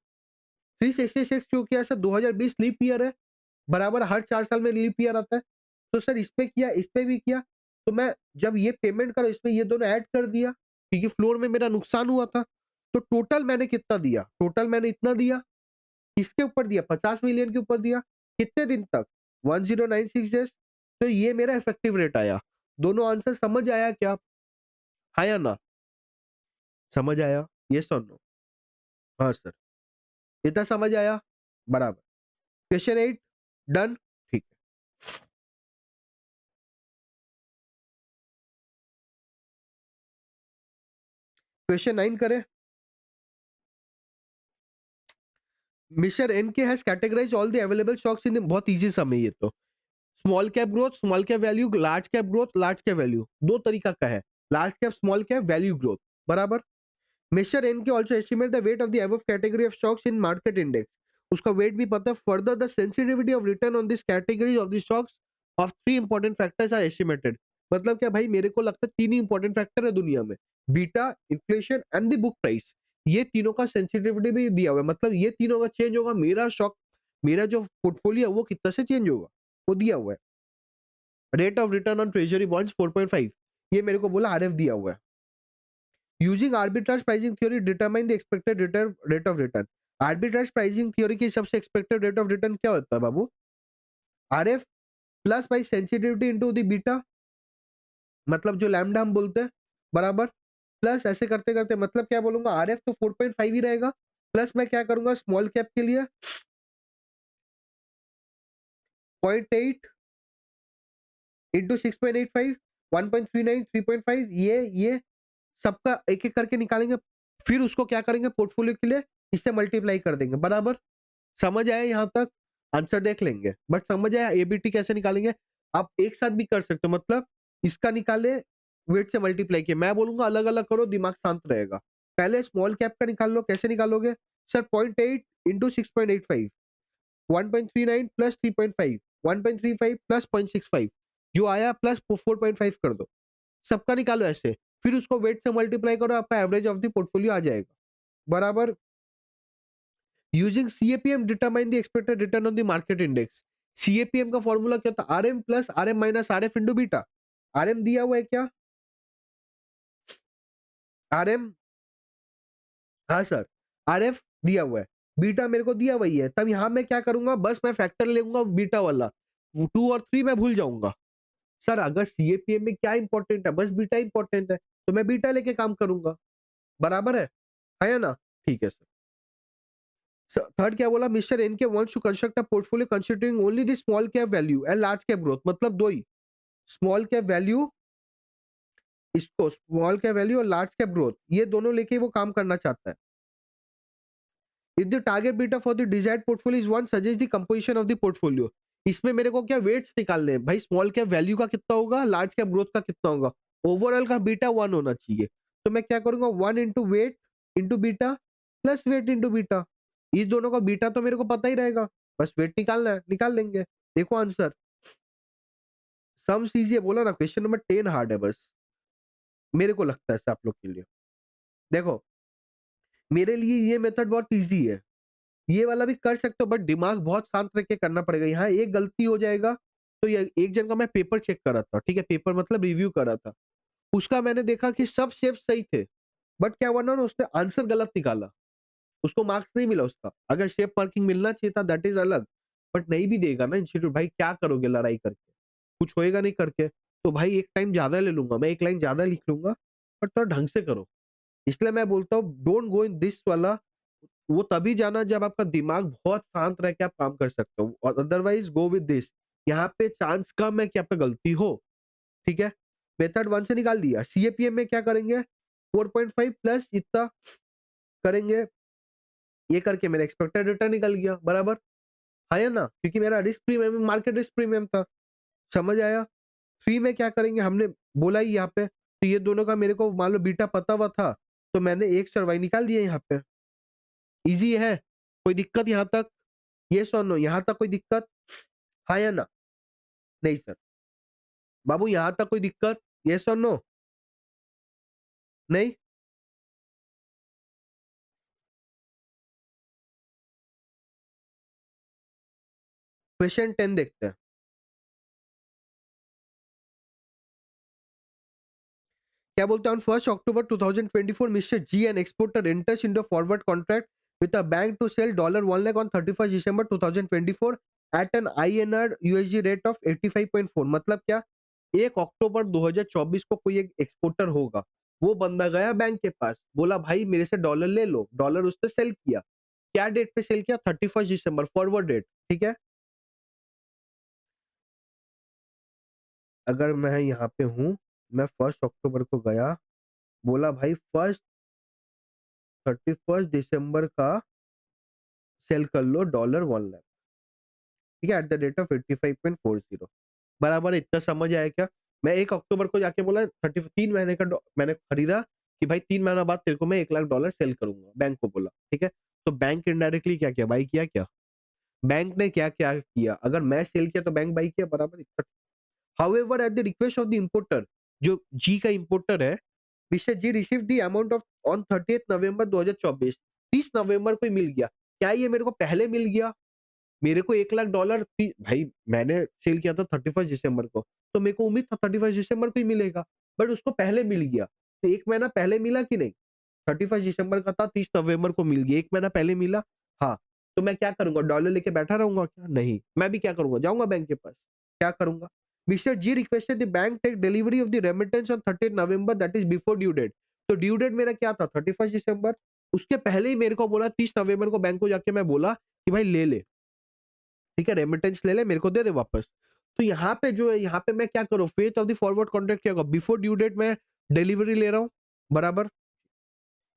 366 क्यों किया सर? 2020 लीप ईयर है, बराबर हर 4 साल में लीप ईयर आता है। तो सर इस पे किया, इस पे भी किया, तो मैं जब ये पेमेंट करा इसमें ये दोनों ऐड कर दिया, क्योंकि फ्लोर में मेरा नुकसान हुआ था। तो टोटल मैंने कितना दिया? टोटल मैंने इतना दिया, किसके ऊपर दिया? 50 मिलियन के ऊपर दिया। कितने दिन तक? 1096 डेज़। तो ये मेरा इफेक्टिव रेट आया। दोनों आंसर समझ आया क्या? हाँ या ना? समझ आया? येस और नो? हाँ सर। इतना समझ आया? बराबर। Question 8 done? ठीक है। क्वेश्चन 9 करें? Mister NK has categorised all the available stocks in बहुत इजी सम है ये तो। Small cap growth, small cap value, large cap growth, large cap value, दो तरीका का है। Large cap, small cap, value growth, बराबर। Mister N K also estimate the weight of the above category of stocks in market index. उसका weight भी पता है। Further the sensitivity of return on this category of the stocks of three important factors are estimated. मतलब क्या भाई, मेरे को लगता है तीन ही इंपॉर्टेंट फैक्टर है दुनिया में, beta, inflation and the book price. ये तीनों का सेंसिटिविटी भी दिया हुआ है, मतलब ये तीनों का चेंज होगा, मेरा स्टॉक, मेरा जो पोर्टफोलियो है वो कितना से चेंज होगा, वो दिया हुआ है। Rate of return on treasury bonds 4.5, ये मेरे को बोला आरएफ दिया हुआ है। Using arbitrage pricing theory determine the expected return, rate of return. Arbitrage pricing theory की सबसे एक्सपेक्टेड रेट ऑफ रिटर्न क्या होता है बाबू? RF plus by sensitivity into the beta, मतलब जो लैम्डा हम बोलते हैं, बराबर, प्लस ऐसे करते करते, मतलब क्या बोलूंगा, आरएफ तो 4.5 ही रहेगा, प्लस मैं क्या करूंगा स्मॉल कैप के लिए 0.8 इंटू 6.85, 1.39, 3.5, ये सबका एक एक करके निकालेंगे, फिर उसको क्या करेंगे पोर्टफोलियो के लिए इससे मल्टीप्लाई कर देंगे, बराबर। समझ आया यहां तक? आंसर देख लेंगे, बट समझ आया एबीटी कैसे निकालेंगे? आप एक साथ भी कर सकते हो, मतलब इसका निकाले, वेट से मल्टीप्लाई किया, मैं बोलूंगा अलग अलग करो, दिमाग शांत रहेगा। पहले स्मॉल कैप का निकाल लो, कैसे निकालोगे सर? 0.8 इंटू 6.85, 1.39 प्लस 3.5, 1.35 प्लस 0.65, जो आया प्लस 4.5 कर दो, सबका निकालो ऐसे, फिर उसको वेट से मल्टीप्लाई करो, आपका एवरेज ऑफ द पोर्टफोलियो आ जाएगा, बराबर। Using CAPM determine the expected return on the market index. CAPM का फॉर्मूला क्या था? RM plus RM minus RF into beta. RM दिया हुआ है क्या? आरएम, हाँ सर, आरएफ दिया हुआ है, बीटा मेरे को दिया वही है, तब यहां मैं क्या करूंगा, बस मैं फैक्टर लेऊंगा बीटा वाला, 2 और 3 मैं भूल जाऊंगा। सर अगर सीएपीएम में क्या इंपॉर्टेंट है? बस बीटा इंपॉर्टेंट है, तो मैं बीटा लेके काम करूंगा, बराबर है या ना? ठीक है सर। थर्ड क्या बोला? Mister N K wants to construct a portfolio considering only the small cap value and large cap growth, मतलब दो ही, स्मॉल कैप वैल्यू, इसको स्मॉल कैप वैल्यू और लार्ज कैप ग्रोथ, ये दोनों लेके वो काम करना चाहता है। If the target beta for the desired portfolio is 1, suggest the composition of the portfolio. इसमें मेरे को क्या वेट्स निकालने हैं भाई, स्मॉल कैप वैल्यू का कितना होगा, लार्ज कैप ग्रोथ का कितना होगा, ओवरऑल का बीटा 1 होना चाहिए। तो मैं क्या करूंगा, 1 into weight into beta plus weight into beta, इस दोनों का बीटा तो मेरे को पता ही रहेगा, बस वेट निकालना है, निकाल लेंगे। देखो आंसर, सम कीजिए, बोला ना क्वेश्चन नंबर 10 हार्ड है, बस मेरे को लगता है ऐसा आप लोग के लिए। देखो मेरे लिए ये मेथड बहुत इजी है, ये वाला भी कर सकते हो, बट दिमाग बहुत शांत रख के करना पड़ेगा। यहाँ एक गलती हो जाएगा तो ये एक जन का मैं पेपर चेक कर रहा था, ठीक है, पेपर मतलब रिव्यू कर रहा था, उसका मैंने देखा कि सब शेप सही थे, बट क्या हुआ ना, उसने आंसर गलत निकाला, उसको मार्क्स नहीं मिला उसका। अगर शेप मार्किंग मिलना चाहिए था दैट इज अलग, बट नहीं भी देगा ना इंस्टीट्यूट, भाई क्या करोगे लड़ाई करके, कुछ होएगा नहीं करके, तो भाई एक टाइम ज्यादा ले लूंगा, मैं एक लाइन ज्यादा लिख लूंगा, बट थोड़ा ढंग से करो। इसलिए मैं बोलता हूँ डोंट गो इन दिस वाला, वो तभी जाना जब आपका दिमाग बहुत शांत रह के आप काम कर सकते हो, और अदरवाइज गो विद दिस, यहाँ पे चांस कम है कि आपका गलती हो, ठीक है। मेथड 1 से निकाल दिया। सीएपीएम में क्या करेंगे, 4.5 प्लस इतना करेंगे, ये करके मेरा एक्सपेक्टेड रिटर्न निकल गया, बराबर है ना, क्योंकि मेरा risk premium market risk premium था। समझ आया? फ्री में क्या करेंगे, हमने बोला ही यहाँ पे, तो ये दोनों का मेरे को मान लो बीटा पता हुआ था, तो मैंने एक सरवाई निकाल दिया यहाँ पे। इजी है, कोई दिक्कत यहाँ तक? यस और नो, यहाँ तक कोई दिक्कत? हाँ या ना? नहीं सर। बाबू यहाँ तक कोई दिक्कत? यस और नो? नहीं? क्वेश्चन 10 देखते हैं। क्या बोलते हैं, on 1 October 2024 mister G N exporter enters into forward contract with a bank to sell $1 lakh on 31 December 2024 at an INR USD rate of 85.4। मतलब क्या, 1 अक्टूबर 2024 को कोई एक एक्सपोर्टर होगा, वो बंदा गया बैंक के पास, बोला भाई मेरे से डॉलर ले लो, डॉलर उसने सेल किया, क्या डेट पे सेल किया, 31 दिसंबर, फॉरवर्ड डेट, ठीक है। अगर मैं यहाँ पे हूँ, मैं 1 अक्टूबर को गया, बोला भाई 31 दिसंबर का सेल कर लो $1 लाख, ठीक है, एट द रेट ऑफ 85.40। बराबर, इतना समझ आया क्या। मैं 1 अक्टूबर को जाके बोला 3 महीने का मैंने खरीदा कि भाई 3 महीना बाद तेरे को मैं $1 लाख सेल करूंगा, बैंक को बोला, ठीक है। तो बैंक इनडायरेक्टली क्या किया, बाई किया क्या, बैंक ने क्या क्या किया, अगर मैं सेल किया तो बैंक बाई किया, बराबर इतना। However at the request of the importer, जो जी का इंपोर्टर है, mister G receive the amount of on 30 November 2024, 30 नवंबर को ही मिल गया। क्या ये मेरे को पहले मिल गया, मेरे को $1 लाख भाई मैंने सेल किया था 31 दिसंबर को, तो मेरे को उम्मीद था 31 दिसंबर को ही मिलेगा, बट उसको पहले मिल गया, तो 1 महीना पहले मिला कि नहीं, 31 दिसंबर का था, 30 नवंबर को मिल गया, 1 महीना पहले मिला। हाँ, तो मैं क्या करूंगा, डॉलर लेके बैठा रहूंगा क्या, नहीं, मैं भी क्या करूंगा, जाऊंगा बैंक के पास, क्या करूंगा। Mister G requested the bank take delivery of the remittance on 30 November, that is before due date. तो ड्यू डेट मेरा क्या था, 31 दिसंबर, उसके पहले ही मेरे को बोला 30 नवंबर को बैंक को जाके मैं बोला कि भाई ले ले, ठीक है, रेमिटेंस ले ले, मेरे को दे दे वापस। तो यहाँ पे जो है, यहाँ पे मैं क्या करूँ, faith of the forward contract क्या होगा, बिफोर ड्यू डेट मैं डिलीवरी ले रहा हूँ, बराबर।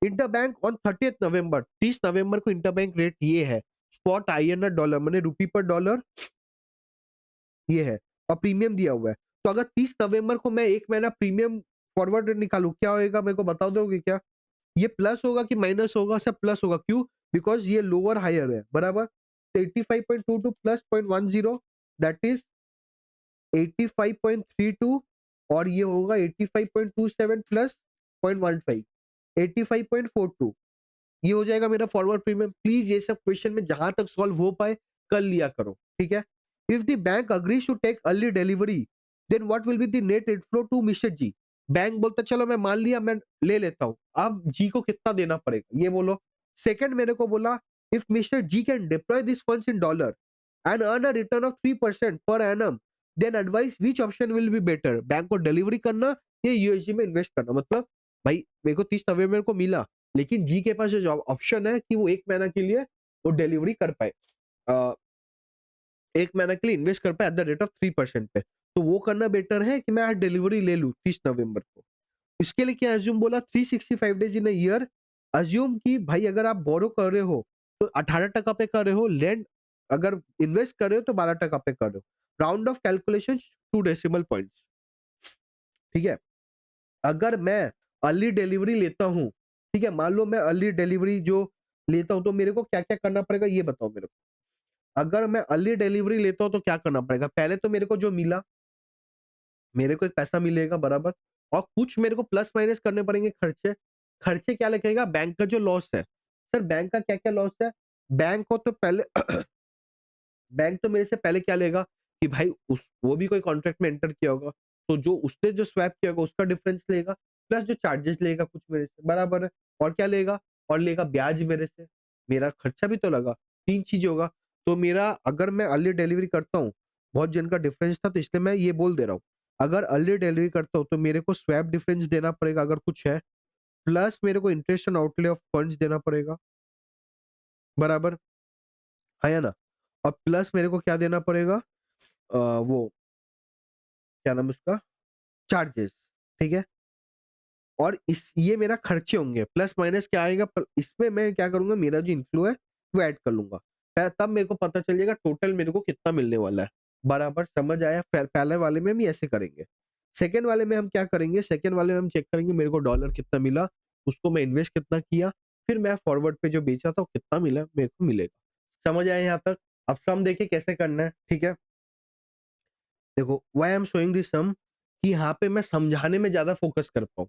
इंटरबैंक ऑन 30 नवंबर, 30 नवंबर को इंटरबैंक रेट ये है, स्पॉट INR डॉलर मैंने रुपी पर डॉलर ये है, और प्रीमियम दिया हुआ है। तो अगर 30 नवंबर को मैं 1 महीना प्रीमियम फॉरवर्ड निकालू, क्या होएगा, मेरे को बता दोगे क्या, ये प्लस होगा कि माइनस होगा, सब प्लस होगा, क्यों, बिकॉज ये लोअर हायर है, बराबर। 85.22 प्लस 0.10, दैट इज 85.32, और ये होगा 85.27 प्लस 0.15, 85.42, ये हो जाएगा मेरा फॉरवर्ड प्रीमियम। प्लीज ये सब क्वेश्चन में जहां तक सॉल्व हो पाए कर लिया करो, ठीक है। If the bank agrees to take early delivery, then what will be the net inflow to mister G. Bank बोलता चलो मैं मान लिया, मैं ले लेता हूं, अब जी को कितना देना पड़ेगा ये बोलो। सेकंड मेरे को बोला, if mister G can deploy this funds in dollar and earn a return of 3% per annum, then advise which option will be better, bank को डिलीवरी करना या यूएसडी में इन्वेस्ट करना। मतलब भाई मेरे को 30 नवंबर को मिला, लेकिन जी के पास जो ऑप्शन है कि वो 1 महीना के लिए वो डिलीवरी कर पाए, 1 महीना के लिए इन्वेस्ट कर पाए एट द रेट ऑफ 3% पे, तो वो करना बेटर है कि मैं आज डिलीवरी ले लूं 30 नवंबर को। इसके लिए क्या अज्यूम बोला, 365 डेज इन ईयर। अज्यूम कि भाई अगर आप बोरो कर रहे हो तो 18% पे कर रहे हो, लैंड अगर इन्वेस्ट कर रहे हो तो 12% पे कर रहे हो, round of calculation 2 decimal points, ठीक है। अगर मैं अर्ली डिलीवरी लेता हूँ, ठीक है, मान लो मैं अर्ली डिलीवरी जो लेता हूँ, तो मेरे को क्या क्या करना पड़ेगा ये बताओ मेरे को। अगर मैं अर्ली डिलीवरी लेता हूँ तो क्या करना पड़ेगा, पहले तो मेरे को जो मिला, मेरे को एक पैसा मिलेगा, बराबर, और कुछ मेरे को प्लस माइनस करने पड़ेंगे खर्चे। खर्चे क्या लगेगा, बैंक का जो लॉस है, सर बैंक का क्या क्या लॉस है, बैंक को तो पहले बैंक तो मेरे से पहले क्या लेगा कि भाई उस वो भी कोई कॉन्ट्रैक्ट में एंटर किया होगा, तो जो उसने जो स्वैप किया होगा उसका डिफरेंस लेगा, प्लस जो चार्जेस लेगा कुछ मेरे से, बराबर है। और क्या लेगा, और लेगा ब्याज मेरे से, मेरा खर्चा भी तो लगा, 3 चीज होगा। तो मेरा अगर मैं अर्ली डिलीवरी करता हूँ, बहुत जन का डिफरेंस था तो इसलिए मैं ये बोल दे रहा हूँ, अगर अर्ली डिलीवरी करता हूँ तो मेरे को स्वैप डिफरेंस देना पड़ेगा अगर कुछ है, प्लस मेरे को interest and outlay of funds देना पड़ेगा, बराबर है या ना। और प्लस मेरे को क्या देना पड़ेगा, वो क्या नाम है उसका, चार्जेस, ठीक है। और इस ये मेरा खर्चे होंगे, प्लस माइनस क्या आएगा, इसमें मैं क्या करूंगा, मेरा जो इन्फ्लो है वो ऐड कर लूंगा, तब मेरे को पता चल जाएगा टोटल मेरे को कितना मिलने वाला है, बराबर समझ आया। पहले वाले में भी ऐसे करेंगे, सेकेंड वाले में हम क्या करेंगे, सेकेंड वाले में हम चेक करेंगे मेरे को डॉलर कितना मिला, उसको मैं इन्वेस्ट कितना किया, फिर मैं फॉरवर्ड पे जो बेचा था वो कितना मिला मेरे को मिलेगा। समझ आया यहाँ तक। अब सम देखिए कैसे करना है, ठीक है। देखो why I am showing this sum, कि यहाँ पे मैं समझाने में ज्यादा फोकस कर पाऊँ,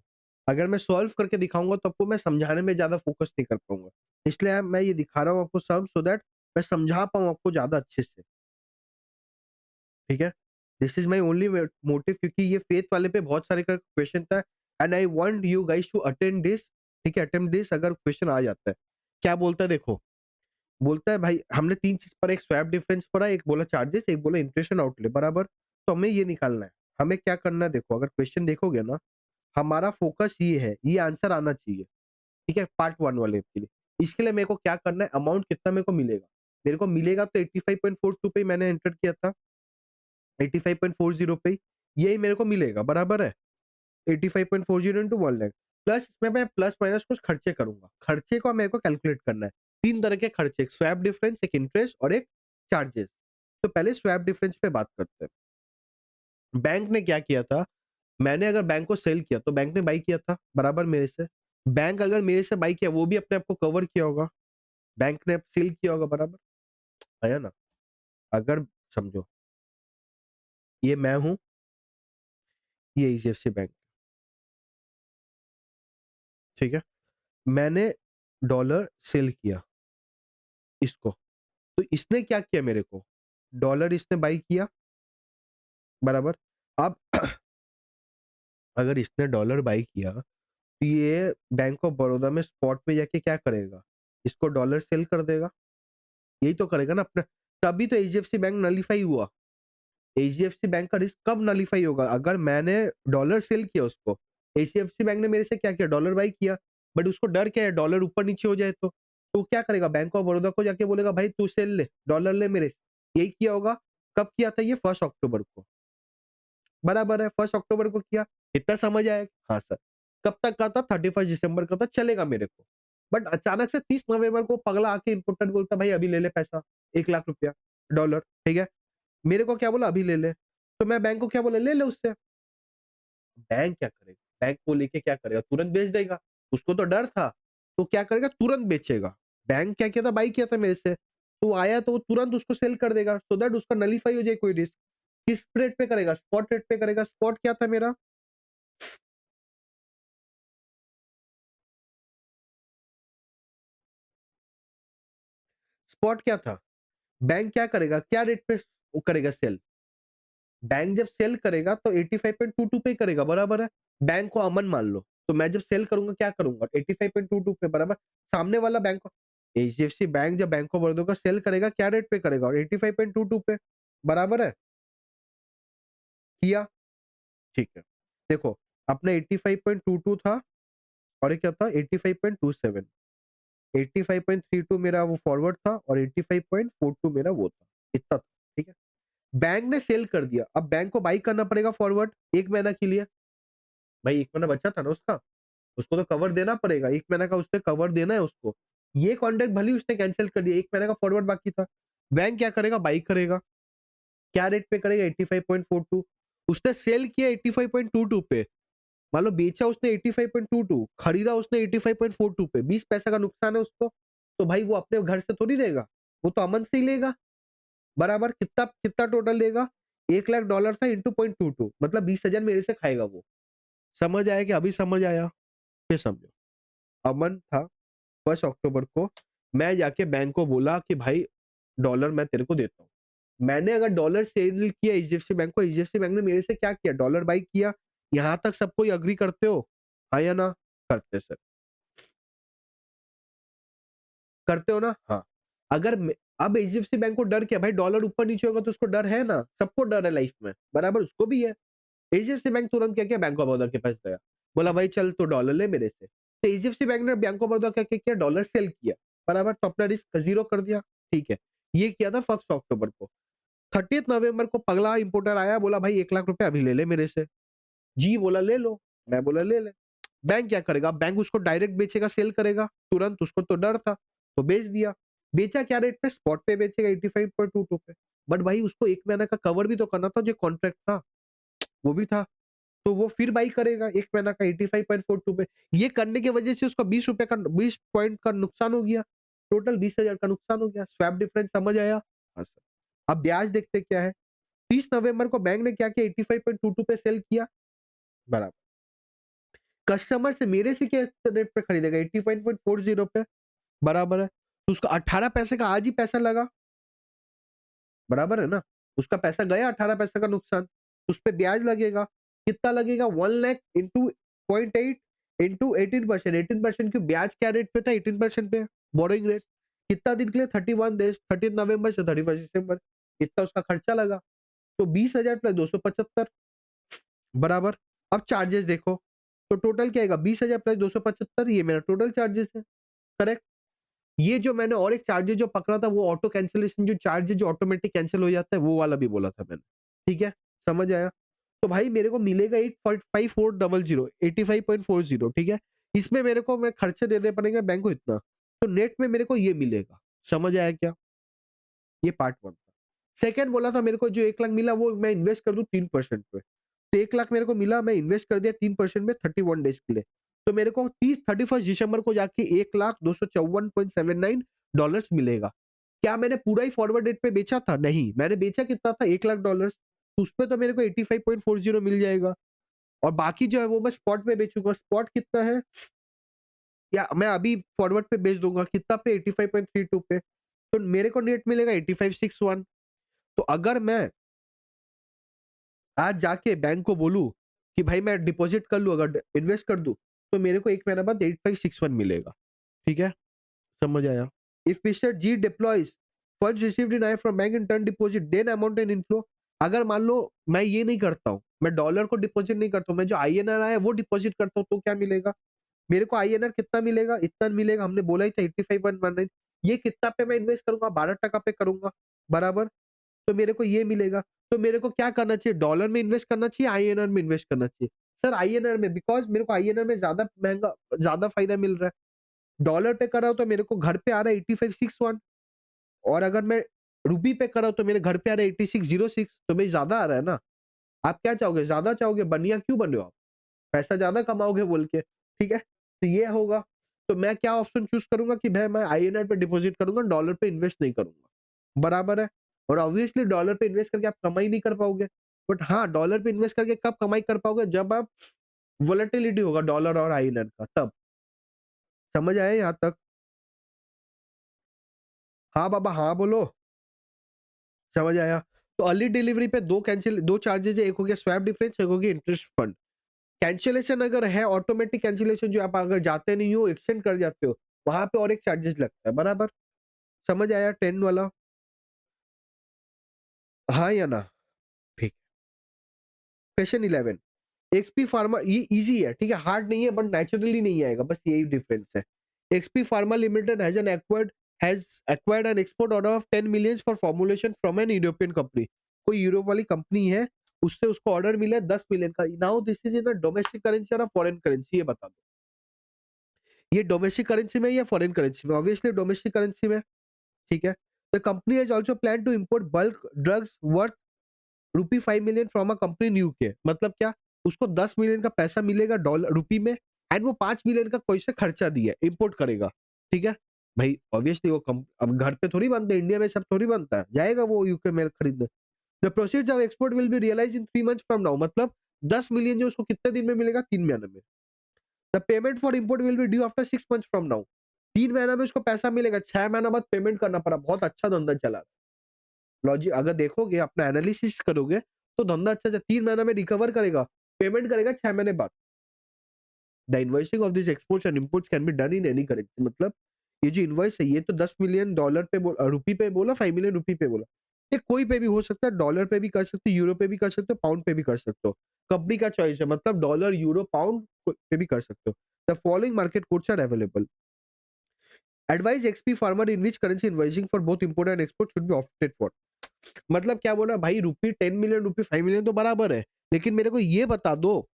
अगर मैं सॉल्व करके दिखाऊंगा तो आपको मैं समझाने में ज्यादा फोकस नहीं कर पाऊंगा, इसलिए मैं ये दिखा रहा हूँ आपको सम, सो दैट मैं समझा पाऊँ आपको ज्यादा अच्छे से। ठीक है, this is my only motive, क्योंकि ये फेथ वाले पे बहुत सारे का क्वेश्चन था and I want you guys to attend this. ठीक है, अटेम्प्ट दिस अगर क्वेश्चन आ जाता है। क्या बोलता है देखो, बोलता है भाई हमने तीन चीज पर, एक स्वैप डिफरेंस पढ़ा, एक बोला चार्जेस, एक बोला इंप्रेशन आउटले, बराबर। तो हमें ये निकालना है, हमें क्या करना है देखो, अगर क्वेश्चन देखोगे ना, हमारा फोकस ये है, ये आंसर आना चाहिए। ठीक है, पार्ट वन वाले के लिए। इसके लिए मेरे को क्या करना है, अमाउंट कितना मेरे को मिलेगा, मेरे को मिलेगा तो 85.42 पे मैंने एंटर किया था, 85.40 पे यही मेरे को मिलेगा, बराबर है। 85.40 इंटू 1 लाख, प्लस इसमें मैं प्लस माइनस कुछ खर्चे करूंगा, खर्चे को मेरे को कैलकुलेट करना है। तीन तरह के खर्चे, एक स्वैप डिफरेंस, एक इंटरेस्ट और एक चार्जेस। तो पहले स्वैप डिफरेंस पे बात करते हैं। बैंक ने क्या किया था, मैंने अगर बैंक को सेल किया तो बैंक ने बाई किया था, बराबर मेरे से। बैंक अगर मेरे से बाई किया, वो भी अपने आप को कवर किया होगा, बैंक ने सेल किया होगा, बराबर है ना। अगर समझो, ये मैं हूं, ये एचडीएफसी बैंक, ठीक है, मैंने डॉलर सेल किया इसको, तो इसने क्या किया मेरे को, डॉलर इसने बाई किया, बराबर। अब अगर इसने डॉलर बाई किया तो ये बैंक ऑफ बड़ौदा में स्पॉट में जाके क्या करेगा, इसको डॉलर सेल कर देगा, यही तो करेगा ना अपना। तभी तो एचडीएफसी बैंक नलीफाई हुआ। एचडीएफसी बैंक का रिस्क कब नलीफाई होगा, अगर मैंने डॉलर सेल किया उसको, एचडीएफसी बैंक ने मेरे से क्या किया, डॉलर बाई किया, बट उसको डर क्या है, डॉलर ऊपर नीचे हो जाए तो क्या करेगा, बैंक ऑफ बड़ौदा को जाके बोलेगा भाई तू सेल ले, डॉलर ले मेरे से। यही किया होगा। कब किया था ये, 1 अक्टूबर को, बराबर है, 1 अक्टूबर को किया। इतना समझ आया, हाँ सर। कब तक का था, 31 दिसंबर का था, चलेगा मेरे को। बट अचानक से 30 नवंबर को पगला आके इम्पोर्टर बोलता भाई अभी ले ले पैसा, 1 लाख रुपया डॉलर, ठीक है। मेरे को क्या बोला, अभी ले ले, तो मैं बैंक को क्या बोला, ले ले उससे। बैंक क्या करेगा, बैंक को लेके क्या करेगा, तुरंत बेच देगा। उसको तो डर था, तो क्या करेगा, तुरंत बेचेगा। बैंक क्या किया था, बाई किया था मेरे से, तो आया तो वो तुरंत उसको सेल कर देगा, सो दैट उसका नलीफाई हो जाए कोई रिस्क। किस रेट पे करेगा, स्पॉट रेट पे करेगा। स्पॉट क्या था मेरा, स्पॉट क्या था, बैंक क्या करेगा, क्या रेट पे करेगा सेल, बैंक जब सेल करेगा तो 85.22 पे करेगा, बराबर है। बैंक को अमन मान लो, तो मैं जब सेल करूंगा क्या करूंगा, 85.22 पे, बराबर। सामने वाला बैंक, एचडीएफसी बैंक जब बैंक ऑफ बड़ौदा का सेल करेगा क्या रेट पे करेगा, और 85.22 पे, बराबर है। किया, ठीक है। देखो, अपना 85.22 था, और ये क्या था, 85.27, 85.32 मेरा वो फॉरवर्ड था, और 85.42 मेरा वो था, इतना था, ठीक है। बैंक ने सेल कर दिया, अब बैंक को बाई करना पड़ेगा फॉरवर्ड 1 महीना के लिए। भाई 1 महीना बचा था ना उसका, उसको तो कवर देना पड़ेगा, 1 महीना का उसने कवर देना है उसको। ये कॉन्ट्रैक्ट भले ही उसने कैंसिल कर दिया, 1 महीने का फॉरवर्ड बाकी था। बैंक क्या करेगा, बाई करेगा, क्या रेट पे करेगा, 85.42। उसने सेल किया 85.22 पे, मान लो बेचा उसने 85.22, खरीदा उसने 85.42 पे, 20 पैसा का नुकसान है उसको, तो भाई वो अपने घर से थोड़ी देगा, वो तो अमन से ही लेगा, बराबर। कितना कितना टोटल देगा, 1 लाख डॉलर था इंटू 0.22, मतलब 20,000 मेरे से खाएगा वो। समझ आया कि अभी समझ आया, फिर समझो। अमन था, 1 अक्टूबर को मैं जाके बैंक को बोला कि भाई डॉलर मैं तेरे को देता हूँ। मैंने अगर डॉलर सेल किया एचडीएफसी बैंक को, एचडीएफसी बैंक ने मेरे से क्या किया, डॉलर बाई किया। यहाँ तक सब कोई अग्री करते हो, हाँ या ना, करते सर, करते हो ना, हाँ। अगर अब एचडीएफसी बैंक को डर क्या, भाई डॉलर ऊपर नीचे होगा तो उसको डर है ना, सबको डर है लाइफ में, बराबर, उसको भी है। एचडीएफसी बैंक तुरंत क्या किया, बैंक ऑफ बड़ौदा के पास गया, बोला भाई चल तो डॉलर ले मेरे से। तो एचडीएफसी बैंक ने बैंक ऑफ बड़ौदा क्या क्या किया, डॉलर सेल किया, बराबर, तो अपना रिस्क जीरो कर दिया, ठीक है। ये किया था 1 अक्टूबर को। 30 नवंबर को पगला इंपोर्टर आया, बोला भाई 1 लाख रुपए अभी ले ले मेरे से। जी बोला ले लो, मैं बोला ले ले। बैंक क्या करेगा, बैंक उसको डायरेक्ट बेचेगा, सेल करेगा तुरंत, उसको तो डर था, तो बेच दिया। बेचा क्या रेट पे, स्पॉट पे बेचेगा 85.22 पे। बट भाई उसको 1 महीना का कवर भी तो करना था, जो कॉन्ट्रैक्ट था वो भी था, तो वो फिर बाई करेगा 1 महीना का 85.42 पे। ये करने की वजह से उसका 20 रुपए का, 20 पॉइंट का नुकसान हो गया, टोटल 20,000 का नुकसान हो गया। स्वैप डिफरेंस समझ आया, हाँ सर। अब ब्याज देखते क्या है, 30 नवंबर को बैंक ने क्या किया, 85.22 पे सेल किया, बराबर। कस्टमर से मेरे से क्या रेट पे खरीदेगा, 85.40 पे, बराबर है। तो उसका 18 पैसे का आज ही पैसा लगा, बराबर है ना। उसका पैसा गया 18 पैसे का नुकसान, उस पे ब्याज लगेगा, कितना लगेगा 1 लाख इंटू 0.8 इंटू 18%, 18% की ब्याज क्या रेट पे था, 18% पे बोरोइंग रेट, कितना दिन के लिए 31 डेज, 30 नवंबर से 31 दिसंबर, कितना उसका खर्चा लगा, तो 20,000 प्लस 275 बराबर। अब चार्जेस देखो, तो टोटल क्या आएगा 20,000 प्लस 275, ये मेरा टोटल चार्जेस है, करेक्ट। ये जो मैंने और एक चार्जेस जो पकड़ा था वो ऑटो कैंसिलेशन जो चार्ज है जो ऑटोमेटिक कैंसिल हो जाता है वो वाला भी बोला था मैंने, ठीक है, समझ आया। तो भाई मेरे को मिलेगा 85400 85.40, ठीक है, इसमें मेरे को मैं खर्चे दे पड़ेंगे बैंक को इतना, तो नेट में मेरे को ये मिलेगा, समझ आया क्या, ये पार्ट वन था। सेकंड बोला था मेरे को जो 1 लाख मिला वो मैं इन्वेस्ट कर दूं 3% पे, तो 1 लाख मेरे को मिला, मैं इन्वेस्ट कर दिया 3% में 31 डेज के लिए, तो मेरे को 31 दिसंबर को जाके 1,254,79 मिलेगा। क्या मैंने पूरा ही फॉरवर्ड रेट पे बेचा था? नहीं, मैंने बेचा कितना था, 1 लाख डॉलर, तो उसपे तो मेरे को 85.40 मिल जाएगा, और बाकी जो है वो मैं स्पॉट पे बेचूंगा। स्पॉट कितना है, या मैं अभी फॉरवर्ड पे बेच दूंगा कितना पे, 85.32 पे, तो मेरे को नेट मिलेगा 8561। तो अगर मैं आज जाके बैंक को बोलूं कि भाई मैं डिपॉजिट कर लूं, अगर इन्वेस्ट कर दूं, तो मेरे को 1 महीना बाद 8561 मिलेगा, ठीक है, समझ आया। If mister G deploys funds received in I from bank in turn deposit then amount in inflow, अगर मान लो मैं ये नहीं करता हूँ, मैं डॉलर को डिपॉजिट नहीं करता हूँ, मैं जो आईएनआर आया वो डिपॉजिट करता हूँ, तो क्या मिलेगा मेरे को, आईएनआर कितना मिलेगा, इतना मिलेगा, हमने बोला ही था 85.19, ये कितना पे मैं इन्वेस्ट करूंगा, 12% पे करूंगा, बराबर, तो मेरे को ये मिलेगा। तो मेरे को क्या करना चाहिए, डॉलर में इन्वेस्ट करना चाहिए, आईएनआर में इन्वेस्ट करना चाहिए? सर आईएनआर में, बिकॉज मेरे को आईएनआर में ज्यादा महंगा, ज्यादा फायदा मिल रहा है। डॉलर पे कर रहा हूं तो मेरे को घर पे आ रहा है 8561, और अगर मैं रूपी पे कर रहा हूं तो मेरे घर पे आ रहा है 8606, तो भाई ज्यादा आ रहा है ना। आप क्या चाहोगे, ज्यादा चाहोगे, बनिया क्यों बने हो आप, पैसा ज्यादा कमाओगे बोल के, ठीक है, तो ये होगा। तो मैं क्या ऑप्शन चूज करूंगा कि भाई मैं आईएनआर पे डिपॉजिट करूंगा, डॉलर पे इन्वेस्ट नहीं करूंगा, बराबर है। और ऑब्वियसली डॉलर पे इन्वेस्ट करके आप कमाई नहीं कर पाओगे, बट हाँ डॉलर पे इन्वेस्ट करके कब कमाई कर पाओगे, जब आप वोलेटिलिटी होगा डॉलर और आईएनआर का, तब। समझ आया यहाँ तक? हाँ बाबा हाँ बोलो, समझ आया। तो अर्ली डिलीवरी पे दो चार्जेस है, एक हो गया स्वैप डिफरेंस, एक हो गया इंटरेस्ट फंड। कैंसिलेशन अगर है, ऑटोमेटिक कैंसिलेशन जो आप अगर जाते नहीं हो, एक्सटेंड कर जाते हो, वहां पे और एक चार्जेस लगता है, बराबर, समझ आया 10 वाला, हाँ या ना? ठीक। क्वेश्चन 11, एक्सपी फार्मा, ये इजी है, ठीक है, हार्ड नहीं है, बट नेचुरली नहीं आएगा, बस यही डिफरेंस है। XP pharma limited has acquired an export order of 10 millions for formulation from an European company, कोई यूरोप वाली कंपनी है, उससे उसको ऑर्डर मिला है 10 मिलियन का। Now this is in domestic currency और फॉरेन करेंसी, ये बता दो, ये डोमेस्टिक करेंसी में या फॉरेन करेंसी में? ऑब्वियसली डोमेस्टिक करेंसी में, ठीक है। The company has also plan to import bulk drugs worth rupee 5 million from a company in UK, मतलब क्या, उसको 10 मिलियन का पैसा मिलेगा डॉलर रुपी में, एंड वो 5 मिलियन का कोई से खर्चा दिया, इंपोर्ट करेगा, ठीक है। भाई ऑब्वियसली वो अब घर पे थोड़ी बनते, इंडिया में सब थोड़ी बनता है, जाएगा वो यूके में खरीदने। The proceeds of export will be realised in 3 months from now, मतलब 10 मिलियन जो उसको कितने दिन में मिलेगा, 3 महीने में। The payment for import will be due after 6 months from now, 3 महीना में उसको पैसा मिलेगा, 6 महीना बाद पेमेंट करना पड़ा, बहुत अच्छा धंधा चला। लॉजिक अगर देखोगे, अपना एनालिसिस करोगे, तो धंधा अच्छा 3 महीना में रिकवर करेगा, पेमेंट करेगा 6 महीने बाद। The invoicing of this exports and imports can be done in any currency, मतलब ये जो इनवॉइस है, ये तो 10 मिलियन डॉलर पे रुपी पे बोला, 5 मिलियन रुपी पे बोला, ये कोई पे भी हो सकता है, डॉलर पे भी कर सकते हो, यूरो पे भी कर सकते हो, पाउंड पे भी कर सकते हो, कंपनी का चॉइस है, मतलब डॉलर, यूरो, पाउंड पे भी कर सकते हो। The following market codes are available. Advise XP pharma in which currency invoicing for both import and export should be opted for, मतलब क्या बोला भाई, रुपी 10 मिलियन, रुपी 5 मिलियन तो बराबर है, लेकिन मेरे को ये बता दो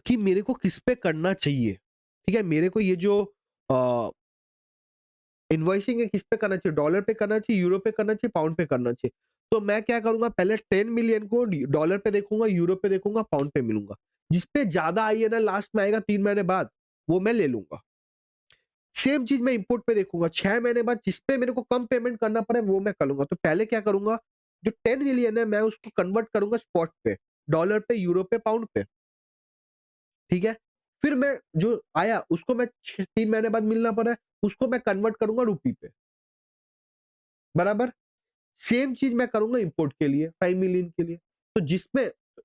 कि मेरे को किस पे करना चाहिए, ठीक है, मेरे को ये जो इनवॉइसिंग है किस पे करना चाहिए, डॉलर पे करना चाहिए, यूरो पे करना चाहिए, पाउंड पे करना चाहिए? तो मैं क्या करूंगा, पहले 10 मिलियन को डॉलर पे देखूंगा, यूरो पे देखूंगा, पाउंड पे मिलूंगा, जिसपे ज्यादा आईएनआर लास्ट में आएगा 3 महीने बाद, वो मैं ले लूंगा। सेम चीज मैं इंपोर्ट पे देखूंगा, 6 महीने बाद जिसपे मेरे को कम पेमेंट करना पड़े वो मैं कर लूंगा। तो पहले क्या करूंगा, जो 10 मिलियन है मैं उसको कन्वर्ट करूंगा स्पॉट पे, डॉलर पे, यूरो पे, पाउंड पे, ठीक है। फिर मैं जो आया उसको मैं 3 महीने बाद मिलना पड़ा है, उसको मैं कन्वर्ट करूंगा रुपी पे, बराबर। सेम चीज मैं करूंगा इंपोर्ट के लिए 5 मिलियन के लिए। तो जिसमें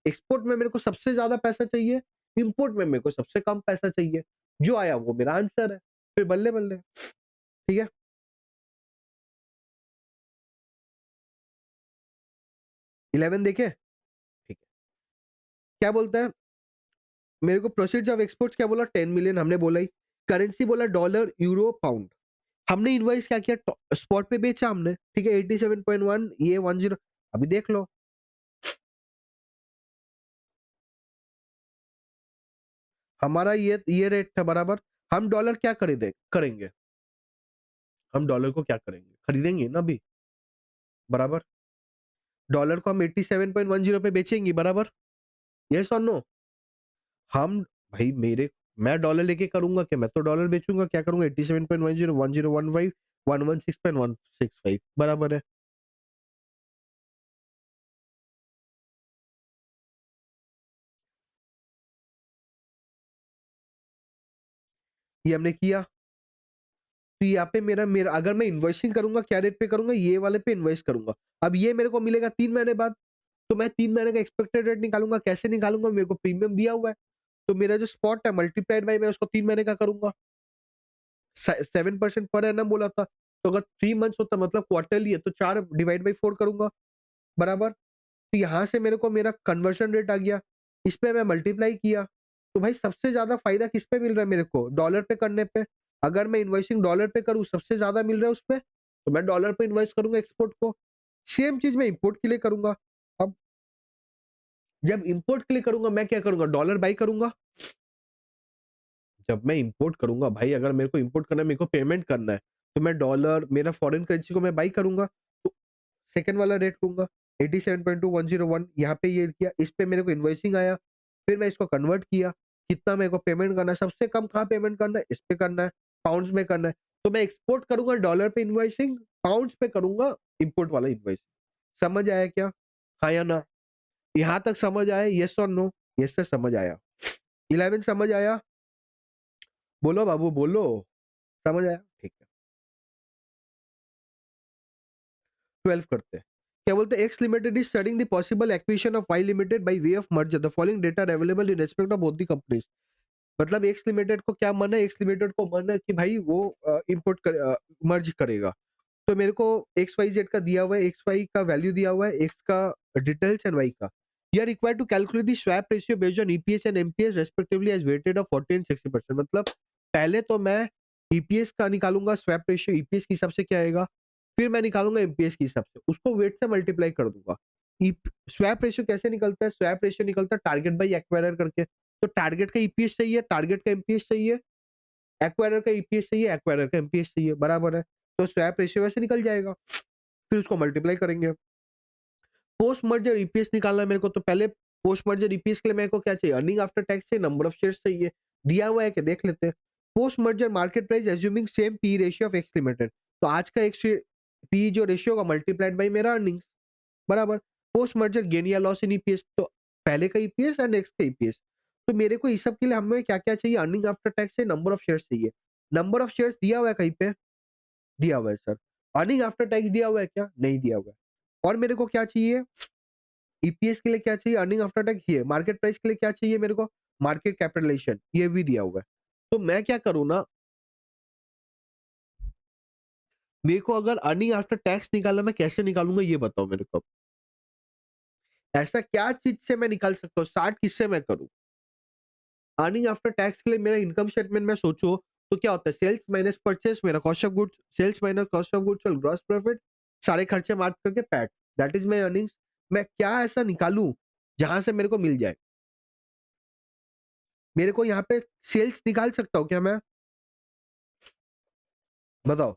एक्सपोर्ट में मेरे को सबसे ज्यादा पैसा चाहिए, इंपोर्ट में मेरे को सबसे कम पैसा चाहिए, जो आया वो मेरा आंसर है। फिर बल्ले बल्ले, ठीक है। 11 देखे, ठीक है। क्या बोलता है मेरे को, प्रोसीड्स ऑफ एक्सपोर्ट्स क्या बोला, 10 मिलियन हमने बोला ही। करेंसी बोला डॉलर, यूरो, पाउंड। हमने इनवॉइस क्या किया, स्पॉट पे बेचा हमने, ठीक है। 87.1, ये 10, अभी देख लो। हमारा ये रेट था बराबर। हम डॉलर क्या करेंगे, हम डॉलर को क्या करेंगे, खरीदेंगे ना अभी, बराबर। डॉलर को हम 87.10 पे बेचेंगे, बराबर। यस और नो। हम, भाई मेरे, मैं डॉलर लेके करूंगा क्या, मैं तो डॉलर बेचूंगा, क्या करूंगा, 87.10, 1015, 116.165, बराबर है। ये हमने किया। तो यहाँ पे मेरा मेरा अगर मैं इन्वेस्टिंग करूंगा क्या रेट पे करूंगा, ये वाले पे इन्वेस्ट करूंगा। अब ये मेरे को मिलेगा 3 महीने बाद, तो मैं 3 महीने का एक्सपेक्टेड रेट निकालूंगा। कैसे निकालूंगा, मेरे को प्रीमियम दिया हुआ है, तो मेरा जो स्पॉट है मल्टीप्लाइड बाई मैं उसको 3 महीने का करूंगा। 7% पर एनम बोला था, तो अगर 3 मंथ्स होता मतलब क्वार्टरली है, तो 4 डिवाइड बाई 4 करूंगा, बराबर। तो यहाँ से मेरे को मेरा कन्वर्शन रेट आ गया, इस पे मैं मल्टीप्लाई किया। तो भाई सबसे ज्यादा फायदा किस पे मिल रहा है मेरे को, डॉलर पे करने पे। अगर मैं इन्वॉइसिंग डॉलर पे करूँ, सबसे ज्यादा मिल रहा है उस पे, तो मैं डॉलर पे इन्वॉइस करूंगा एक्सपोर्ट को। सेम चीज मैं इंपोर्ट के लिए करूंगा। अब जब इंपोर्ट के लिए करूंगा, मैं क्या करूंगा, डॉलर बाई करूंगा। जब मैं इंपोर्ट करूंगा भाई, अगर मेरे को इंपोर्ट करना है, मेरे को पेमेंट करना है, तो मैं डॉलर, मेरा फॉरेन करेंसी को मैं बाई करूंगा, तो सेकंड वाला रेट लूंगा, 87.2101। यहाँ पे ये किया, इस पे मेरे को इन्वॉइसिंग आया, फिर मैं इसको कन्वर्ट किया, कितना मेरे को पेमेंट करना है, सबसे कम कहाँ पेमेंट करना है, इस पे करना है, पाउंड्स में करना है। तो मैं एक्सपोर्ट करूंगा डॉलर पे इन्वॉइसिंग, पाउंड्स पे करूंगा इंपोर्ट वाला इन्वॉइसिंग। समझ आया क्या, हाँ या ना? यहाँ तक समझ आया, यस और नो? यस से समझ आया। 11 समझ आया, बोलो बाबू बोलो, समझ आया, ठीक है। 12 करते हैं। क्या बोलते हैं, X limited is studying the possible acquisition of Y limited by way of merger, the following data are available in respect of both the companies. मतलब एक्स लिमिटेड को क्या मन है, एक्स लिमिटेड को मन है कि भाई वो इंपोर्ट कर, मर्ज करेगा। तो मेरे को एक्स वाई जेड का दिया हुआ है, एक्स वाई का वैल्यू दिया हुआ है, एक्स का डिटेल्स एंड वाई का। You are required to calculate the swap ratio based on EPS and MPS respectively as weighted of 40 and 60%। मतलब पहले तो मैं ईपीएस का निकालूंगा, स्वैप रेशियो ईपीएस के हिसाब से क्या आएगा, फिर मैं निकालूंगा एमपीएस के हिसाब से, उसको वेट से मल्टीप्लाई कर दूंगा। स्वैप रेशियो कैसे निकलता है, स्वैप रेशियो निकलता है टारगेट बाई एक्वायरर करके। तो टारगेट का ईपीएस चाहिए, टारगेट का एमपीएस चाहिए, एक्वायरर का ईपीएस चाहिए, एक्वायरर का एमपीएस चाहिए, बराबर है। तो स्वैप रेशियो वैसे निकल जाएगा, फिर उसको मल्टीप्लाई करेंगे। पोस्ट मर्जर ईपीएस निकालना है मेरे को, तो पहले पोस्ट मर्जर ईपीएस के लिए मेरे को क्या चाहिए, अर्निंग आफ्टर टैक्स चाहिए, नंबर ऑफ शेयर्स चाहिए, दिया हुआ है कि देख लेते हैं। Post merger market price assuming same P ratio of x limited, तो आज का एक्स पी जो रेशियो का मल्टीप्लाइड बाई मेरा अर्निंग्स, बराबर। पोस्ट मर्जर गेन या लॉस इन ईपीएस, तो पहले का ईपीएस और नेक्स्ट का ईपीएस। तो मेरे को इस सब के लिए हमें क्या क्या चाहिए, अर्निंग आफ्टर टैक्स से नंबर ऑफ शेयर्स चाहिए। नंबर ऑफ शेयर्स दिया हुआ है कहीं पे, दिया हुआ है सर। अर्निंग आफ्टर टैक्स दिया हुआ है क्या, नहीं दिया हुआ है। और मेरे को क्या चाहिए, ईपीएस के लिए क्या चाहिए, अर्निंग आफ्टर टैक्स, ये मार्केट प्राइस के लिए क्या चाहिए मेरे को, मार्केट कैपिटलाइजेशन, ये भी दिया हुआ है। तो मैं क्या करूँ ना, मेरे को अगर अर्निंग आफ्टर टैक्स निकालना, मैं कैसे निकालूंगा ये बताओ मेरे को। ऐसा क्या चीज से मैं निकाल सकता हूँ, 60 किससे मैं करूँ। अर्निंग आफ्टर टैक्स के लिए मेरा इनकम स्टेटमेंट में सोचो तो क्या होता है, सेल्स माइनस परचेस, मेरा cost of goods, sales minus cost of goods, gross profit, सारे खर्चे मार्क करके PAT, that is my earnings. मैं क्या ऐसा निकालूं जहां से मेरे को मिल जाए, मेरे को यहाँ पे सेल्स निकाल सकता हूँ क्या मैं, बताओ।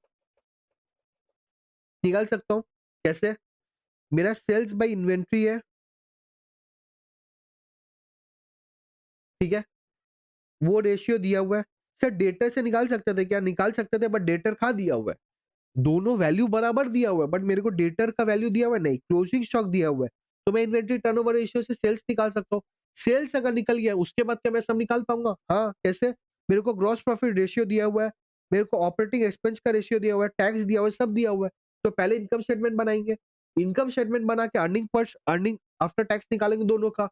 निकाल सकता हूँ कैसे, मेरा सेल्स बाय इन्वेंट्री है, ठीक है, वो रेशियो दिया हुआ है। सर डेटर से निकाल सकते थे क्या, निकाल सकते थे, बट डेटर कहाँ दिया हुआ है, दोनों वैल्यू बराबर दिया हुआ है, बट मेरे को डेटर का वैल्यू दिया हुआ है नहीं, क्लोजिंग स्टॉक दिया हुआ है। तो मैं इन्वेंट्री टर्नओवर रेशियो से सेल्स निकाल सकता हूँ। सेल्स अगर निकल गया उसके बाद क्या मैं सब निकाल पाऊंगा, हाँ कैसे, मेरे को ग्रॉस प्रॉफिट रेशियो दिया हुआ है, मेरे को ऑपरेटिंग एक्सपेंस का रेशियो दिया हुआ है, टैक्स दिया हुआ है, सब दिया हुआ है। तो पहले इनकम स्टेटमेंट बनाएंगे, इनकम स्टेटमेंट बना के अर्निंग आफ्टर टैक्स निकालेंगे दोनों का,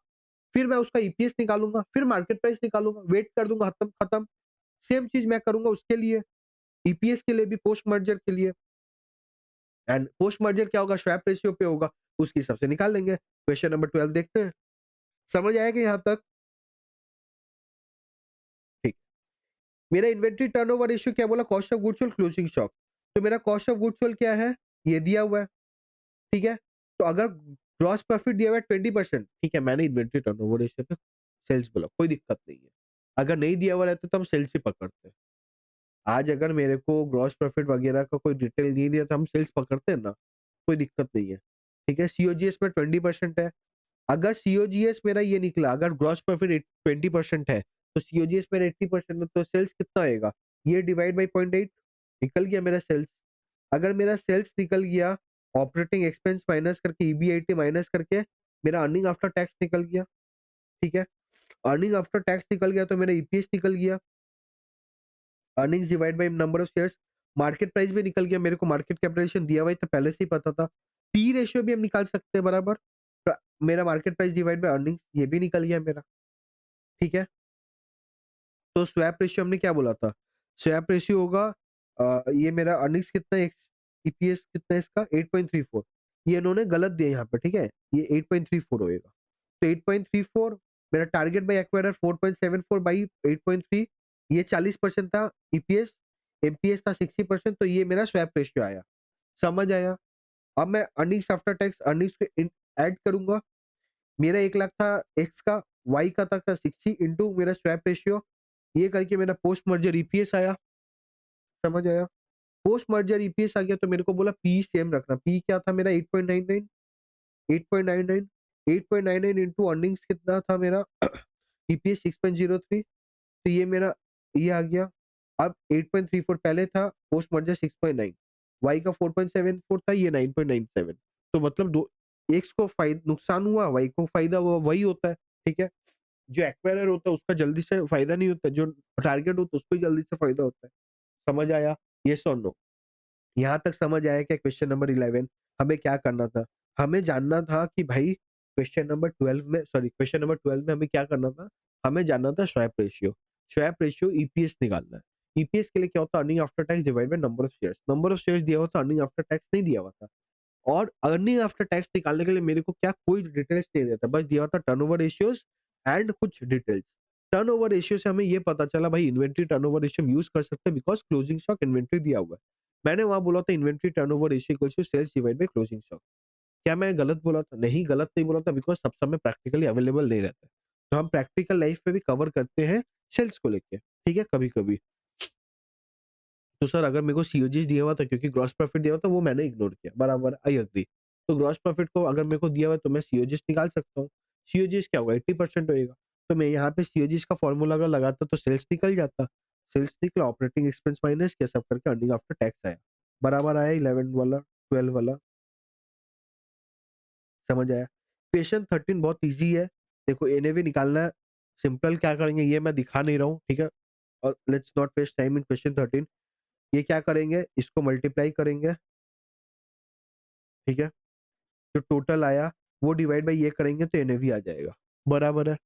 फिर मैं उसका ईपीएस निकालूंगा, फिर मार्केट प्राइस निकालूंगा, वेट कर दूंगा खत्म खत्म। सेम चीज मैं करूंगा उसके लिए, ईपीएस के लिए भी, पोस्ट मर्जर के लिए। एंड पोस्ट मर्जर क्या होगा, स्वैप रेशियो पे होगा, उसके हिसाब से निकाल लेंगे। क्वेश्चन नंबर 12 देखते हैं, समझ आएगा यहाँ तक? ठीक। मेरा इन्वेंट्री टर्नओवर रेशियो क्या बोला, cost of goods sold closing stock. तो मेरा कॉस्ट ऑफ गुड्स सोल्ड क्या है, ये दिया हुआ है, ठीक है। तो अगर ग्रॉस प्रॉफिट दिया हुआ है 20%, ठीक है, मैंने इन्वेंट्री टर्नओवर रेशियो पे सेल्स बोला, कोई दिक्कत नहीं है। अगर नहीं दिया हुआ रहता तो हम सेल्स ही पकड़ते हैं। आज अगर मेरे को ग्रॉस प्रॉफिट वगैरह का कोई डिटेल नहीं दिया तो हम सेल्स पकड़ते हैं ना, कोई दिक्कत नहीं है, ठीक है। सीओजीएस में 20% है, अगर सीओजीएस मेरा ये निकला, अगर ग्रॉस प्रॉफिट 20% है तो सीओजीएस मेरा 80% है, तो सेल्स कितना आएगा, ये डिवाइड बाई 0.8, निकल गया मेरा सेल्स। अगर मेरा सेल्स निकल गया, ऑपरेटिंग एक्सपेंस माइनस करके, ईबीआईटी माइनस करके मेरा अर्निंग आफ्टर टैक्स निकल गया, ठीक है। अर्निंग आफ्टर टैक्स निकल गया तो मेरा ईपीएस निकल गया, earnings divide by number of shares. Market price भी निकल गया, मेरे को मार्केट कैपिटलाइजेशन दिया हुआ है तो पहले से ही पता था। पी रेशियो भी हम निकाल सकते हैं बराबर, मेरा market price divide bye earnings, ये भी निकल गया मेरा, ठीक है। तो स्वैप रेशियो हमने क्या बोला था, स्वैप रेशियो होगा ये मेरा अर्निंग्स कितना है, ईपीएस कितना है इसका 8.34, ये इन्होंने गलत दिया यहाँ पे, ठीक है, ये 8.34 होएगा। तो 8.34 मेरा टारगेट बाय एक्वायरर 4.74 बाई 8.3, ये 40% था ईपीएस, एमपीएस था 60%, तो ये मेरा स्वैप रेशियो आया, समझ आया। अब मैं अर्निंग्स आफ्टर टैक्स अर्निंग्स को ऐड करूंगा, मेरा 1 लाख था एक्स का, वाई का था 60 इंटू मेरा स्वैप रेशियो, ये करके मेरा पोस्ट मर्जर ईपीएस आया, समझ आया। पोस्ट मर्जर ईपीएस आ गया तो मेरे को बोला पी सेम रखना, पी क्या था मेरा 8.99, 8.99, 8.99 इंटू अर्निंग्स कितना था मेरा ईपीएस 6.03, तो ये मेरा ये आ गया। अब 8.34 पहले था, पोस्ट मर्जर 6.9, वाई का 4.74 था, ये 9.97, तो मतलब दो एक्स को नुकसान हुआ, वाई को फायदा हुआ, वही होता है, ठीक है। जो एक्वायरर होता है उसका जल्दी से फायदा नहीं होता, जो टारगेट होता है उसको ही जल्दी से फायदा होता है, समझ आया, यस और नो? यहाँ तक समझ आया क्या? क्वेश्चन नंबर 11 हमें क्या करना था, हमें जानना था कि भाई क्वेश्चन नंबर 12 में, सॉरी क्वेश्चन नंबर 12 में हमें क्या करना था, हमें जानना था swap ratio, swap ratio EPS निकालना है। ईपीएस के लिए क्या होता है, earning after tax divide by number of shares, number of shares दिया हुआ था, अर्निंग आफ्टर टैक्स नहीं दिया हुआ था। और अर्निंग आफ्टर टैक्स निकालने के लिए मेरे को क्या कोई डिटेल्स नहीं दिया था, बस दिया था टर्नओवर रेशियोज एंड कुछ डिटेल्स। टर्नओवर रेशियो से हमें ये पता चला भाई इन्वेंट्री टर्नओवर रेशियो हम यूज कर सकते हैं बिकॉज क्लोजिंग स्टॉक इन्वेंट्री दिया हुआ है। मैंने वहां बोला था inventory turnover ratio equals to sales divide by closing stock. क्या मैं गलत बोला था? नहीं, गलत नहीं बोला था, बिकॉज सब समय प्रैक्टिकली अवेलेबल नहीं रहता है। तो हम प्रैक्टिकल लाइफ में भी कवर करते हैं सेल्स को लेके, ठीक है, कभी कभी। तो सर अगर मेरे को सीओजी दिया हुआ था क्योंकि ग्रॉस प्रॉफिट दिया हुआ था वो मैंने इग्नोर किया, बराबर, आई एग्री। तो ग्रॉस प्रॉफिट को अगर मेरे को दिया हुआ है तो मैं सीओजीएस निकाल सकता हूँ। सीओजीएस क्या होगा, 80% होएगा। तो मैं यहाँ पे सीओजीएस का फॉर्मूला अगर लगाता तो सेल्स निकल जाता, सेल्स निकला, ऑपरेटिंग एक्सपेंस माइनस किया, सब करके अर्निंग आफ्टर टैक्स आया, बराबर आया 11 वाला, 12 वाला, समझ आया। क्वेश्चन 13 बहुत ईजी है, देखो एनएवी निकालना है, सिंपल क्या करेंगे ये मैं दिखा नहीं रहा हूँ, ठीक है। और let's not waste time in question 13। ये क्या करेंगे, इसको मल्टीप्लाई करेंगे, ठीक है, जो टोटल आया वो डिवाइड बाय ये करेंगे तो एनएवी आ जाएगा, बराबर है।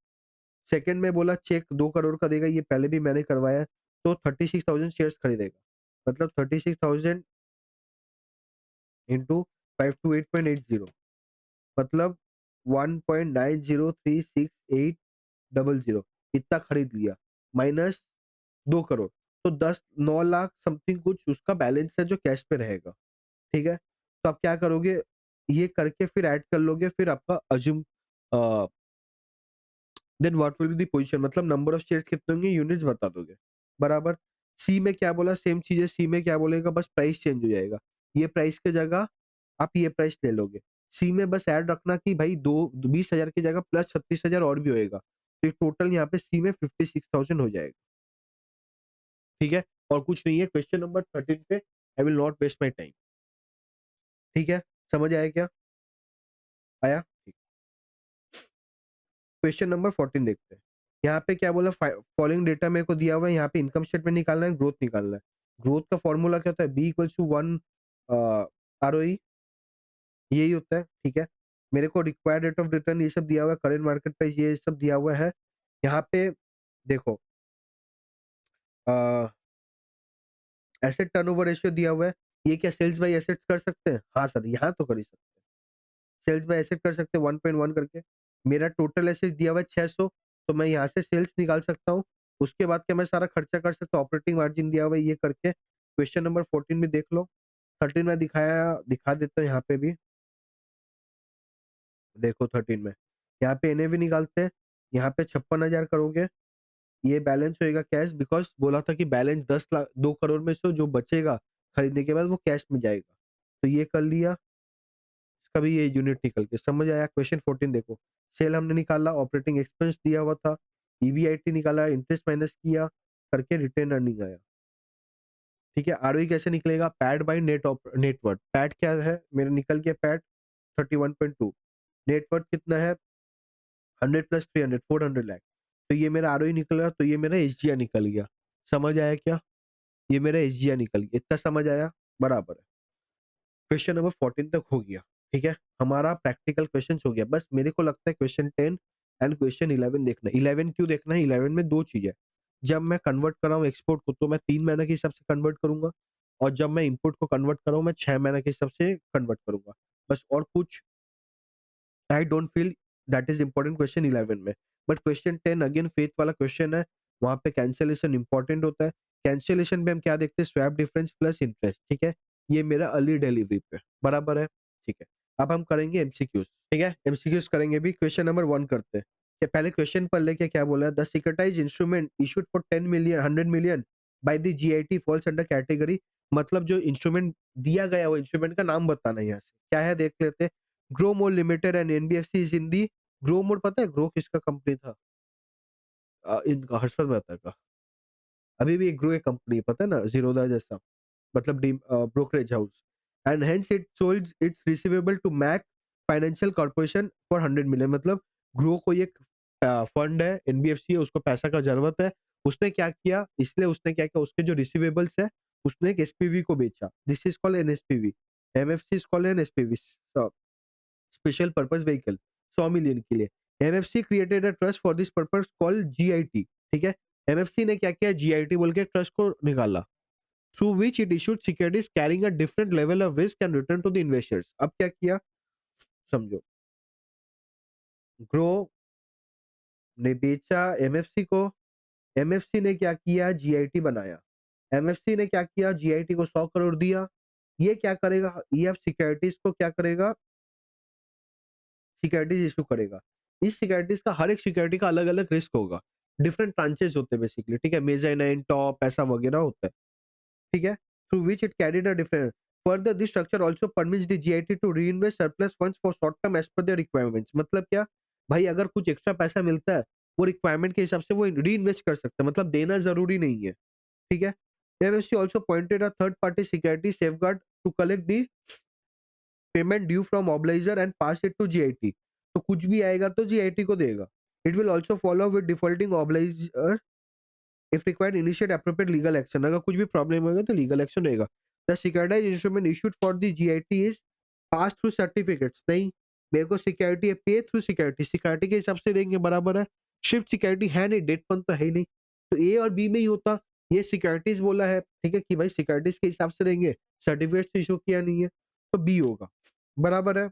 सेकंड में बोला चेक 2 करोड़ का देगा, ये पहले भी मैंने करवाया है, तो 36,000 शेयर्स खरीदेगा, मतलब 36,000 इंटू 528.80, मतलब 1.903680, इतना खरीद लिया, माइनस 2 करोड़, तो 9 लाख समथिंग कुछ उसका बैलेंस है जो कैश पे रहेगा, ठीक है। तो आप क्या करोगे, ये करके फिर ऐड कर लोगे, फिर आपका assume then what will be the position, मतलब नंबर ऑफ शेयर्स कितने होंगे, यूनिट्स बता दोगे, बराबर। सी में क्या बोला, सेम चीज है, सी में क्या बोलेगा, बस प्राइस चेंज हो जाएगा, ये प्राइस की जगह आप ये प्राइस ले लोगे। सी में बस ऐड रखना कि भाई 20,000 की जगह प्लस 36,000 और भी होएगा, तो टोटल यहाँ पे सी में 56,000 हो जाएगा, ठीक है। और कुछ नहीं है, क्वेश्चन नंबर 13 पे I will not waste my time, ठीक है, समझ आया क्या? आया, ठीक। क्वेश्चन नंबर 14 देखते हैं। यहाँ पे क्या बोला, फॉलोइंग डेटा मेरे को दिया हुआ है, यहाँ पे इनकम स्टेटमेंट निकालना है, ग्रोथ निकालना है। ग्रोथ का फॉर्मूला क्या होता है, बी इक्वल्स टू 1 आरओई यही होता है, ठीक है। मेरे को रिक्वायर्ड रेट ऑफ रिटर्न ये सब दिया हुआ है, करंट मार्केट प्राइस ये सब दिया हुआ है। यहाँ पे देखो एसेट टर्नओवर रेशियो दिया हुआ है। ये क्या सेल्स बाय एसेट्स कर सकते हैं? हाँ सर, यहाँ तो कर ही सकते हैं। सेल्स बाय एसेट कर सकते हैं 1.1 करके। मेरा टोटल एसेट दिया हुआ है 600, तो मैं यहाँ से सेल्स निकाल सकता हूँ। उसके बाद क्या मैं सारा खर्चा कर सकता हूँ? ऑपरेटिंग मार्जिन दिया हुआ है ये करके। क्वेश्चन नंबर 14 में देख लो। 13 में दिखा देता हूँ यहाँ पे भी। देखो 13 में यहाँ पे एनएवी निकालते हैं। यहाँ पे 56,000 करोगे, ये बैलेंस होएगा कैश, बिकॉज बोला था कि बैलेंस 10 लाख 2 करोड़ में से जो बचेगा खरीदने के बाद वो कैश में जाएगा। तो ये कर लिया, इसका भी ये यूनिट निकल के समझ आया। क्वेश्चन 14 देखो, सेल हमने निकाला, ऑपरेटिंग एक्सपेंस दिया हुआ था, ईवीआईटी निकाला, इंटरेस्ट माइनस किया करके रिटेन अर्निंग आया। ठीक है, आरओई कैसे निकलेगा? Pad bye net worth. पैड क्या है मेरा? निकल गया पैड 31.2। नेटवर्थ कितना है? 100 प्लस 300 400 लाख। तो ये मेरा आरओई निकला, तो ये मेरा एसजीआई निकल गया। समझ आया क्या? ये मेरा एसजीआई निकल गया। इतना समझ आया? बराबर है। क्वेश्चन नंबर 14 तक हो गया। ठीक है, हमारा प्रैक्टिकल क्वेश्चन हो गया। बस मेरे को लगता है क्वेश्चन 10 एंड क्वेश्चन 11 देखना। 11 क्यों देखना है? 11 में दो चीज है। जब मैं कन्वर्ट कर रहा हूँ एक्सपोर्ट को, तो मैं 3 महीने के हिसाब से कन्वर्ट करूंगा, और जब मैं इंपोर्ट को कन्वर्ट कर रहा हूँ, मैं 6 महीने के हिसाब से कन्वर्ट करूंगा। बस, और कुछ I don't feel that is important question 11 में। बट क्वेश्चन 10 अगेन फेथ वाला क्वेश्चन है, वहां पे कैंसिलेशन इंपॉर्टेंट होता है। कैंसिलेशन में हम क्या देखते हैं? Swap difference plus interest. ठीक है, ये मेरा अर्ली डिलीवरी पे बराबर है। ठीक है, अब हम करेंगे एमसीक्यूज। ठीक है, एमसीक्यूज करेंगे भी। क्वेश्चन नंबर 1 करते हैं। पहले क्वेश्चन पर लेके क्या बोला है? The securitise instrument issued for 10 million 100 million by the GIT falls under category. मतलब जो इंस्ट्रूमेंट दिया गया वो इंस्ट्रूमेंट का नाम बताना है। यहाँ से क्या है देख लेते हैं। Grow more limited and NBFC is in the. Grow more पता है ग्रो किसका कंपनी था? इनका हर्षद मेहता का। अभी भी ग्रो एक कंपनी पता है ना, जीरोदा जैसा, मतलब brokerage house. And hence it sold its receivable to Mac financial corporation for 100 million. मतलब ग्रो कोई एक फंड है, एनबीएफसी है, उसको पैसा का जरूरत है। उसने क्या किया? इसलिए उसने क्या किया, उसके जो रिसीवेबल्स है उसने एक एसपीवी को बेचा। This is called an SPV. MFC is called an SPV, special purpose vehicle, 100 million के लिए। MFC created a trust for this purpose called GIT. ठीक है, एमएफसी ने क्या किया? जीआईटी बोल के ट्रस्ट को निकाला, through which it issued securities carrying a different level of risk and return to the investors. अब क्या किया समझो। ग्रो ने बेचा एमएफसी को, एमएफसी ने क्या किया? जीआईटी बनाया। एमएफसी ने क्या किया? जीआईटी को 100 करोड़ दिया। ये क्या करेगा? ये अब सिक्योरिटीज को क्या करेगा? सिक्योरिटीज इशू करेगा। इस सिक्योरिटीज का, हर एक सिक्योरिटी का अलग अलग रिस्क होगा, डिफरेंट ट्रांचेस होते हैं बेसिकली। ठीक है, मेजाइनाइन, टॉप, ऐसा वगैरह होता है। ठीक है, through which it carried a different. Further this structure also permits the GIT to reinvest surplus funds for short term as per their requirements. मतलब क्या भाई, अगर कुछ एक्स्ट्रा पैसा मिलता है वो रिक्वायरमेंट के हिसाब से वो रीइन्वेस्ट कर सकते हैं, मतलब देना जरूरी नहीं है। ठीक है, MFC also appointed a third party security safeguard to collect the payment due from obligor and pass it to GIT. तो कुछ भी आएगा तो जीआईटी को देगा। It will also follow with defaulting obligor if required initiate appropriate legal action. अगर कुछ भी प्रॉब्लम होगा तो लीगल एक्शन रहेगा। The securitise instrument issued for the GIT is pass through certificates. नहीं, मेरे को सिक्योरिटी है, पे थ्रू सिक्योरिटी, सिक्योरिटी के हिसाब से देंगे बराबर है। शिफ्ट सिक्योरिटी है नहीं, डेट फंड तो है ही नहीं, तो ए और बी में ही होता। ये सिक्योरिटीज बोला है, ठीक है, कि भाई सिक्योरिटीज के हिसाब से देंगे, सर्टिफिकेट्स इशू किया नहीं है, तो बी होगा बराबर है।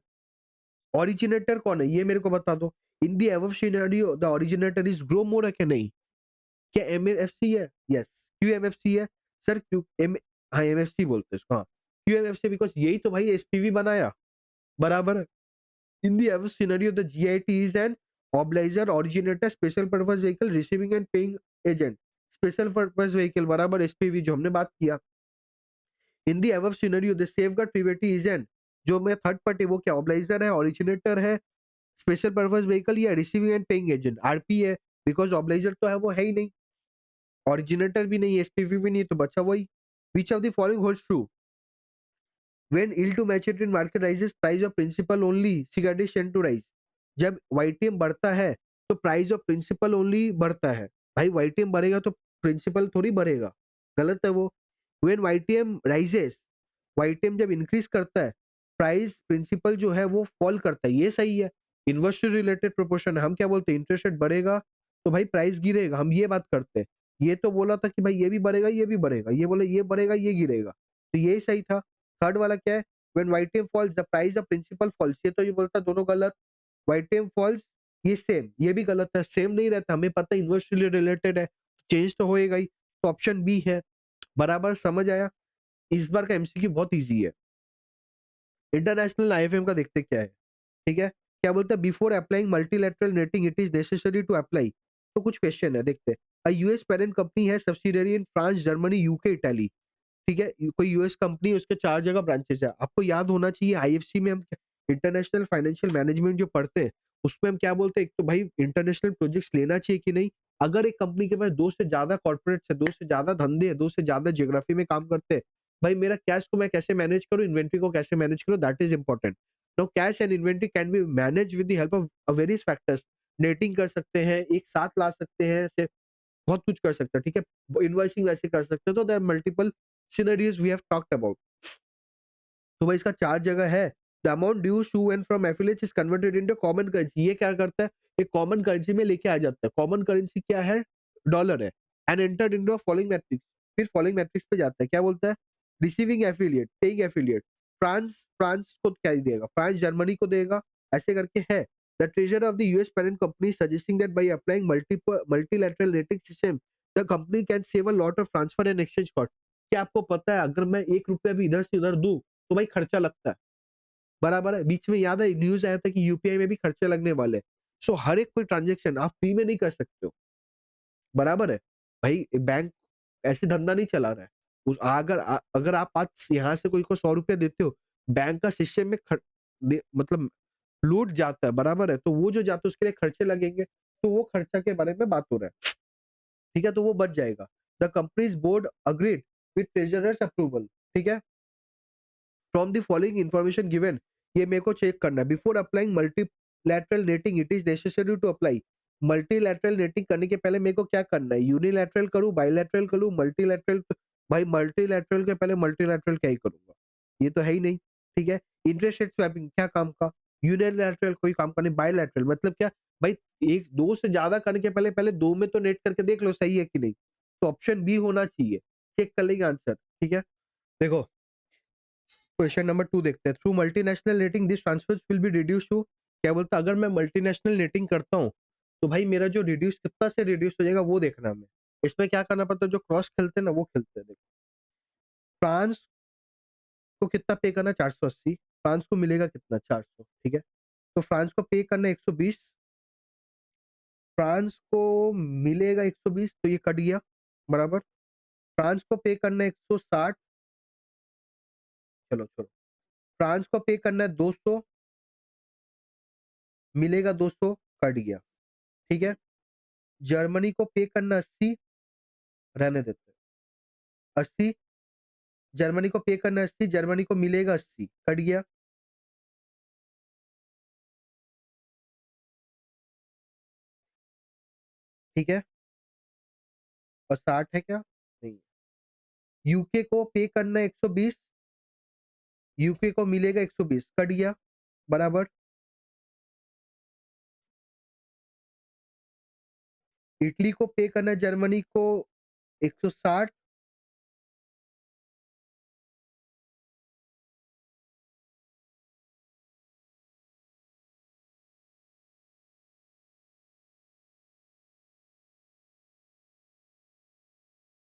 ओरिजिनेटर कौन है ये मेरे को बता दो। In the above scenario the originator is grow more है कि नहीं? क्या एमएफसी है? यस। क्यों एमएफसी है सर? क्यों एम हाँ एमएफसी बोलते हैं इसको। हाँ, क्यों एमएफसी? बिकॉज यही तो भाई एसपीवी बनाया बराबर है। In the above scenario the GIT is an obligor originator special purpose vehicle receiving and paying agent. Special purpose vehicle बराबर एसपीवी जो हमने बात किया। In the above scenario the safeguard private is an, जो मैं थर्ड पार्टी वो क्या ऑब्लाइजर है, ओरिजिनेटर है, स्पेशल पर्पस व्हीकल या receiving and paying agent RP है। बिकॉज ऑब्लाइजर तो है वो है ही नहीं, ओरिजिनेटर भी नहीं, एसपीवी भी नहीं, तो बचा वही। Which of the following holds true? When yield to maturity in market rises price of principal only securities tend to rise। जब वाईटीएम बढ़ता है तो प्राइस ऑफ प्रिंसिपल ओनली बढ़ता है। भाई वाईटीएम बढ़ेगा तो प्रिंसिपल थोड़ी बढ़ेगा, गलत है वो। व्हेन वाईटीएम राइजेस, वाईटीएम जब इंक्रीज करता है प्राइस प्रिंसिपल जो है वो फॉल करता है, ये सही है। इन्वर्सली रिलेटेड प्रोपोर्शन है, हम क्या बोलते हैं, इंटरेस्ट रेट बढ़ेगा तो भाई प्राइस गिरेगा, हम ये बात करते हैं। ये तो बोला था कि भाई ये भी बढ़ेगा ये भी बढ़ेगा, ये बोले ये बढ़ेगा ये गिरेगा, तो ये सही था। थर्ड वाला क्या है, when YTM falls the price of principal falls, ये तो ये बोलता दोनों गलत। वाइटम फॉल्स ये सेम, ये भी गलत है, सेम नहीं रहता, हमें पता है इन्वर्सली रिलेटेड है, चेंज तो होएगा ही, तो ऑप्शन बी है। बराबर समझ आया। इस बार का एमसीक्यू बहुत इजी है। इंटरनेशनल आईएफएम का देखते क्या है, ठीक है। क्या बोलते हैं, before applying multilateral netting it is necessary to apply. तो कुछ क्वेश्चन है, देखते हैं। अ यूएस पेरेंट कंपनी है subsidiary in France Germany UK Italy, ठीक है। कोई यूएस कंपनी है, उसके 4 जगह ब्रांचेस है। आपको याद होना चाहिए आईएफसी में हम इंटरनेशनल फाइनेंशियल मैनेजमेंट जो पढ़ते हैं उसमें हम क्या बोलते हैं, एक तो भाई इंटरनेशनल प्रोजेक्ट्स लेना चाहिए कि नहीं। अगर एक कंपनी के पास 2 से ज्यादा कॉर्पोरेट्स है, 2 से ज्यादा धंधे हैं, 2 से ज्यादा ज्योग्राफी में काम करते हैं, भाई मेरा कैश को मैं कैसे मैनेज करूं, इन्वेंट्री को कैसे मैनेज करूं, that is important. Now cash and inventory can be manage with the help of various factors. Netting कर सकते हैं, एक साथ ला सकते हैं, ऐसे बहुत कुछ कर सकते हैं, ठीक है। इनवॉइसिंग वैसे कर सकते हैं, तो there multiple scenarios we have talked about. तो भाई इसका 4 जगह है। The amount dues to and from affiliates is converted into common currency. ये क्या करता है, एक कॉमन करेंसी में लेके आ जाता है। कॉमन करेंसी क्या है, डॉलर है। And entered into following matrix, फिर फॉलोइंग मैट्रिक्स पे जाता है। क्या बोलता है, receiving affiliate, paying affiliate. France France को क्या देगा, फ्रांस जर्मनी को देगा, ऐसे करके है। The treasure of the US parent company suggesting that by applying multilateral rating system the company can save a lot of transfer and exchange cost. क्या आपको पता है, अगर मैं 1 रुपया भी इधर से उधर दूं तो भाई खर्चा लगता है। बराबर है, बीच में याद है न्यूज आया था कि यूपीआई में भी खर्चे लगने वाले हैं। सो हर एक कोई ट्रांजेक्शन आप फ्री में नहीं कर सकते हो। बराबर है भाई, बैंक ऐसे धंधा नहीं चला रहा है। अगर आप आज यहाँ से कोई को 100 रुपया देते हो, बैंक का सिस्टम में मतलब लूट जाता है, बराबर है, तो वो जो जाता है उसके लिए खर्चे लगेंगे, तो वो खर्चा के बारे में बात हो रहा है, ठीक है, तो वो बच जाएगा। The company's board agreed with treasurer's approval, ठीक है। From the following information given, ये मेरे को चेक करना है। Before applying multilateral netting it is necessary to apply. Multilateral netting करने के पहले मेरे को क्या करना है, यूनिलैटरल करूं, बायलैटरल करूं, मल्टीलैटरल। भाई मल्टीलैटरल के पहले मल्टीलैटरल क्या ही करूंगा, ये तो है ही नहीं, ठीक है। इंटरेस्ट रेट स्वैपिंग क्या काम का, यूनिलैटरल कोई काम का नहीं, बायलैटरल मतलब क्या, भाई एक 2 से ज्यादा करने के पहले पहले 2 में तो नेट करके देख लो सही है कि नहीं, तो ऑप्शन बी होना चाहिए। चेक कर लेंगे आंसर, ठीक है। देखो क्वेश्चन नंबर 2 देखते हैं। Through multinational netting this transfers will be reduce to. क्या बोलता है, अगर मैं मल्टीनेशनल नेटिंग करता हूँ तो भाई मेरा जो रिड्यूस कितना से रिड्यूस हो जाएगा वो देखना है हमें। इसमें क्या करना पड़ता है, जो क्रॉस खेलते हैं ना वो खेलते हैं। देखो फ्रांस को कितना पे करना, 480। फ्रांस को मिलेगा कितना, 400, ठीक है। तो फ्रांस को पे करना 120, फ्रांस को मिलेगा 120, तो ये कट गया, बराबर। फ्रांस को पे करना 160, चलो छोड़ो। फ्रांस को पे करना है 200, मिलेगा 200, कट गया, ठीक है। जर्मनी को पे करना 80, रहने देते हैं 80। जर्मनी को पे करना 80, जर्मनी को मिलेगा 80, कट गया, ठीक है। और 60 है क्या, नहीं। यूके को पे करना 120, यूके को मिलेगा 120, कट गया, बराबर। इटली को पे करना जर्मनी को 160,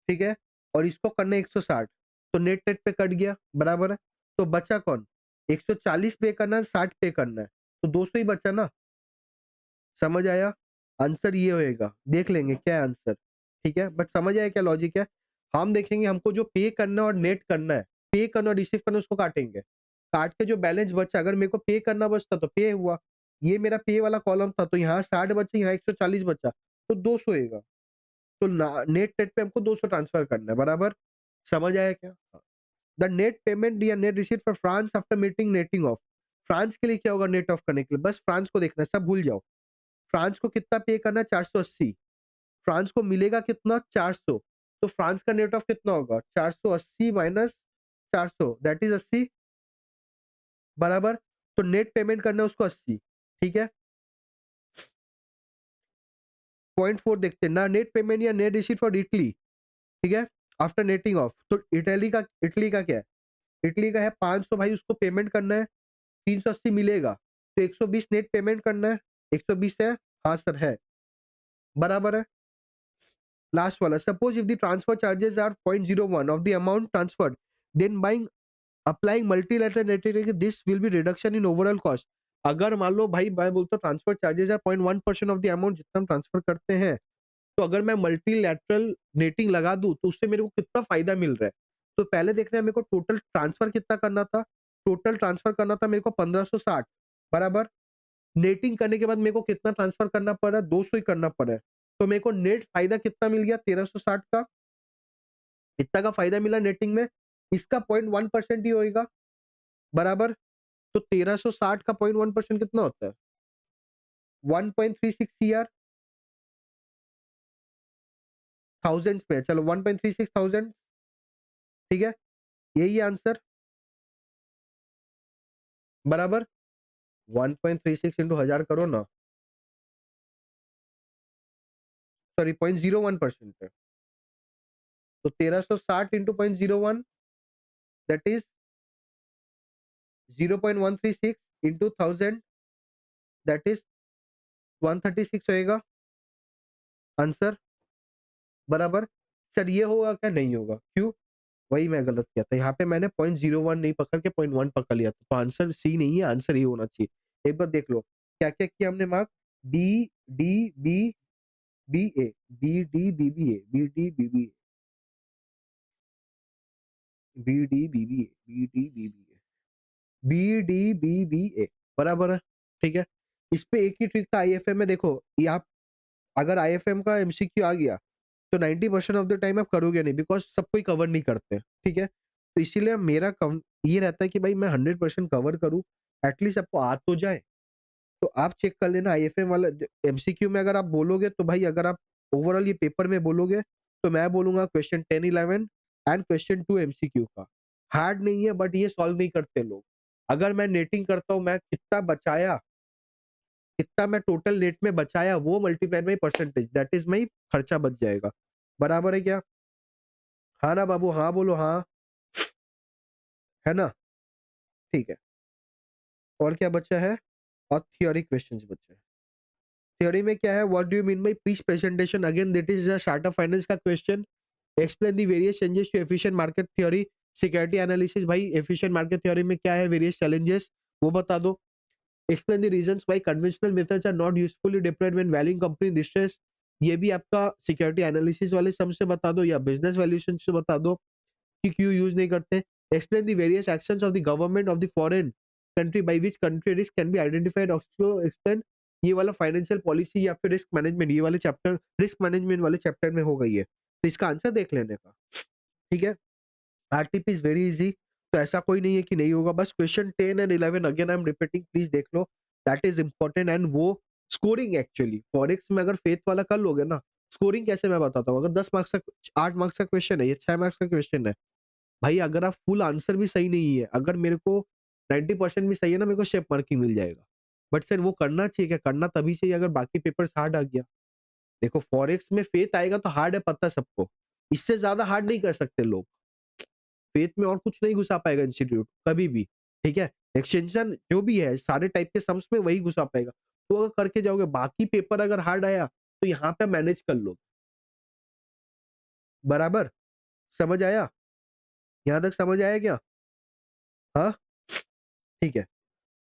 ठीक है। और इसको करना 160, तो नेट नेट पे कट गया, बराबर है। तो बचा कौन, 140 पे करना है, 60 पे करना है, तो 200 ही बचा ना। समझ आया, आंसर ये होएगा, देख लेंगे क्या है आंसर, ठीक है। बट समझ आया क्या लॉजिक है। हम देखेंगे हमको जो पे करना और नेट करना है, पे करना और रिसीव करना उसको काटेंगे, काट के जो बैलेंस बचा, अगर मेरे को पे करना बचता तो पे हुआ, ये मेरा पे वाला कॉलम था, तो यहाँ 60 बचे, यहाँ 140 बचा, तो 200 होएगा। तो नेट नेट पे हमको 200 ट्रांसफर करना है, बराबर। समझ आया क्या। द नेट पेमेंट या net receipt for France after meeting netting of. France के लिए क्या होगा नेट ऑफ करने के लिए, बस फ्रांस को देखना है, सब भूल जाओ। फ्रांस को कितना पे करना है, 480। फ्रांस को मिलेगा कितना, 400। तो फ्रांस का नेट ऑफ कितना होगा, 480 माइनस 400, दैट इज 80। बराबर। तो नेट पेमेंट करना है उसको 80, ठीक है। पॉइंट 4 देखते हैं ना, नेट पेमेंट या नेट रिसीट फॉर इटली, ठीक है, आफ्टर नेटिंग ऑफ। तो इटली का क्या है, इटली का है 500 भाई, उसको पेमेंट करना है, 380 मिलेगा, तो 120 नेट पेमेंट करना है, 120 है, हाँ सर है, बराबर है। लास्ट वाला, suppose if the transfer charges are 0.01 of the amount transferred, then buying applying multilateral network, this will be reduction in overall cost. अगर मान लो भाई मैं बोलता हूँ transfer charges are 0.1% of the amount जितना हम ट्रांसफर करते हैं, तो अगर मैं मल्टीलेटरल नेटिंग लगा दूं तो उससे मेरे को कितना फायदा मिल रहा है। तो पहले देखना है मेरे को टोटल ट्रांसफर कितना करना था, टोटल ट्रांसफर करना था मेरे को 1560, बराबर। नेटिंग करने के बाद मेरे को कितना ट्रांसफर करना पड़ा, 200 ही करना पड़ा, तो मेरे को नेट फायदा कितना मिल गया, 1360 का, इतना का फायदा मिला नेटिंग में, इसका 0.1% ही होगा, बराबर। तो 1360 का 0.1% कितना होता है, 1.36 सीआर, थाउजेंड्स में, चलो 1.36 थाउजेंड, ठीक है, यही आंसर, बराबर। 1.36 इंटू 1000 करो ना, सॉरी 0.01% है, तो 1360 into 0.01, that is 0.136 into 1000, that is 136 होएगा आंसर, बराबर। सर ये होगा क्या, नहीं होगा, क्यों, वही मैं गलत किया था, यहाँ पे मैंने 0.01 नहीं पकड़ के 0.1 पकड़ लिया था, तो आंसर सी नहीं है, आंसर ये होना चाहिए। एक बार देख लो क्या क्या किया हमने mark, D D B B A, B D B B A, B D B B A, B D B B A, B D B B A, B D B B A, बराबर है, ठीक है। इस पे एक ही trick था IFM में, देखो ये आप अगर आईएफएम का एमसीक्यू आ गया तो 90% ऑफ द टाइम आप करोगे नहीं, बिकॉज सब कोई कवर नहीं करते, ठीक है। तो इसीलिए मेरा ये रहता है कि भाई मैं 100% कवर करूं, एटलीस्ट आपको आ तो जाए। तो आप चेक कर लेना आईएफएम वाला एमसीक्यू में, अगर आप बोलोगे तो भाई, अगर आप ओवरऑल ये पेपर में बोलोगे तो मैं बोलूंगा क्वेश्चन 10 11 एंड क्वेश्चन 2 एमसीक्यू का, हार्ड नहीं है, बट ये सॉल्व नहीं करते लोग। अगर मैं नेटिंग करता हूँ, मैं कितना बचाया, कितना मैं टोटल नेट में बचाया, वो multiplied by percentage, that is my खर्चा बच जाएगा, बराबर है क्या, हाँ ना बाबू, हाँ बोलो, हाँ है ना, ठीक है। और क्या बचा है, और थियोरी क्वेश्चंस बचे हैं। थ्योरी में क्या है, what do you mean by pitch presentation, again that is a start of finance का question. Explain the various changes to efficient market theory, security analysis, भाई एफिशिएंट मार्केट थ्योरी में क्या है, वेरियस चैलेंजेस वो बता दो। Explain the reasons why conventional methods are not usefully deployed when valuing company distress, ये भी आपका सिक्योरिटी एनालिसिस वाले सम से बता दो, या बिजनेस वैल्यूएशन से बता दो कि क्यों यूज नहीं करते। Explain the various actions of the government of the foreign country by which country risk can be identified, also explain, ये वाला फाइनेंशियल पॉलिसी या फिर रिस्क मैनेजमेंट, ये वाले चैप्टर रिस्क मैनेजमेंट वाले चैप्टर में हो गई है, तो इसका आंसर देख लेने का, ठीक है। आरटीपी इज वेरी इजी, तो ऐसा कोई नहीं है कि नहीं होगा, बस question 10 and 11 again I am repeating, please देख लो, दैट इज इंपॉर्टेंट। एंड वो स्कोरिंग एक्चुअली फॉरेक्स में अगर फेथ वाला कर लोगे ना, स्कोरिंग कैसे मैं बताता हूँ, अगर 10 मार्क्स का 8 मार्क्स का क्वेश्चन है, ये 6 मार्क्स का क्वेश्चन है भाई, अगर आप फुल आंसर भी सही नहीं है, अगर मेरे को 90% भी सही है ना, मेरे को शेप मार्किंग मिल जाएगा। बट सर वो करना चाहिए क्या, करना तभी चाहिए अगर बाकी पेपर्स हार्ड आ गया। देखो फॉरेक्स में फेथ आएगा तो हार्ड है, पता है सबको, इससे ज्यादा हार्ड नहीं कर सकते लोग, फेथ में और कुछ नहीं घुसा पाएगा इंस्टीट्यूट कभी भी, ठीक है। एक्सटेंशन जो भी है सारे टाइप के सम्स में वही घुसा पाएगा, तो अगर करके जाओगे, बाकी पेपर अगर हार्ड आया तो यहाँ पे मैनेज कर लो, बराबर, समझ आया, यहाँ तक समझ आया क्या, हाँ, ठीक है।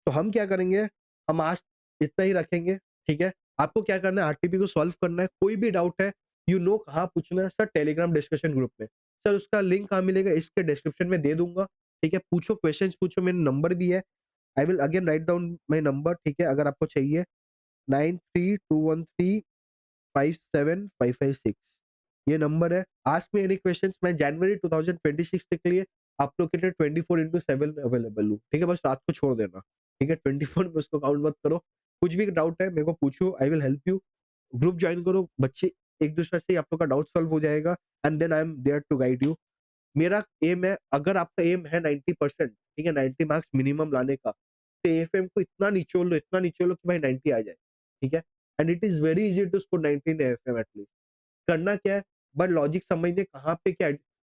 तो हम क्या करेंगे, हम आज इतना ही रखेंगे, ठीक है। आपको क्या करना है, आरटीपी को सॉल्व करना है, कोई भी डाउट है यू नो कहाँ पूछना है, सर टेलीग्राम डिस्कशन ग्रुप में, सर उसका लिंक कहाँ मिलेगा, इसके डिस्क्रिप्शन में दे दूंगा, ठीक है। पूछो, क्वेश्चंस पूछो, मेरा नंबर भी है, I will again write down my number, ठीक है, अगर आपको चाहिए 9321357556, ये नंबर है। आस्क मी एनी क्वेश्चंस, मैं जनवरी 2026 तक के लिए आप लोग के लिए 24/7 अवेलेबल हूँ, ठीक है, बस रात को छोड़ देना, ठीक है, 24 में उसको काउंट मत करो। कुछ भी डाउट है मेरे को पूछो, I will help you. Group join करो, बच्चे एक दूसरे से आप लोग का डाउट सॉल्व हो जाएगा, and then I am there to guide you. मेरा एम है, अगर आपका एम है 90%, ठीक है, 90 मार्क्स मिनिमम लाने का, तो एएफएम को इतना निचोड़ लो कि भाई 90 आ जाए, ठीक है? And it is very easy to score 90 in AFM at least. करना क्या है, बस लॉजिक समझने कहाँ पे क्या,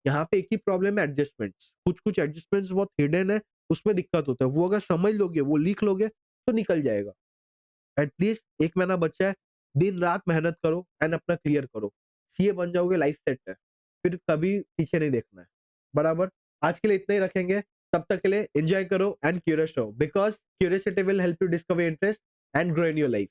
यहाँ पे एक ही प्रॉब्लम है, एडजस्टमेंट्स। कुछ-कुछ एडजस्टमेंट्स बहुत हिडन है, उसमें दिक्कत होता है। वो अगर समझ लोगे, वो लिख लोगे, तो निकल जाएगा। एटलीस्ट 1 महीना बचा है, दिन-रात मेहनत करो एंड अपना क्लियर करो। सीए बन जाओगे, लाइफ सेट है। फिर कभी पीछे नहीं देखना है। बराबर? आज के लिए इतना ही रखेंगे। तब तक के लिए एन्जॉय करो एंड क्यूरियस रहो, because curiosity will help you discover interest and grow in your life.